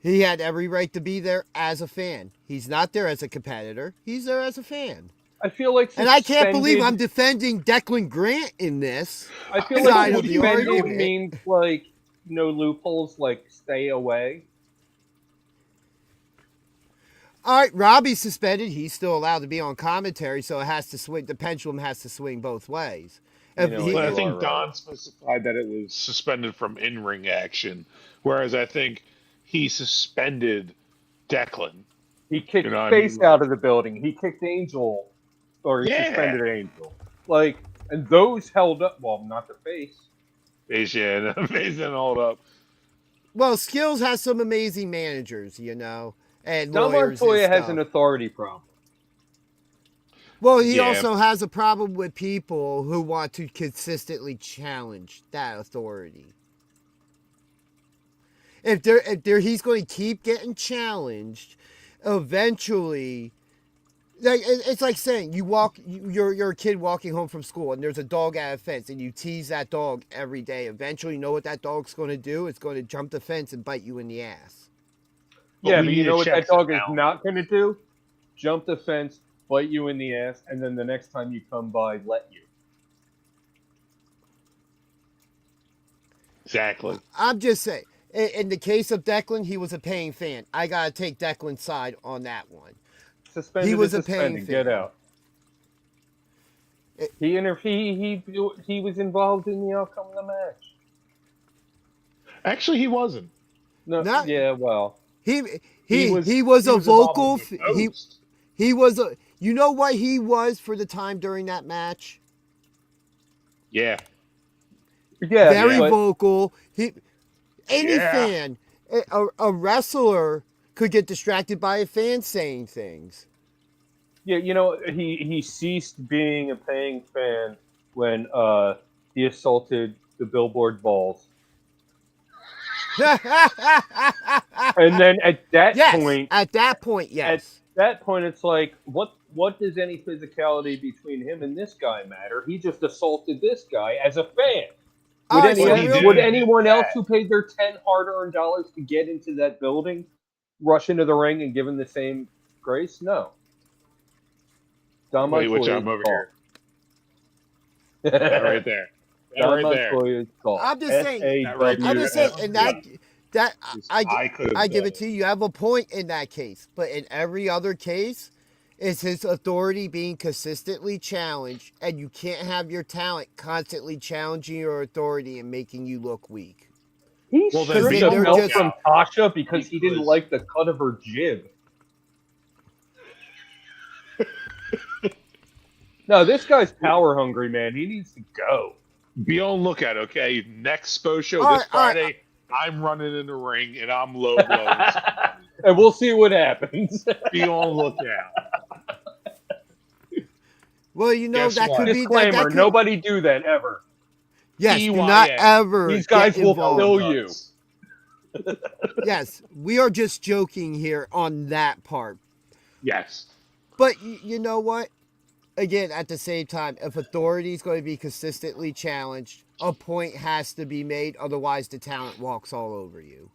had every right to be there as a fan. He's not there as a competitor. He's there as a fan. I feel like and I can't believe I'm defending Declan Grant in this. I feel like suspended means like no loopholes, like stay away. All right, Robbie's suspended. He's still allowed to be on commentary, so it has to swing. The pendulum has to swing both ways. I think Don specified that it was suspended from in-ring action, whereas I think he suspended Declan. He kicked Face out of the building. He kicked Angel, or he suspended Angel. And those held up. Well, not the Face. Face didn't hold up. Well, Skills has some amazing managers, and Don Montoya has an authority problem. Well, he also has a problem with people who want to consistently challenge that authority. If he's going to keep getting challenged, eventually, it's like saying you're a kid walking home from school and there's a dog at a fence and you tease that dog every day. Eventually, you know what that dog's going to do? It's going to jump the fence and bite you in the ass. Yeah, but you know what that dog is not going to do? Jump the fence, bite you in the ass, and then the next time you come by, let you. Exactly. I'm just saying, in the case of Declan, he was a paying fan. I got to take Declan's side on that one. He was a paying fan. Get out. He was involved in the outcome of the match. Actually, he wasn't. No, well. He was a vocal. He was a. You know what he was for the time during that match? Yeah. Yeah. Very vocal. Fan, a wrestler could get distracted by a fan saying things. Yeah, he ceased being a paying fan when he assaulted the Billboard balls. And then at that point, yes. At that point, it's like, what does any physicality between him and this guy matter? He just assaulted this guy as a fan. Would anyone else who paid their 10 hard-earned dollars to get into that building rush into the ring and give him the same grace? No. Don Wait, which Montoya I'm over call. here. That right there. That Don right there. Montoya's call. I'm just saying. That right I'm just saying, there. in that I could have I give done it to you. You have a point in that case, but in every other case, is his authority being consistently challenged, and you can't have your talent constantly challenging your authority and making you look weak. He Well, then stripped we the don't belt just- from Tasha because he didn't Because- like the cut of her jib. No, this guy's power hungry, man. He needs to go. Be on lookout, okay? Next SPO show All this right, all right. Friday, I'm running in the ring and I'm low blowing. And we'll see what happens. Be on lookout. Well, you know Guess that what? could be Disclaimer: that could, nobody do that ever. Yes, do not EYN. ever. These guys get will involved. kill you. Yes, we are just joking here on that part. Yes. But you know what? Again, at the same time, if authority is going to be consistently challenged, a point has to be made. Otherwise, the talent walks all over you,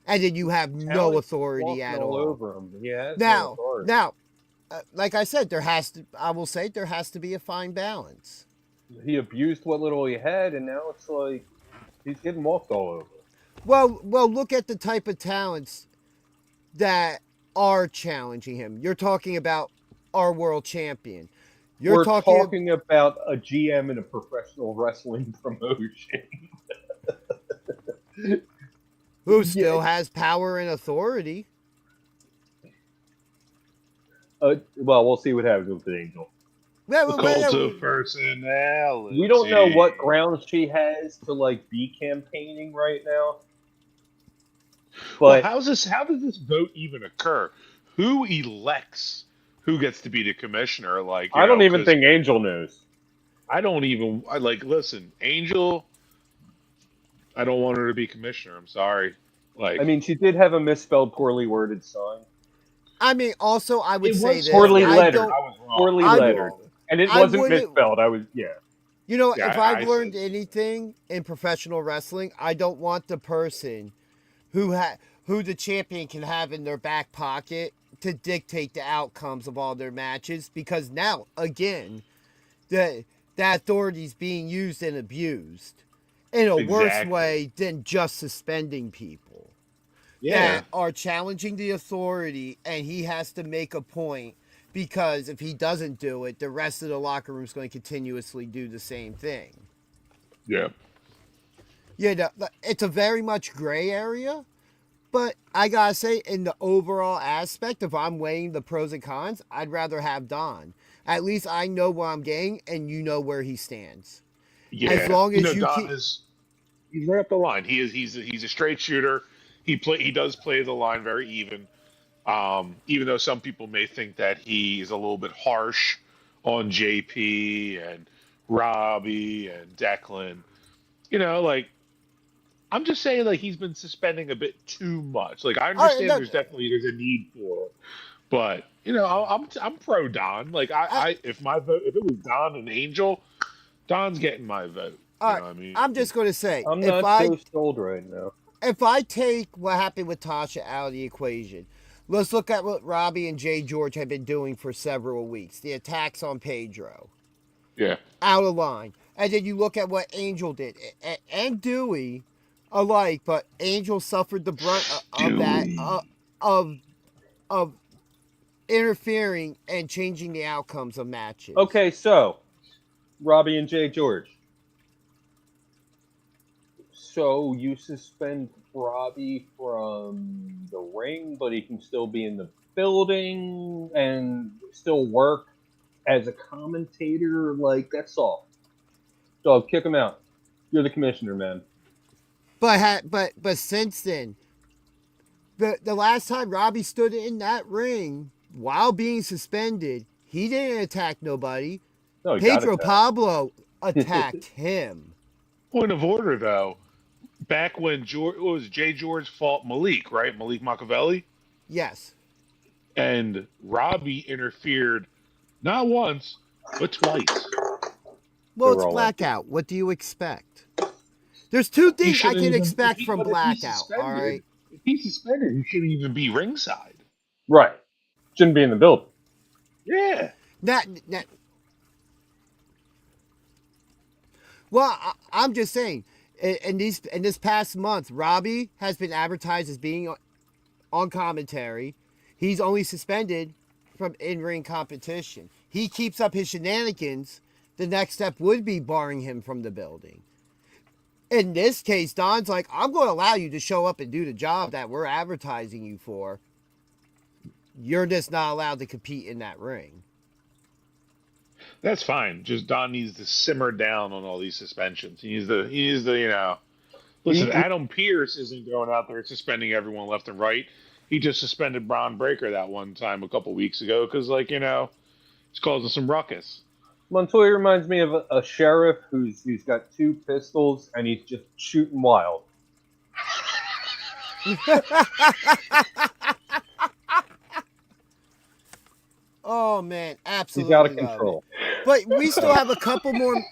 and then you have no Talent's authority walking at all all. over him. Yeah. No Now, like I said, I will say there has to be a fine balance. he abused what little he had, and now it's like he's getting walked all over. Well, look at the type of talents that are challenging him. You're talking about our world champion. We're talking about a GM in a professional wrestling promotion. who still has power and authority. Well, we'll see what happens with the Angel. Well, Cult of personality. We don't know what grounds she has to like be campaigning right now. Well, But how does this vote even occur? Who elects who gets to be the commissioner? Like, I don't even think Angel knows. Listen, Angel, I don't want her to be commissioner. I'm sorry. Like, I mean, she did have a misspelled, poorly worded sign. I mean, also, I would say this. poorly I lettered. don't- I was wrong. Poorly I- lettered. And it I wasn't wouldn't- misspelled. You know, Yeah, if I've I learned said- anything in professional wrestling, I don't want the person who the champion can have in their back pocket to dictate the outcomes of all their matches, because now, again, that authority is being used and abused in a worse Exactly. way than just suspending people Yeah. that are challenging the authority, and he has to make a point, because if he doesn't do it, the rest of the locker room is going to continuously do the same thing. Yeah. Yeah, it's a very much gray area, but I gotta say, in the overall aspect, if I'm weighing the pros and cons, I'd rather have Don. At least I know what I'm getting, and you know where he stands. Yeah. As long as you Don keep- he's right up the line. He's a straight shooter. He does play the line very even. Even though some people may think that he is a little bit harsh on JP and Robbie and Declan, I'm just saying, like, he's been suspending a bit too much. Like, I understand there's a need for it, but I'm pro Don. Like, if it was Don and Angel, Don's getting my vote. You know what I mean? I'm just gonna say, I'm if not so sold right now. if I take what happened with Tasha out of the equation, let's look at what Robbie and Jay George have been doing for several weeks. The attacks on Pedro. Yeah. Out of line. And then you look at what Angel did. And Dewey alike, but Angel suffered the brunt of that, of interfering and changing the outcomes of matches. Okay, so Robbie and Jay George. So you suspend Robbie from the ring, but he can still be in the building and still work as a commentator. Like, that's all. So kick him out. You're the commissioner, man. But since then, the last time Robbie stood in that ring while being suspended, he didn't attack nobody. No, he got Pedro attacked. Pablo attacked him. Point of order, though. Back when Jay George fought Malik, right? Malik Machiavelli? Yes. And Robbie interfered not once, but twice. Well, They it's were all Blackout. What do you expect? There's two things I shouldn't can even- expect if from but if he's Blackout, all suspended- right? If he's suspended, he shouldn't even be ringside. Right. Shouldn't be in the building. Yeah. Not. Well, I'm just saying. In this past month, Robbie has been advertised as being on commentary. He's only suspended from in-ring competition. He keeps up his shenanigans. The next step would be barring him from the building. In this case, Don's like, I'm going to allow you to show up and do the job that we're advertising you for. You're just not allowed to compete in that ring. That's fine. Just Don needs to simmer down on all these suspensions. He needs to, listen, Adam Pearce isn't going out there suspending everyone left and right. He just suspended Braun Breaker that one time a couple weeks ago because, he's causing some ruckus. Montoya reminds me of a sheriff who's got 2 pistols and he's just shooting wild. Oh man, absolutely. He's out of control. But we still have a couple more.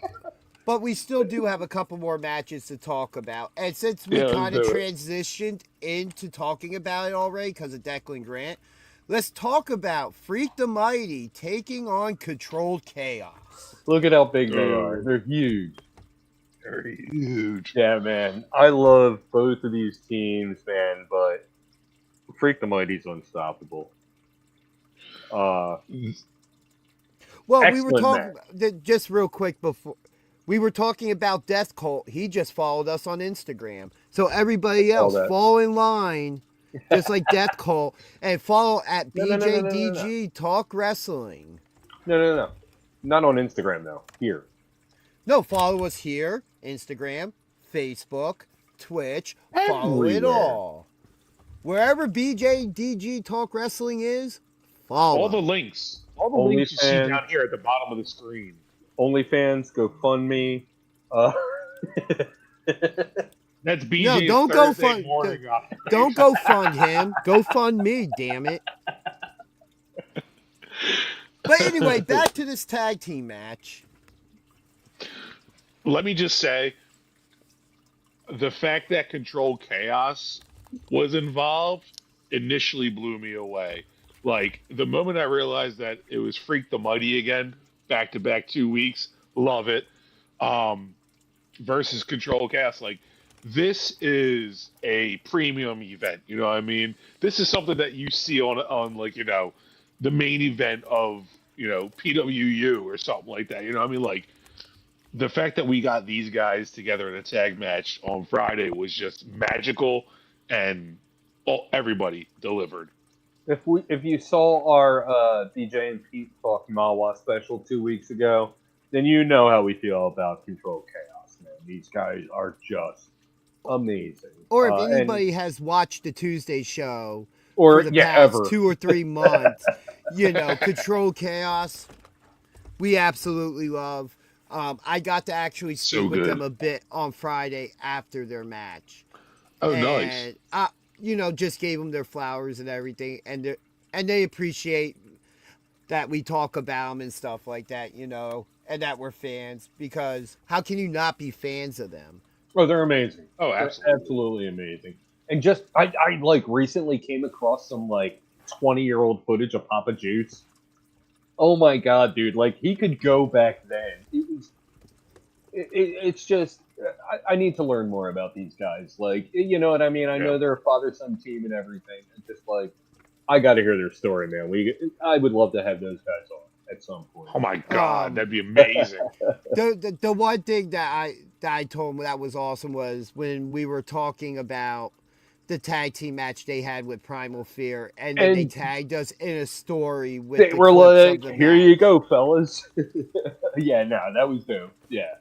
But we still do have a couple more matches to talk about. And since we kind of transitioned into talking about it already because of Declan Grant, let's talk about Freak the Mighty taking on Controlled Chaos. Look at how big they are. They're huge. They're huge. Yeah, man. I love both of these teams, man, but Freak the Mighty's unstoppable. Well, we were talking, just real quick before, we were talking about Death Cult. He just followed us on Instagram. So everybody else, fall in line, just like Death Cult, and follow at BJDG Talk Wrestling. No. Not on Instagram, though. Here. No, follow us here. Instagram, Facebook, Twitch. Follow it all. Wherever BJDG Talk Wrestling is, follow. All the links. All the links you see down here at the bottom of the screen. OnlyFans, GoFundMe. That's BJ's no, don't Thursday go fund. morning. Don't go fund him. Go fund me, damn it. But anyway, back to this tag team match. Let me just say, the fact that Controlled Chaos was involved initially blew me away. Like, the moment I realized that it was Freak the Mighty again, back-to-back 2 weeks, love it, versus Controlled Chaos, like, this is a premium event, you know what I mean? This is something that you see on like, the main event of, PWU or something like that, you know what I mean? Like, the fact that we got these guys together in a tag match on Friday was just magical, and everybody delivered. If you saw our DJ and Pete Talk Mawa special 2 weeks ago, then you know how we feel about Controlled Chaos, man. These guys are just amazing. Or if anybody has watched the Tuesday show for the past 2 or 3 months, Controlled Chaos, we absolutely love. I got to actually speak with them a bit on Friday after their match. Oh, nice. Just gave them their flowers and everything, and they appreciate that we talk about them and stuff like that, and that we're fans, because how can you not be fans of them? Oh, they're amazing. Oh, absolutely. They're absolutely amazing. And just, I recently came across some 20-year-old footage of Papa Juice. Oh my God, dude! Like, he could go back then. It's just, I need to learn more about these guys. Like, you know what I mean? I know they're a father-son team and everything. It's just I got to hear their story, man. I would love to have those guys on at some point. Oh my God, that'd be amazing. The one thing that I told him that was awesome was when we were talking about the tag team match they had with Primal Fear, and then they tagged us in a story with they were like, "Here you go, fellas." Yeah, no, that was dope. Yeah,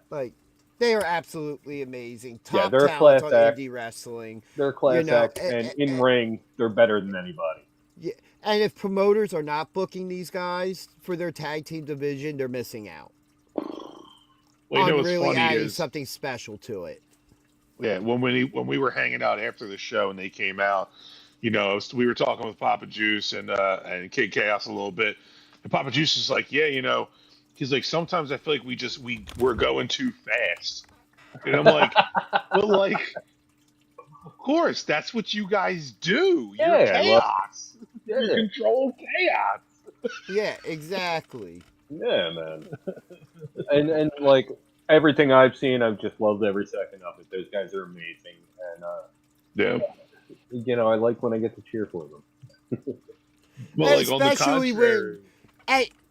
they are absolutely amazing. Top they're talent a class on act. indie wrestling. They're a class act, and in ring, they're better than anybody. Yeah, and if promoters are not booking these guys for their tag team division, they're missing out. Well, on what's really funny adding is something special to it. Yeah, when we were hanging out after the show and they came out, we were talking with Papa Juice and Kid Chaos a little bit, and Papa Juice is like, he's like, sometimes I feel like we're going too fast, and I'm like, well, of course that's what you guys do. You're chaos. You're Controlled Chaos. Yeah, exactly. Yeah, man. and like everything I've seen, I've just loved every second of it. Those guys are amazing, and Yeah. I like when I get to cheer for them. Well, And like on the especially contrary,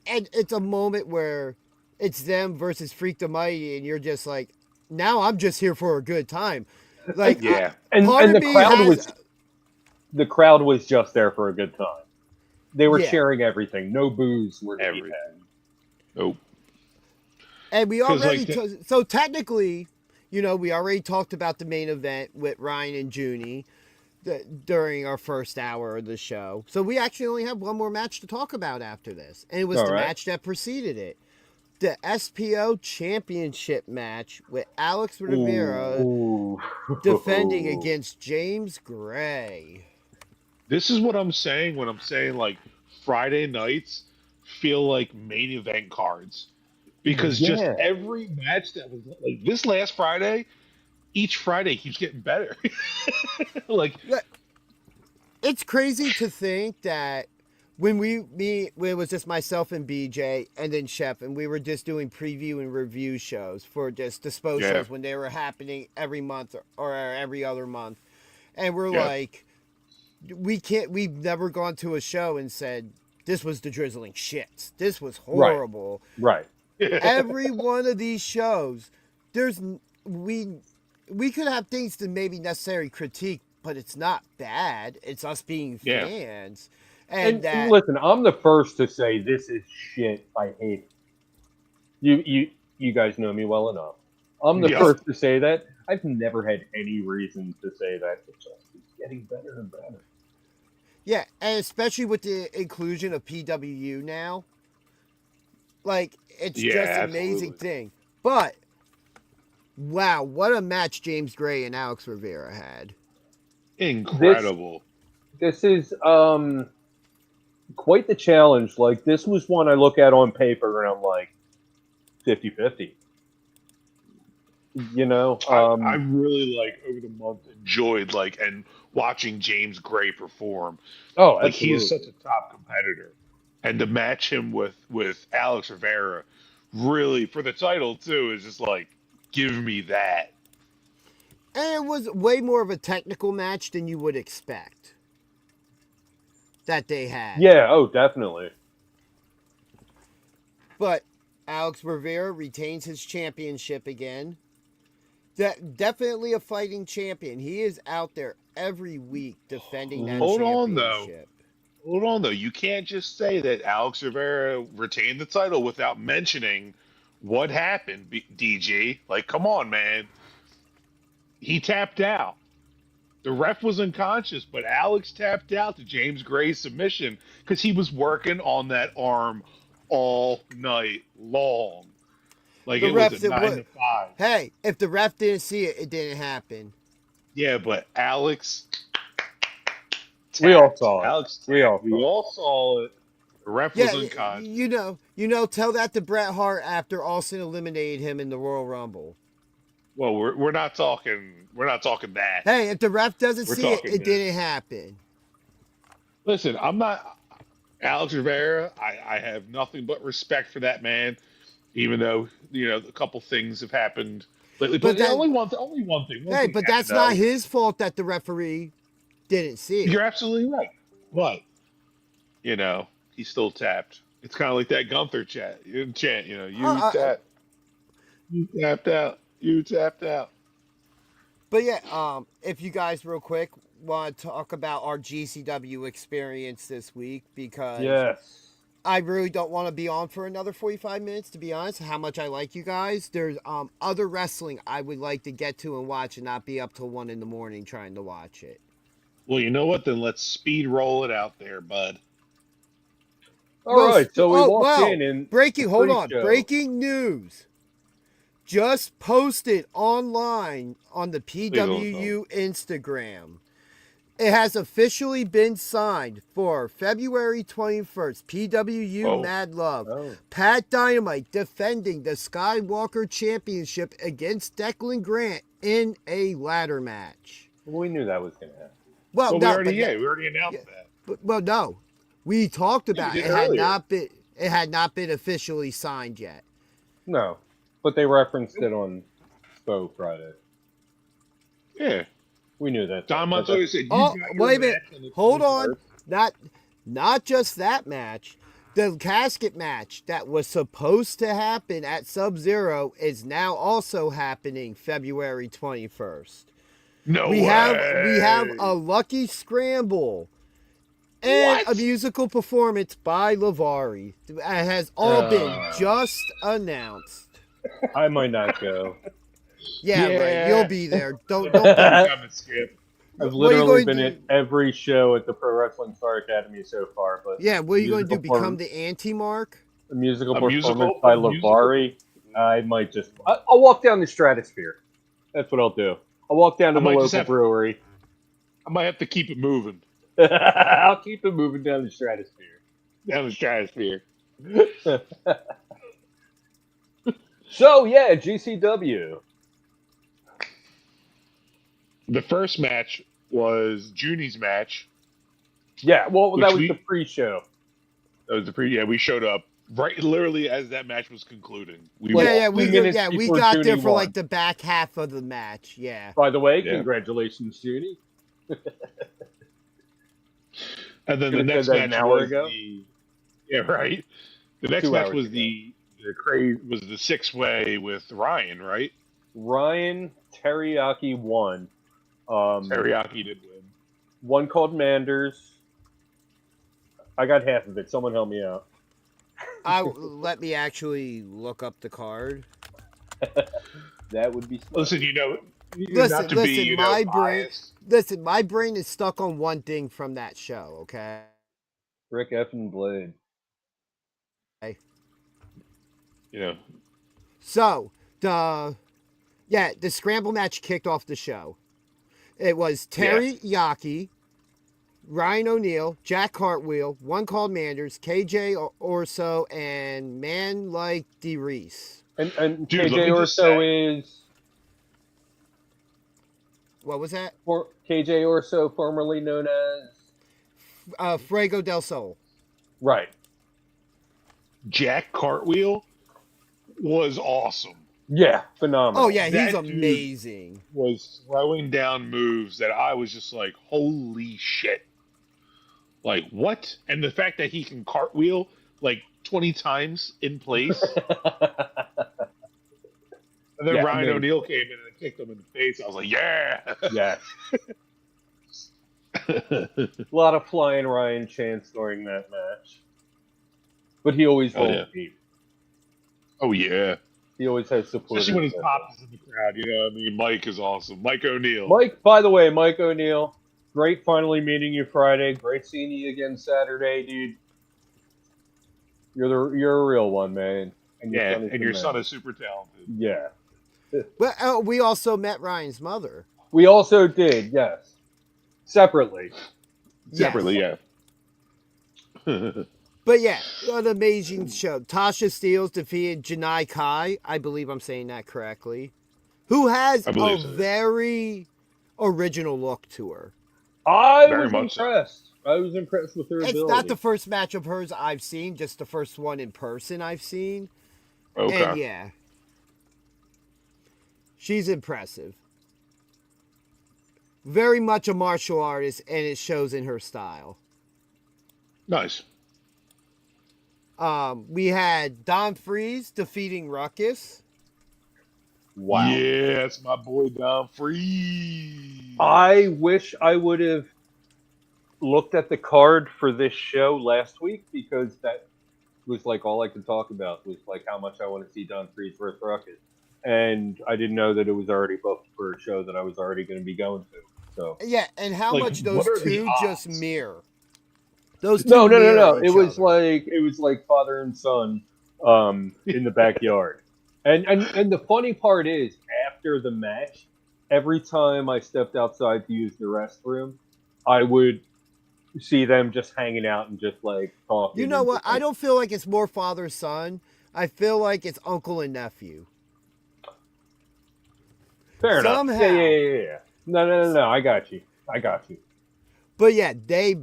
and it's a moment where it's them versus Freak the Mighty, and you're just like, now I'm just here for a good time. Like, yeah, And part of the me crowd has, was just there for a good time. They were Yeah. sharing everything. No booze were to be everything. had. Nope. and we 'Cause, already, like, so technically, we already talked about the main event with Ryan and Juni during our first hour of the show. So we actually only have one more match to talk about after this. And it was All the right. match that preceded it. The SPO Championship match with Alex Rivera Ooh. defending against James Gray. This is what I'm saying when I'm saying like Friday nights feel like main event cards because just Yeah. every match that was like this last Friday, each Friday keeps getting better. Like, It's crazy to think that when when it was just myself and BJ and then Chef, and we were just doing preview and review shows for just disposed Yeah. shows when they were happening every month or every other month. And we're Yeah. like, we've never gone to a show and said, this was the drizzling shits. This was horrible. Right. Every one of these shows, we could have things to maybe necessarily critique, but it's not bad. It's us being Yeah. fans. And that, listen, I'm the first to say this is shit. I hate it. You guys know me well enough. I'm the Yes. first to say that. I've never had any reason to say that. It just keeps getting better and better. yeah, and especially with the inclusion of PWU now, like, it's Yeah, just an amazing absolutely. thing. But wow, what a match James Gray and Alex Rivera had. Incredible. This is quite the challenge. Like, this was one I look at on paper and I'm like 50-50. I really like over the month enjoyed and watching James Gray perform. Oh, Like, he is absolutely. such a top competitor, and to match him with Alex Rivera, really for the title too, is just like, give me that. And it was way more of a technical match than you would expect that they had. Yeah, oh, definitely. But Alex Rivera retains his championship again. Definitely a fighting champion. He is out there every week defending that Hold on, championship. Hold on though, you can't just say that Alex Rivera retained the title without mentioning what happened, DG. Like, come on, man. He tapped out. The ref was unconscious, but Alex tapped out to James Gray's submission because he was working on that arm all night long. Like, The it was refs, a 9 to 5. Hey, if the ref didn't see it, it didn't happen. Yeah, but Alex tapped. We all saw it. Alex tapped. We We all saw it. The ref was unconscious. Tell that to Bret Hart after Austin eliminated him in the Royal Rumble. Well, we're not talking that. Hey, if the ref doesn't We're see it, talking it this. didn't happen. Listen, I'm not Alex Rivera. I have nothing but respect for that man, even though a couple things have happened lately. But only one thing. Hey, but that's not his fault that the referee didn't see it. You're absolutely right. But he still tapped. It's kind of like that Gunther chant. You tapped. You tapped out. You tapped out. But yeah, if you guys real quick want to talk about our GCW experience this week, because Yes. I really don't want to be on for another 45 minutes, to be honest, how much I like you guys. There's other wrestling I would like to get to and watch and not be up till 1 a.m. trying to watch it. Well, you know what? Then let's speed roll it out there, bud. All right, so we walked in and breaking news. Just posted online on the PWU Instagram. It has officially been signed for February 21st. PWU Mad Love. Oh. Pat Dynamite defending the Skywalker Championship against Declan Grant in a ladder match. Well, we knew that was going to happen. Well, we already announced that. No. We talked about it. It It had not been officially signed yet. No, but they referenced it on SPO Friday. Yeah. We knew that. Don Montoya said, "You Oh, got your wait a minute. match on the Hold on. 21st." Not just that match. The casket match that was supposed to happen at Sub-Zero is now also happening February 21st. No We way. have a lucky scramble and What? a musical performance by Lavari. It has all been just announced. I might not go. Yeah, Yeah. right. You'll be there. Don't Time to skip. I've What are you literally going been to at every show at the Pro Wrestling Star Academy so far. But Yeah, what are you going to do? musical Become the anti-mark? a musical A performance musical- by a musical- Lavari? I might just. I'll walk down the Stratosphere. That's what I'll do. I'll walk down to I the might local just have- brewery. I might have to keep it moving I'll keep it moving down the Stratosphere. down the stratosphere. So yeah, GCW. The first match was Juni's match. Yeah, well, that was Which the pre-show. That was the we showed up right literally as that match was concluding. We Like, Yeah, two minutes we before got there Juni for won. like the back half of the match. Yeah. By the way, Yeah. congratulations, Juni. And then the Could've next said that match an hour was ago. yeah, right. The next 2 match hours was ago. the 6-way with Ryan, right? Ryan Teriyaki won. Teriyaki did win. One called Manders. I got half of it. Someone help me out. Let me actually look up the card. That would be smart. Listen, not to be my brain. biased. Listen, my brain is stuck on one thing from that show. Okay. Rick effing Blade. So the scramble match kicked off the show. It was Teriyaki, Ryan O'Neal, Jack Cartwheel, one called Manders, KJ Orso, and Man Like DeReese. And Dude, let KJ me just Orso say- is What was that? KJ Orso, formerly known as Fuego del Sol. right. Jack Cartwheel was awesome. Yeah, phenomenal. Oh yeah, he's That dude- amazing. Was throwing down moves that I was just like, holy shit. Like, what? And the fact that he can cartwheel like 20 times in place. And then Yeah, Ryan amazing. O'Neal came in and kicked him in the face. I was like, yeah. Yeah, a lot of flying Ryan chants during that match, but he always Oh, holds yeah. deep. Oh, yeah. He always has support. Especially when his pop is in the crowd. You know what I mean? Mike is awesome. Mike O'Neal. Mike, by the way, Mike O'Neal, great finally meeting you Friday. Great seeing you again Saturday, dude. You're a real one, man. And Yeah, son is and the your man. son is super talented. Yeah. Well, we also met Ryan's mother. We also did, yes. Separately. Yes. Separately, yeah. But yeah, an amazing show. Tasha Steeles defeated Janai Kai. I believe I'm saying that correctly. Who has I a believe so. very original look to her. I Very was much so. impressed. I was impressed with her It's ability. not the first match of hers I've seen, just the first one in person I've seen. Okay. And yeah, she's impressive. Very much a martial artist, and it shows in her style. Nice. We had Don Freeze defeating Ruckus. Wow. Yeah, that's my boy Don Free. I wish I would have looked at the card for this show last week, because that was like all I could talk about was like how much I want to see Don Freeze versus Ruckus. And I didn't know that it was already booked for a show that I was already going to be going to. So Yeah, and how Like, much those what are the two just odds? mirror. Those two no. mirror It each was other. like father and son in the backyard. And the funny part is, after the match, every time I stepped outside to use the restroom, I would see them just hanging out and just like talking. You know and what? just, like, I don't feel like it's more father son. I feel like it's uncle and nephew. Fair enough. somehow. Yeah. No. I got you. But yeah, they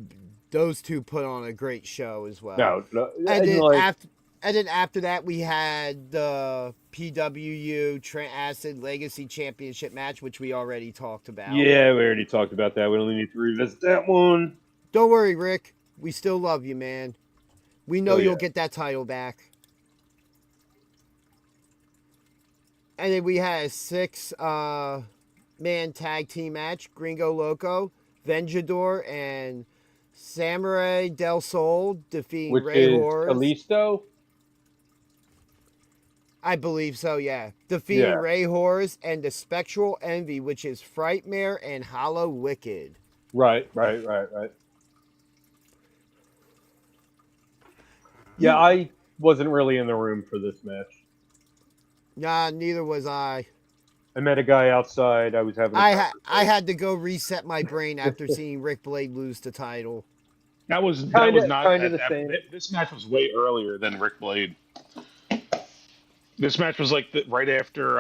those two put on a great show as well. No, And then like, after that, we had the PWU Trent Acid Legacy Championship match, which we already talked about. yeah, we already talked about that. We only need to revisit that one. Don't worry, Rick. We still love you, man. We know Oh, yeah. you'll get that title back. And then we had a 6-man tag team match. Gringo Loco, Vengador, and Samurai Del Sol defeating Which Ray is Horus. Kalisto. I believe so, yeah. Defeating Yeah. Ray Horus and the Spectral Envy, which is Frightmare and Hollow Wicked. Right. Yeah, I wasn't really in the room for this match. Nah, neither was I. I met a guy outside. I was having. I had to go reset my brain after seeing Rick Blade lose the title. That was Kinda not the same. This match was way earlier than Rick Blade. This match was like right after.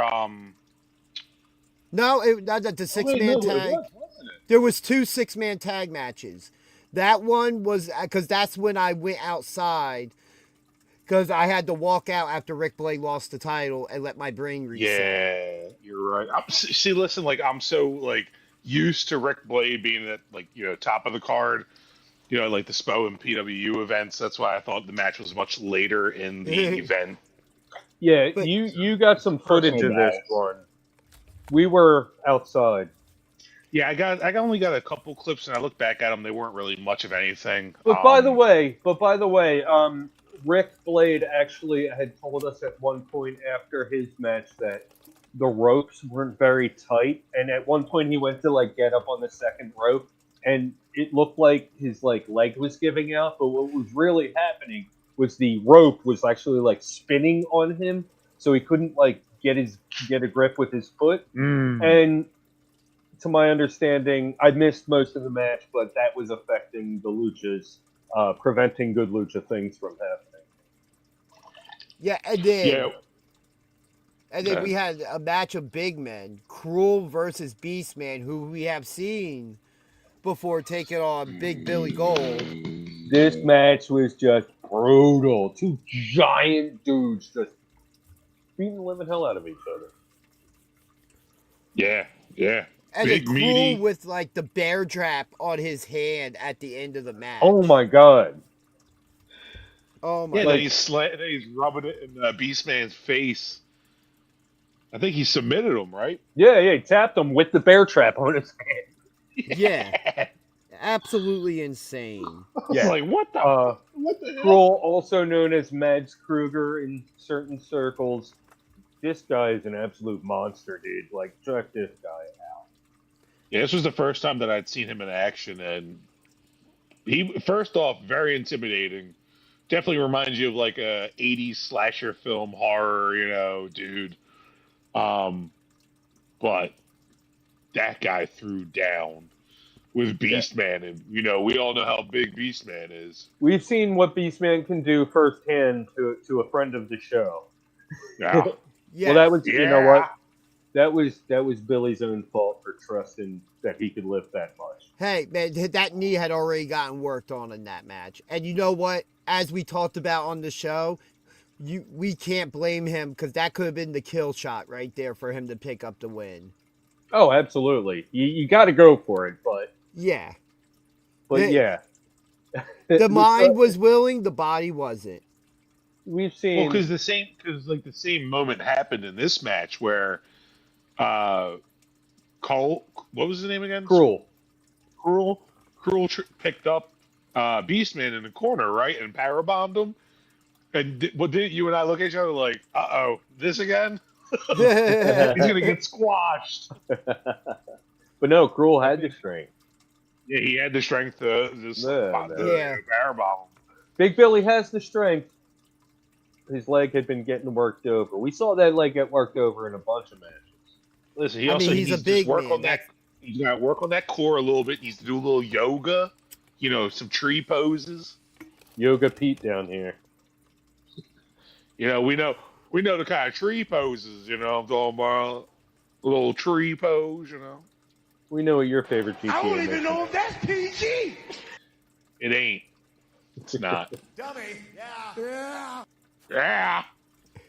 No, the 6-man tag. Wasn't it? There was 2 6-man tag matches. That one was because that's when I went outside because I had to walk out after Rick Blade lost the title and let my brain reset. Yeah, you're right. See, listen, like I'm so like used to Rick Blade being at like top of the card, like the SPO and PWU events. That's why I thought the match was much later in the event. Yeah, But- you got some footage of Personal this one. We were outside. Yeah, I only got a couple clips, and I look back at them. They weren't really much of anything. But by the way, Rick Blade actually had told us at one point after his match that the ropes weren't very tight, and at one point he went to like get up on the second rope, and it looked like his like leg was giving out. But what was really happening was the rope was actually like spinning on him, so he couldn't like get a grip with his foot. And to my understanding, I missed most of the match, but that was affecting the luchas, preventing good lucha things from happening. Yeah, and then Yeah. we had a match of big men, Cruel versus Beastman, who we have seen before taking on Big Billy Gold. This match was just brutal. 2 giant dudes just beating the living hell out of each other. Yeah. And Big, then Cruel meaty. with like the bear trap on his hand at the end of the match. Oh my god. Oh my Yeah, god. then he's rubbing it in Beastman's face. I think he submitted him, right? Yeah, he tapped him with the bear trap on his hand. Yeah. Absolutely insane. It's like what the hell? Cruel, also known as Mads Kruger in certain circles. This guy is an absolute monster, dude. Like, check this guy out. Yeah, this was the first time that I'd seen him in action, and he first off very intimidating. Definitely reminds you of like a '80s slasher film horror, dude. But that guy threw down with Beastman, and we all know how big Beastman is. We've seen what Beastman can do firsthand to a friend of the show. Yeah. Yeah. Well, that was, you know Yeah. what? That was Billy's own fault for trusting that he could lift that much. Hey, man, that knee had already gotten worked on in that match. And you know what? As we talked about on the show, we can't blame him because that could have been the kill shot right there for him to pick up the win. Oh, absolutely. You got to go for it, but Yeah. yeah. The mind was willing, the body wasn't. We've seen. Well, because the same moment happened in this match where, Cole, what was his name again? Cruel. Cruel picked up Beastman in the corner, right, and powerbombed him. And didn't you and I look at each other like, "Uh-oh, this again? He's gonna get squashed." But no, Cruel had the strength. Yeah, he had the strength to just Yeah. powerbomb him. Big Billy has the strength. His leg had been getting worked over. We saw that leg get worked over in a bunch of matches. Listen, he I also mean, he's needs a to just big work man. on that. He's got to work on that core a little bit. He needs to do a little yoga. Some tree poses. Yoga Pete down here. We know the kind of tree poses. I'm talking about a little tree pose. We know what your favorite GTA I don't even mission know is. if that's PG. It ain't. It's not. Dummy. Yeah. Yeah.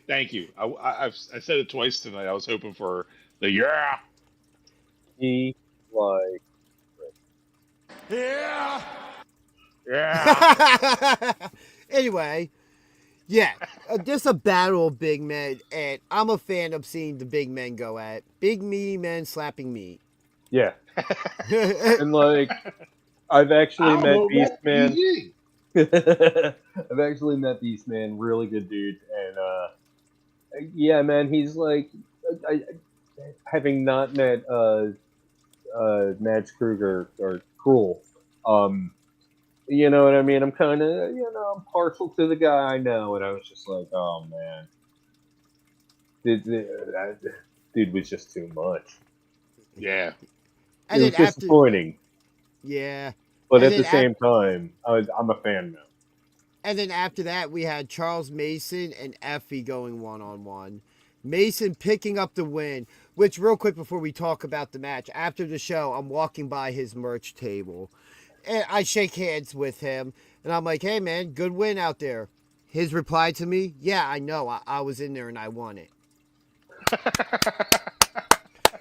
Thank you. I said it twice tonight. I was hoping for the yeah. He like Yeah. Yeah. Anyway, yeah, just a battle of big men, and I'm a fan of seeing the big men go at it. Big meaty men slapping meat. yeah, and like I've actually met Beastman. I've actually met Beastman, really good dude, and yeah, man, he's like, having not met Mads Kruger or Cruel, you know what I mean? I'm kind of, I'm partial to the guy I know, and I was just like, oh man, that dude was just too much. Yeah. And It was then after, disappointing, yeah, but and at the then same time, I'm a fan now. and then after that, we had Charles Mason and Effie going one-on-one. Mason picking up the win, which real quick before we talk about the match, after the show, I'm walking by his merch table. And I shake hands with him, and I'm like, hey, man, good win out there. His reply to me, yeah, I know. I was in there and I won it.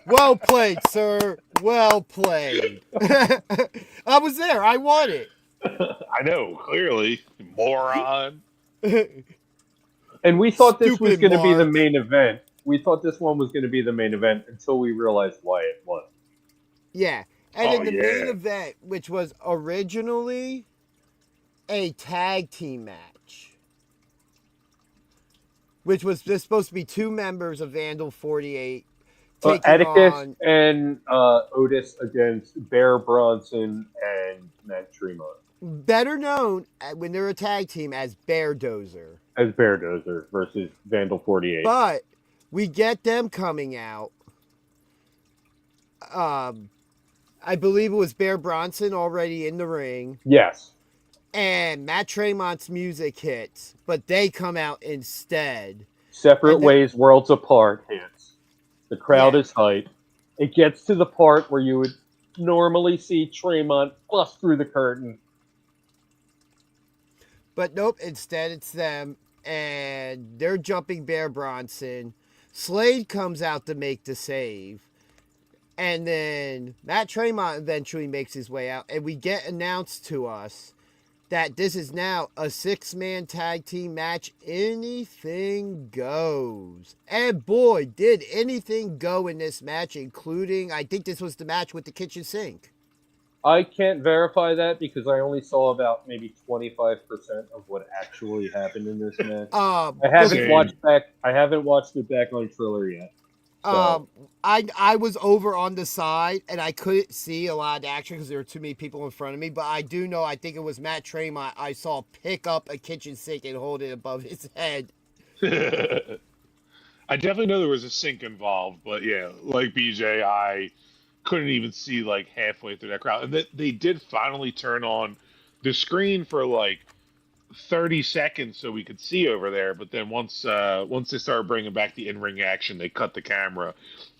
Well played, sir. Well played. I was there. I won it. I know, clearly. Moron. And we thought this was Stupid going to be the Mark. main event. We thought this one was going to be the main event until we realized why it was. Yeah. And Oh, in the yeah. main event, which was originally a tag team match, which was just supposed to be two members of Vandal 48 taking Atticus on... and Otis against Bear Bronson and Matt Tremont. better known when they're a tag team as Bear Dozer. As Bear Dozer versus Vandal 48. But we get them coming out. I believe it was Bear Bronson already in the ring. Yes. And Matt Tremont's music hits, but they come out instead. Separate And then- ways, worlds apart hits. The crowd Yeah. is hype. It gets to the part where you would normally see Tremont bust through the curtain. But nope, instead it's them. And they're jumping Bear Bronson. Slade comes out to make the save. And then Matt Tremont eventually makes his way out. And we get announced to us that this is now a 6-man tag team match. Anything goes. And boy, did anything go in this match, including, I think this was the match with the kitchen sink. I can't verify that because I only saw about maybe 25% of what actually happened in this match. I haven't Same. watched back. I haven't watched it back on Triller yet. So. I was over on the side and I couldn't see a lot of action because there were too many people in front of me. But I do know, I think it was Matt Tremont I saw pick up a kitchen sink and hold it above his head. I definitely know there was a sink involved, but yeah, like BJ, I couldn't even see like halfway through that crowd. And they did finally turn on the screen for like 30 seconds so we could see over there, but then once they started bringing back the in-ring action, they cut the camera,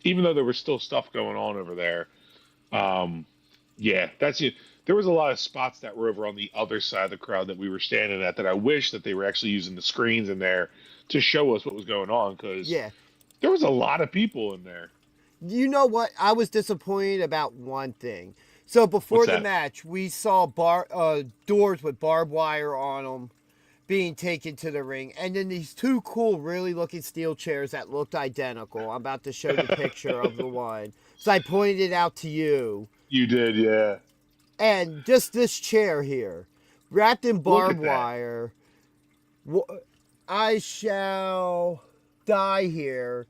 even though there was still stuff going on over there. Yeah, that's it. There was a lot of spots that were over on the other side of the crowd that we were standing at that I wish that they were actually using the screens in there to show us what was going on, because Yeah. there was a lot of people in there. You know what? I was disappointed about one thing. So before What's the that? match, we saw doors with barbed wire on them being taken to the ring. And then these two cool, really looking steel chairs that looked identical. I'm about to show the picture of the one. So I pointed it out to you. You did, yeah. And just this chair here, wrapped in Look at barbed that. wire. I shall die here,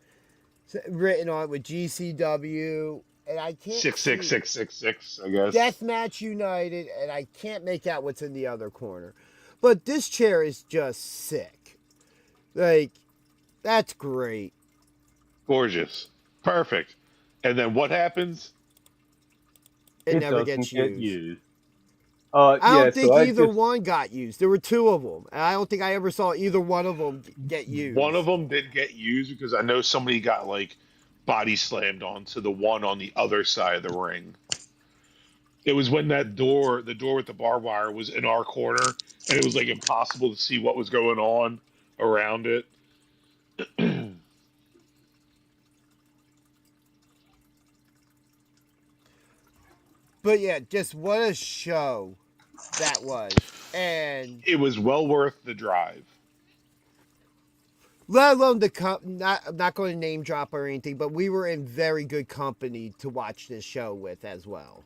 written on it with GCW. And I can't 66666, I guess. Deathmatch United, and I can't make out what's in the other corner. But this chair is just sick. Like, that's great. Gorgeous. Perfect. And then what happens? It never doesn't gets get used. used. I don't think so either one got used. There were two of them, and I don't think I ever saw either one of them get used. One of them did get used because I know somebody got like body slammed onto the one on the other side of the ring. It was when that door, the door with the barbed wire, was in our corner, and it was like impossible to see what was going on around it. But yeah, just what a show that was. And It was well worth the drive. let alone I'm not going to name drop or anything, but we were in very good company to watch this show with as well.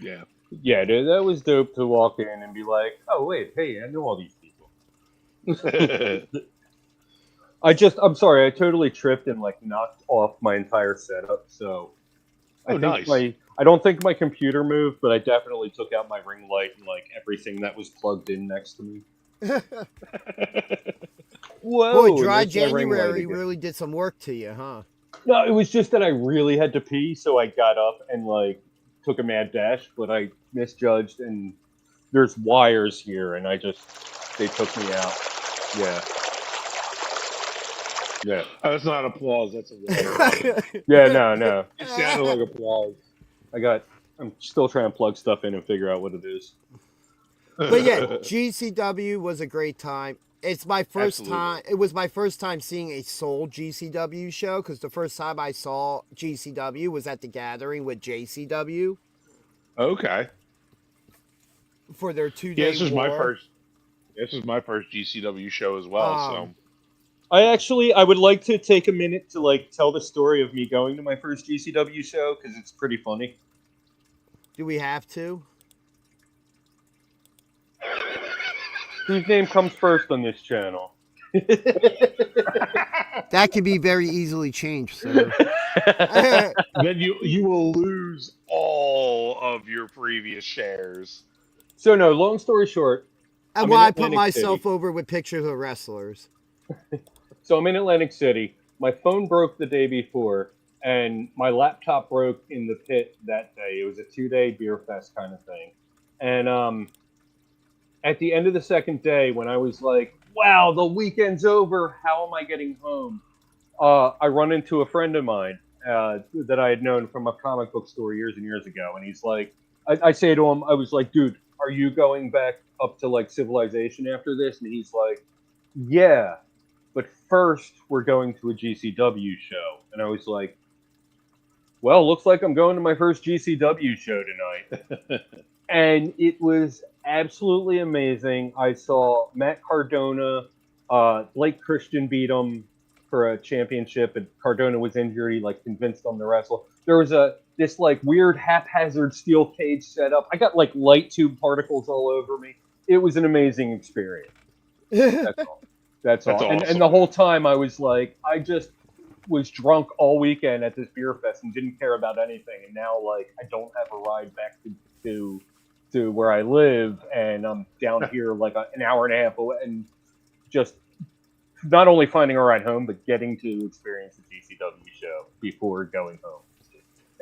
Yeah. Yeah, dude, that was dope to walk in and be like, oh, wait, hey, I know all these people. I'm sorry, I totally tripped and like knocked off my entire setup. So I think nice. I don't think my computer moved, but I definitely took out my ring light and like everything that was plugged in next to me. Whoa! Boy, dry there's my ring light January again. really did some work to you, huh? No, it was just that I really had to pee, so I got up and like took a mad dash, but I misjudged and there's wires here and they took me out. Yeah. Yeah. That's not applause. That's a water. Yeah, no. It sounded like applause. I'm still trying to plug stuff in and figure out what it is. But yeah, GCW was a great time. It's my first Absolutely. time. It was my first time seeing a sole GCW show because the first time I saw GCW was at the Gathering with JCW Okay. for their 2-day Yeah, this was war. my first. This was my first GCW show as well. So I would like to take a minute to like tell the story of me going to my first GCW show because it's pretty funny. Do we have to? Whose name comes first on this channel? That can be very easily changed, sir. then you will lose all of your previous shares. So no, long story short. And why I put myself over with pictures of wrestlers. So I'm in Atlantic City. My phone broke the day before, and my laptop broke in the pit that day. It was a 2-day beer fest kind of thing. And at the end of the second day, when I was like, wow, the weekend's over, how am I getting home? I run into a friend of mine that I had known from a comic book store years and years ago. And he's like, I say to him, I was like, dude, are you going back up to like Civilization after this? And he's like, yeah, but first we're going to a GCW show. And I was like, well, looks like I'm going to my first GCW show tonight. And it was absolutely amazing. I saw Matt Cardona, Blake Christian beat him for a championship, and Cardona was injured. He like convinced him to wrestle. There was this like weird haphazard steel cage setup. I got like light tube particles all over me. It was an amazing experience. That's all. Awesome. And the whole time I was like, I just was drunk all weekend at this beer fest and didn't care about anything. And now like I don't have a ride back to where I live, and I'm down here like an hour and a half away, and just not only finding a ride home, but getting to experience the GCW show before going home.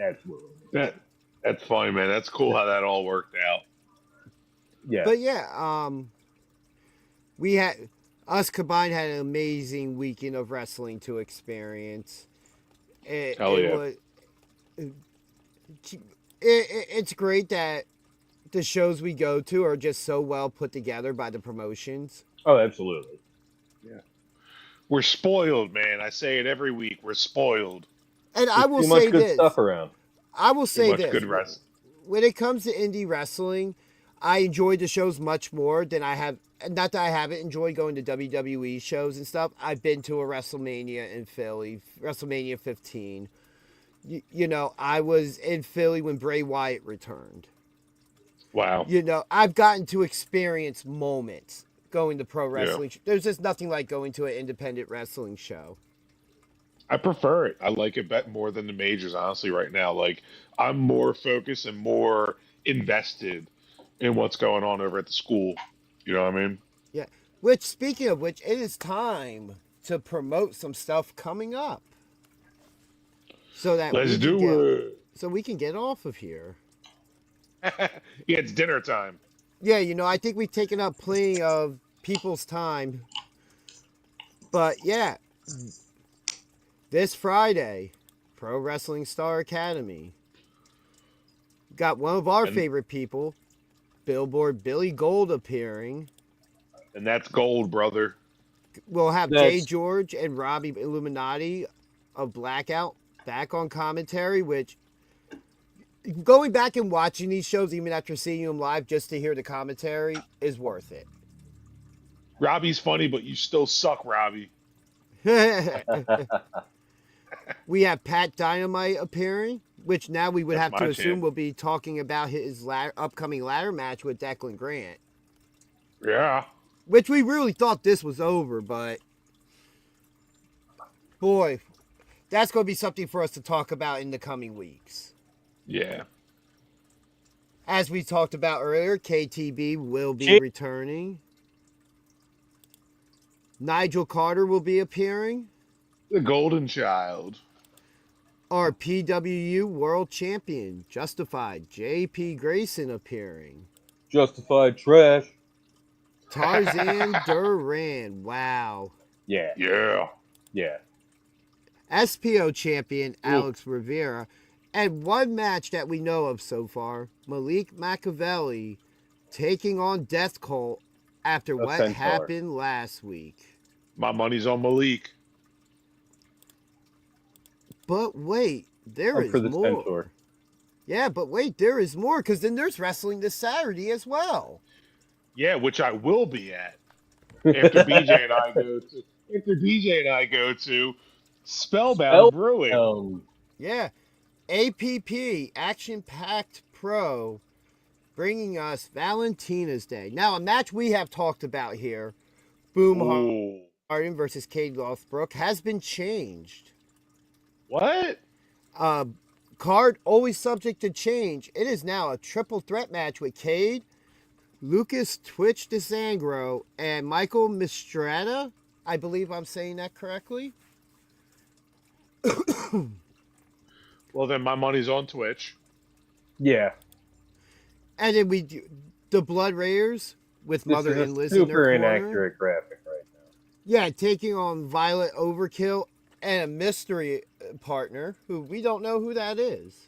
Absolutely. That's funny, man. That's cool how that all worked out. Yeah. But yeah, we had us combined had an amazing weekend of wrestling to experience. It's great that the shows we go to are just so well put together by the promotions. Oh, absolutely. Yeah. We're spoiled, man. I say it every week. We're spoiled. And I will too much say good this. stuff around. I will say this. Good wrestling. When it comes to indie wrestling, I enjoy the shows much more than I have. Not that I haven't enjoyed going to WWE shows and stuff. I've been to a WrestleMania in Philly, WrestleMania 15. You know, I was in Philly when Bray Wyatt returned. Wow. You know, I've gotten to experience moments going to pro wrestling. Yeah. There's just nothing like going to an independent wrestling show. I prefer it. I like it more than the majors, honestly, right now. Like, I'm more focused and more invested in what's going on over at the school. You know what I mean? Yeah. Which, speaking of which, it is time to promote some stuff coming up. So that so we can get off of here. Yeah, it's dinner time. Yeah, you know, I think we've taken up plenty of people's time. But yeah, this Friday, Pro Wrestling Star Academy. Got one of our And- favorite people, Billboard Billy Gold, appearing. And that's gold, brother. We'll have Jay That's- George and Robbie Illuminati of Blackout back on commentary, which going back and watching these shows, even after seeing them live, just to hear the commentary is worth it. Robbie's funny, but you still suck, Robbie. We have Pat Dynamite appearing, which now we would That's have to my assume champ. will be talking about his upcoming ladder match with Declan Grant, Yeah. which we really thought this was over, but boy, that's going to be something for us to talk about in the coming weeks. Yeah. As we talked about earlier, KTB will be returning. Nigel Carter will be appearing. The golden child. Our PWU World Champion, Justified, JP Grayson appearing. Justified trash. Tarzan Duran, wow. Yeah. Yeah. Yeah. SPO Champion, Alex Rivera. And one match that we know of so far, Malik Machiavelli taking on Death Cult after what Centaur. happened last week. My money's on Malik. But wait, there I'm is for the more. Centaur. Yeah, but wait, there is more, because then there's wrestling this Saturday as well. Yeah, which I will be at after BJ and I go to. After BJ and I go to Spellbound Brewing. Yeah. APP, Action Packed Pro, bringing us Valentina's Day. Now, a match we have talked about here, Boom Ooh. Harden versus Cade Lothbrok, has been changed. What? Card always subject to change. It is now a triple threat match with Cade, Lucas Twitch DeSangro, and Michael Mistretta. I believe I'm saying that correctly. Well, then my money's on Twitch. Yeah. And then we do the Blood Raiders with This Mother is a and Liz in their super corner. inaccurate graphic right now. Yeah, taking on Violet Overkill and a mystery partner who we don't know who that is.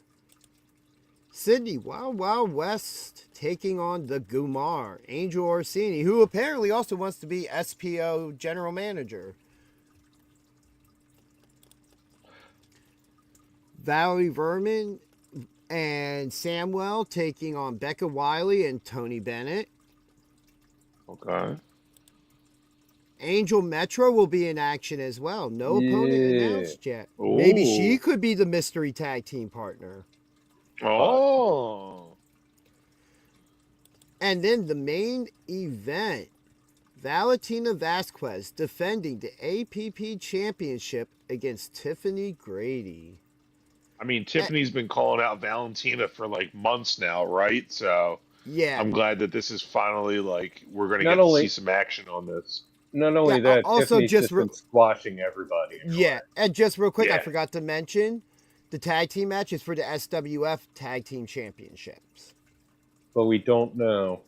Sydney Wild Wild West taking on the Gumar, Angel Orsini, who apparently also wants to be SPO general manager. Valerie Verman and Samwell taking on Becca Wiley and Tony Bennett. Okay. Angel Metro will be in action as well. No opponent Yeah. announced yet. Maybe Ooh. she could be the mystery tag team partner. Oh. And then the main event, Valentina Vasquez defending the APP championship against Tiffany Grady. I mean, Tiffany's been calling out Valentina for like months now, right? So Yeah. I'm glad that this is finally like we're going to Not get to only- see some action on this. Not only Yeah, that, also Tiffany's just just been squashing everybody. Yeah. And just real quick, I Yeah. forgot to mention the tag team match is for the SWF Tag Team Championships. But we don't know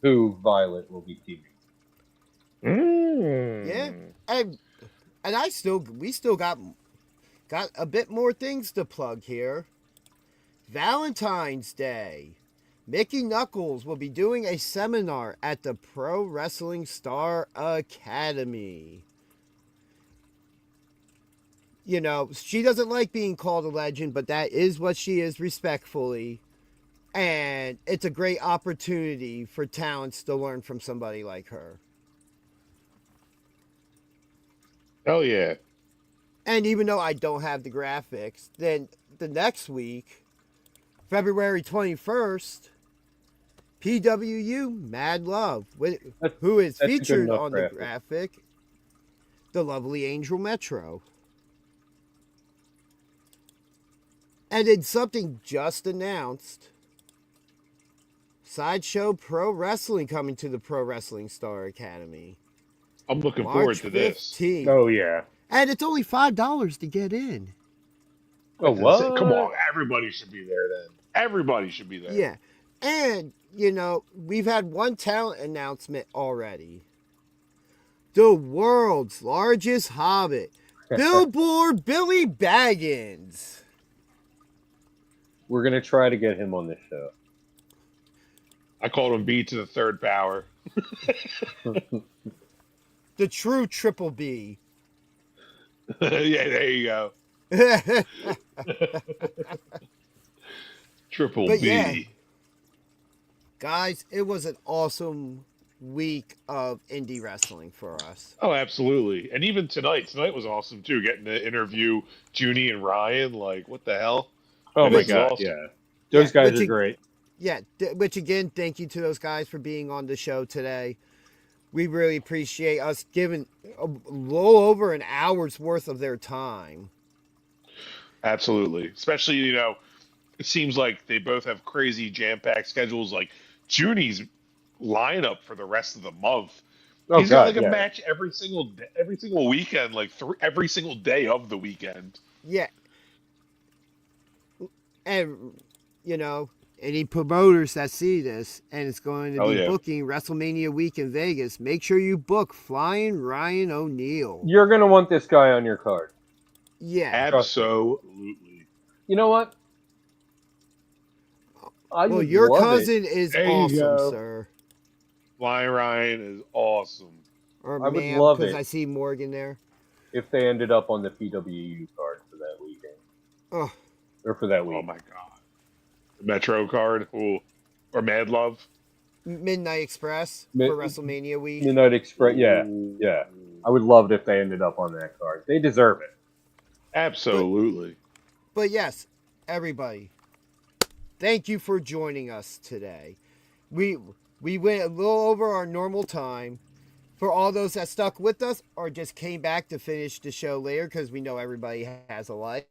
who Violet will be teaming. Yeah. And we still got a bit more things to plug here. Valentine's Day. Mickey Knuckles will be doing a seminar at the Pro Wrestling Star Academy. You know, she doesn't like being called a legend, but that is what she is respectfully. And it's a great opportunity for talents to learn from somebody like her. Hell yeah. And even though I don't have the graphics, then the next week, February 21st, PWU Mad Love, who is That's a good featured enough on graphic. the graphic, the lovely Angel Metro. And then something just announced, Sideshow Pro Wrestling coming to the Pro Wrestling Star Academy. I'm looking forward March to this. 15th. Oh, yeah. And it's only $5 to get in. Oh, what? Come on, everybody should be there then. Everybody should be there. Yeah. And, you know, we've had one talent announcement already. The world's largest hobbit, Billboard Billy Baggins. We're gonna try to get him on this show. I called him B to the third power. The true Triple B. Yeah, there you go. Triple But B. yeah. Guys, it was an awesome week of indie wrestling for us. Oh, absolutely. And even tonight was awesome too. Getting to interview Juni and Ryan, like, what the hell? Oh It my was god, awesome. yeah. Those Yeah, guys which are you- great. Yeah, which again, thank you to those guys for being on the show today. We really appreciate us giving a little over an hour's worth of their time. Absolutely. Especially, it seems like they both have crazy jam-packed schedules. Like Juni's lineup for the rest of the month. Oh He's got god, like a yeah. match every single weekend, like every single day of the weekend. Yeah. And, any promoters that see this and it's going to Oh, be yeah. booking WrestleMania week in Vegas, make sure you book Flyin Ryan O'Neal. You're gonna want this guy on your card. Yeah. Absolutely. You know what? I Well, would your love cousin is There you awesome, go. sir. Flyin Ryan is awesome. Or I would ma'am, love because it. I see Morgan there. if they ended up on the PWU card for that weekend. Oh, Or for that week. Oh my god. The Metro card. Ooh. Or Mad Love. Midnight Express Mid- for WrestleMania week. Midnight Express, yeah. I would love it if they ended up on that card. They deserve it. Absolutely. But yes, everybody, thank you for joining us today. We went a little over our normal time. For all those that stuck with us or just came back to finish the show later, because we know everybody has a life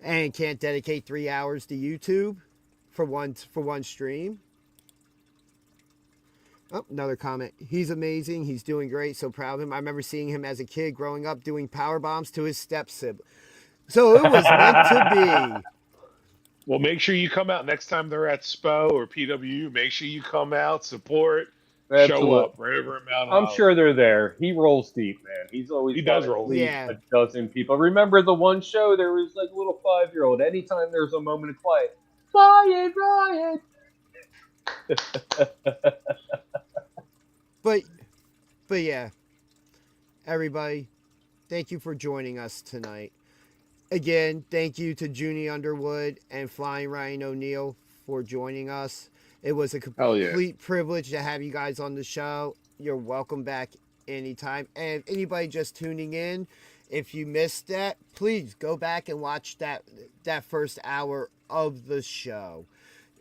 and can't dedicate 3 hours to YouTube for one stream. Oh, another comment. He's amazing. He's doing great. So proud of him. I remember seeing him as a kid growing up doing power bombs to his step sibling. So it was meant to be. Well, make sure you come out next time they're at SPO or PWU. Make sure you come out, support, show Absolutely. up right over at Mount I'm Olive. sure they're there. He rolls deep, man. He's always He got does at roll least deep. a dozen people. Remember the one show there was like a little 5-year-old. Anytime there's a moment of quiet, Ryan. But yeah, everybody, thank you for joining us tonight. Again, thank you to Juni Underwood and Flyin Ryan O'Neal for joining us. It was a Hell yeah. complete privilege to have you guys on the show. You're welcome back anytime. And anybody just tuning in, if you missed that, please go back and watch that first hour of the show.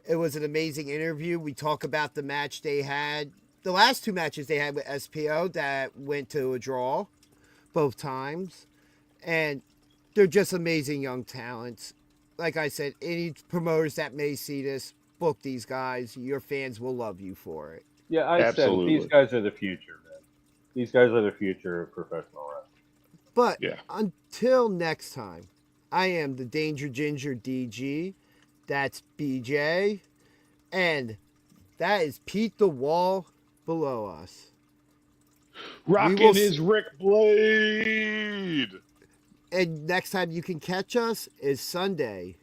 It was an amazing interview. We talk about the match they had, the last two matches they had with SPO that went to a draw both times. And they're just amazing young talents. Like I said, any promoters that may see this, book these guys. Your fans will love you for it. Yeah, I Absolutely. said these guys are the future, man. These guys are the future of professional wrestling. But Yeah. until next time, I am the Danger Ginger DG. That's BJ. And that is Pete the Wall below us. Rockin' will is Rick Blade. And next time you can catch us is Sunday.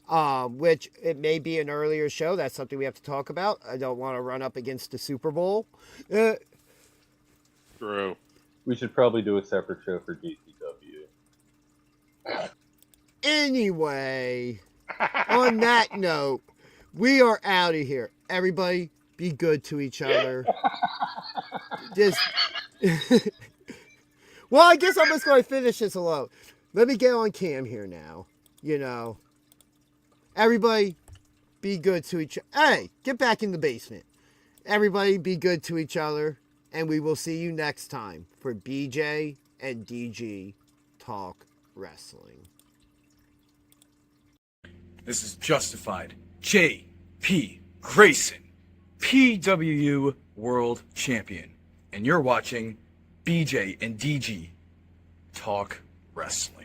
Which it may be an earlier show. That's something we have to talk about. I don't want to run up against the Super Bowl. True. We should probably do a separate show for GCW. Anyway, on that note, we are out of here. Everybody, be good to each other. Just, well, I guess I'm just going to finish this alone. Let me get on cam here now. Everybody, be good to each other. Hey, get back in the basement. Everybody, be good to each other. And we will see you next time for BJ and DG Talk Wrestling. This is Justified. J.P. Grayson, PWU World Champion. And you're watching BJ and DG Talk Wrestling.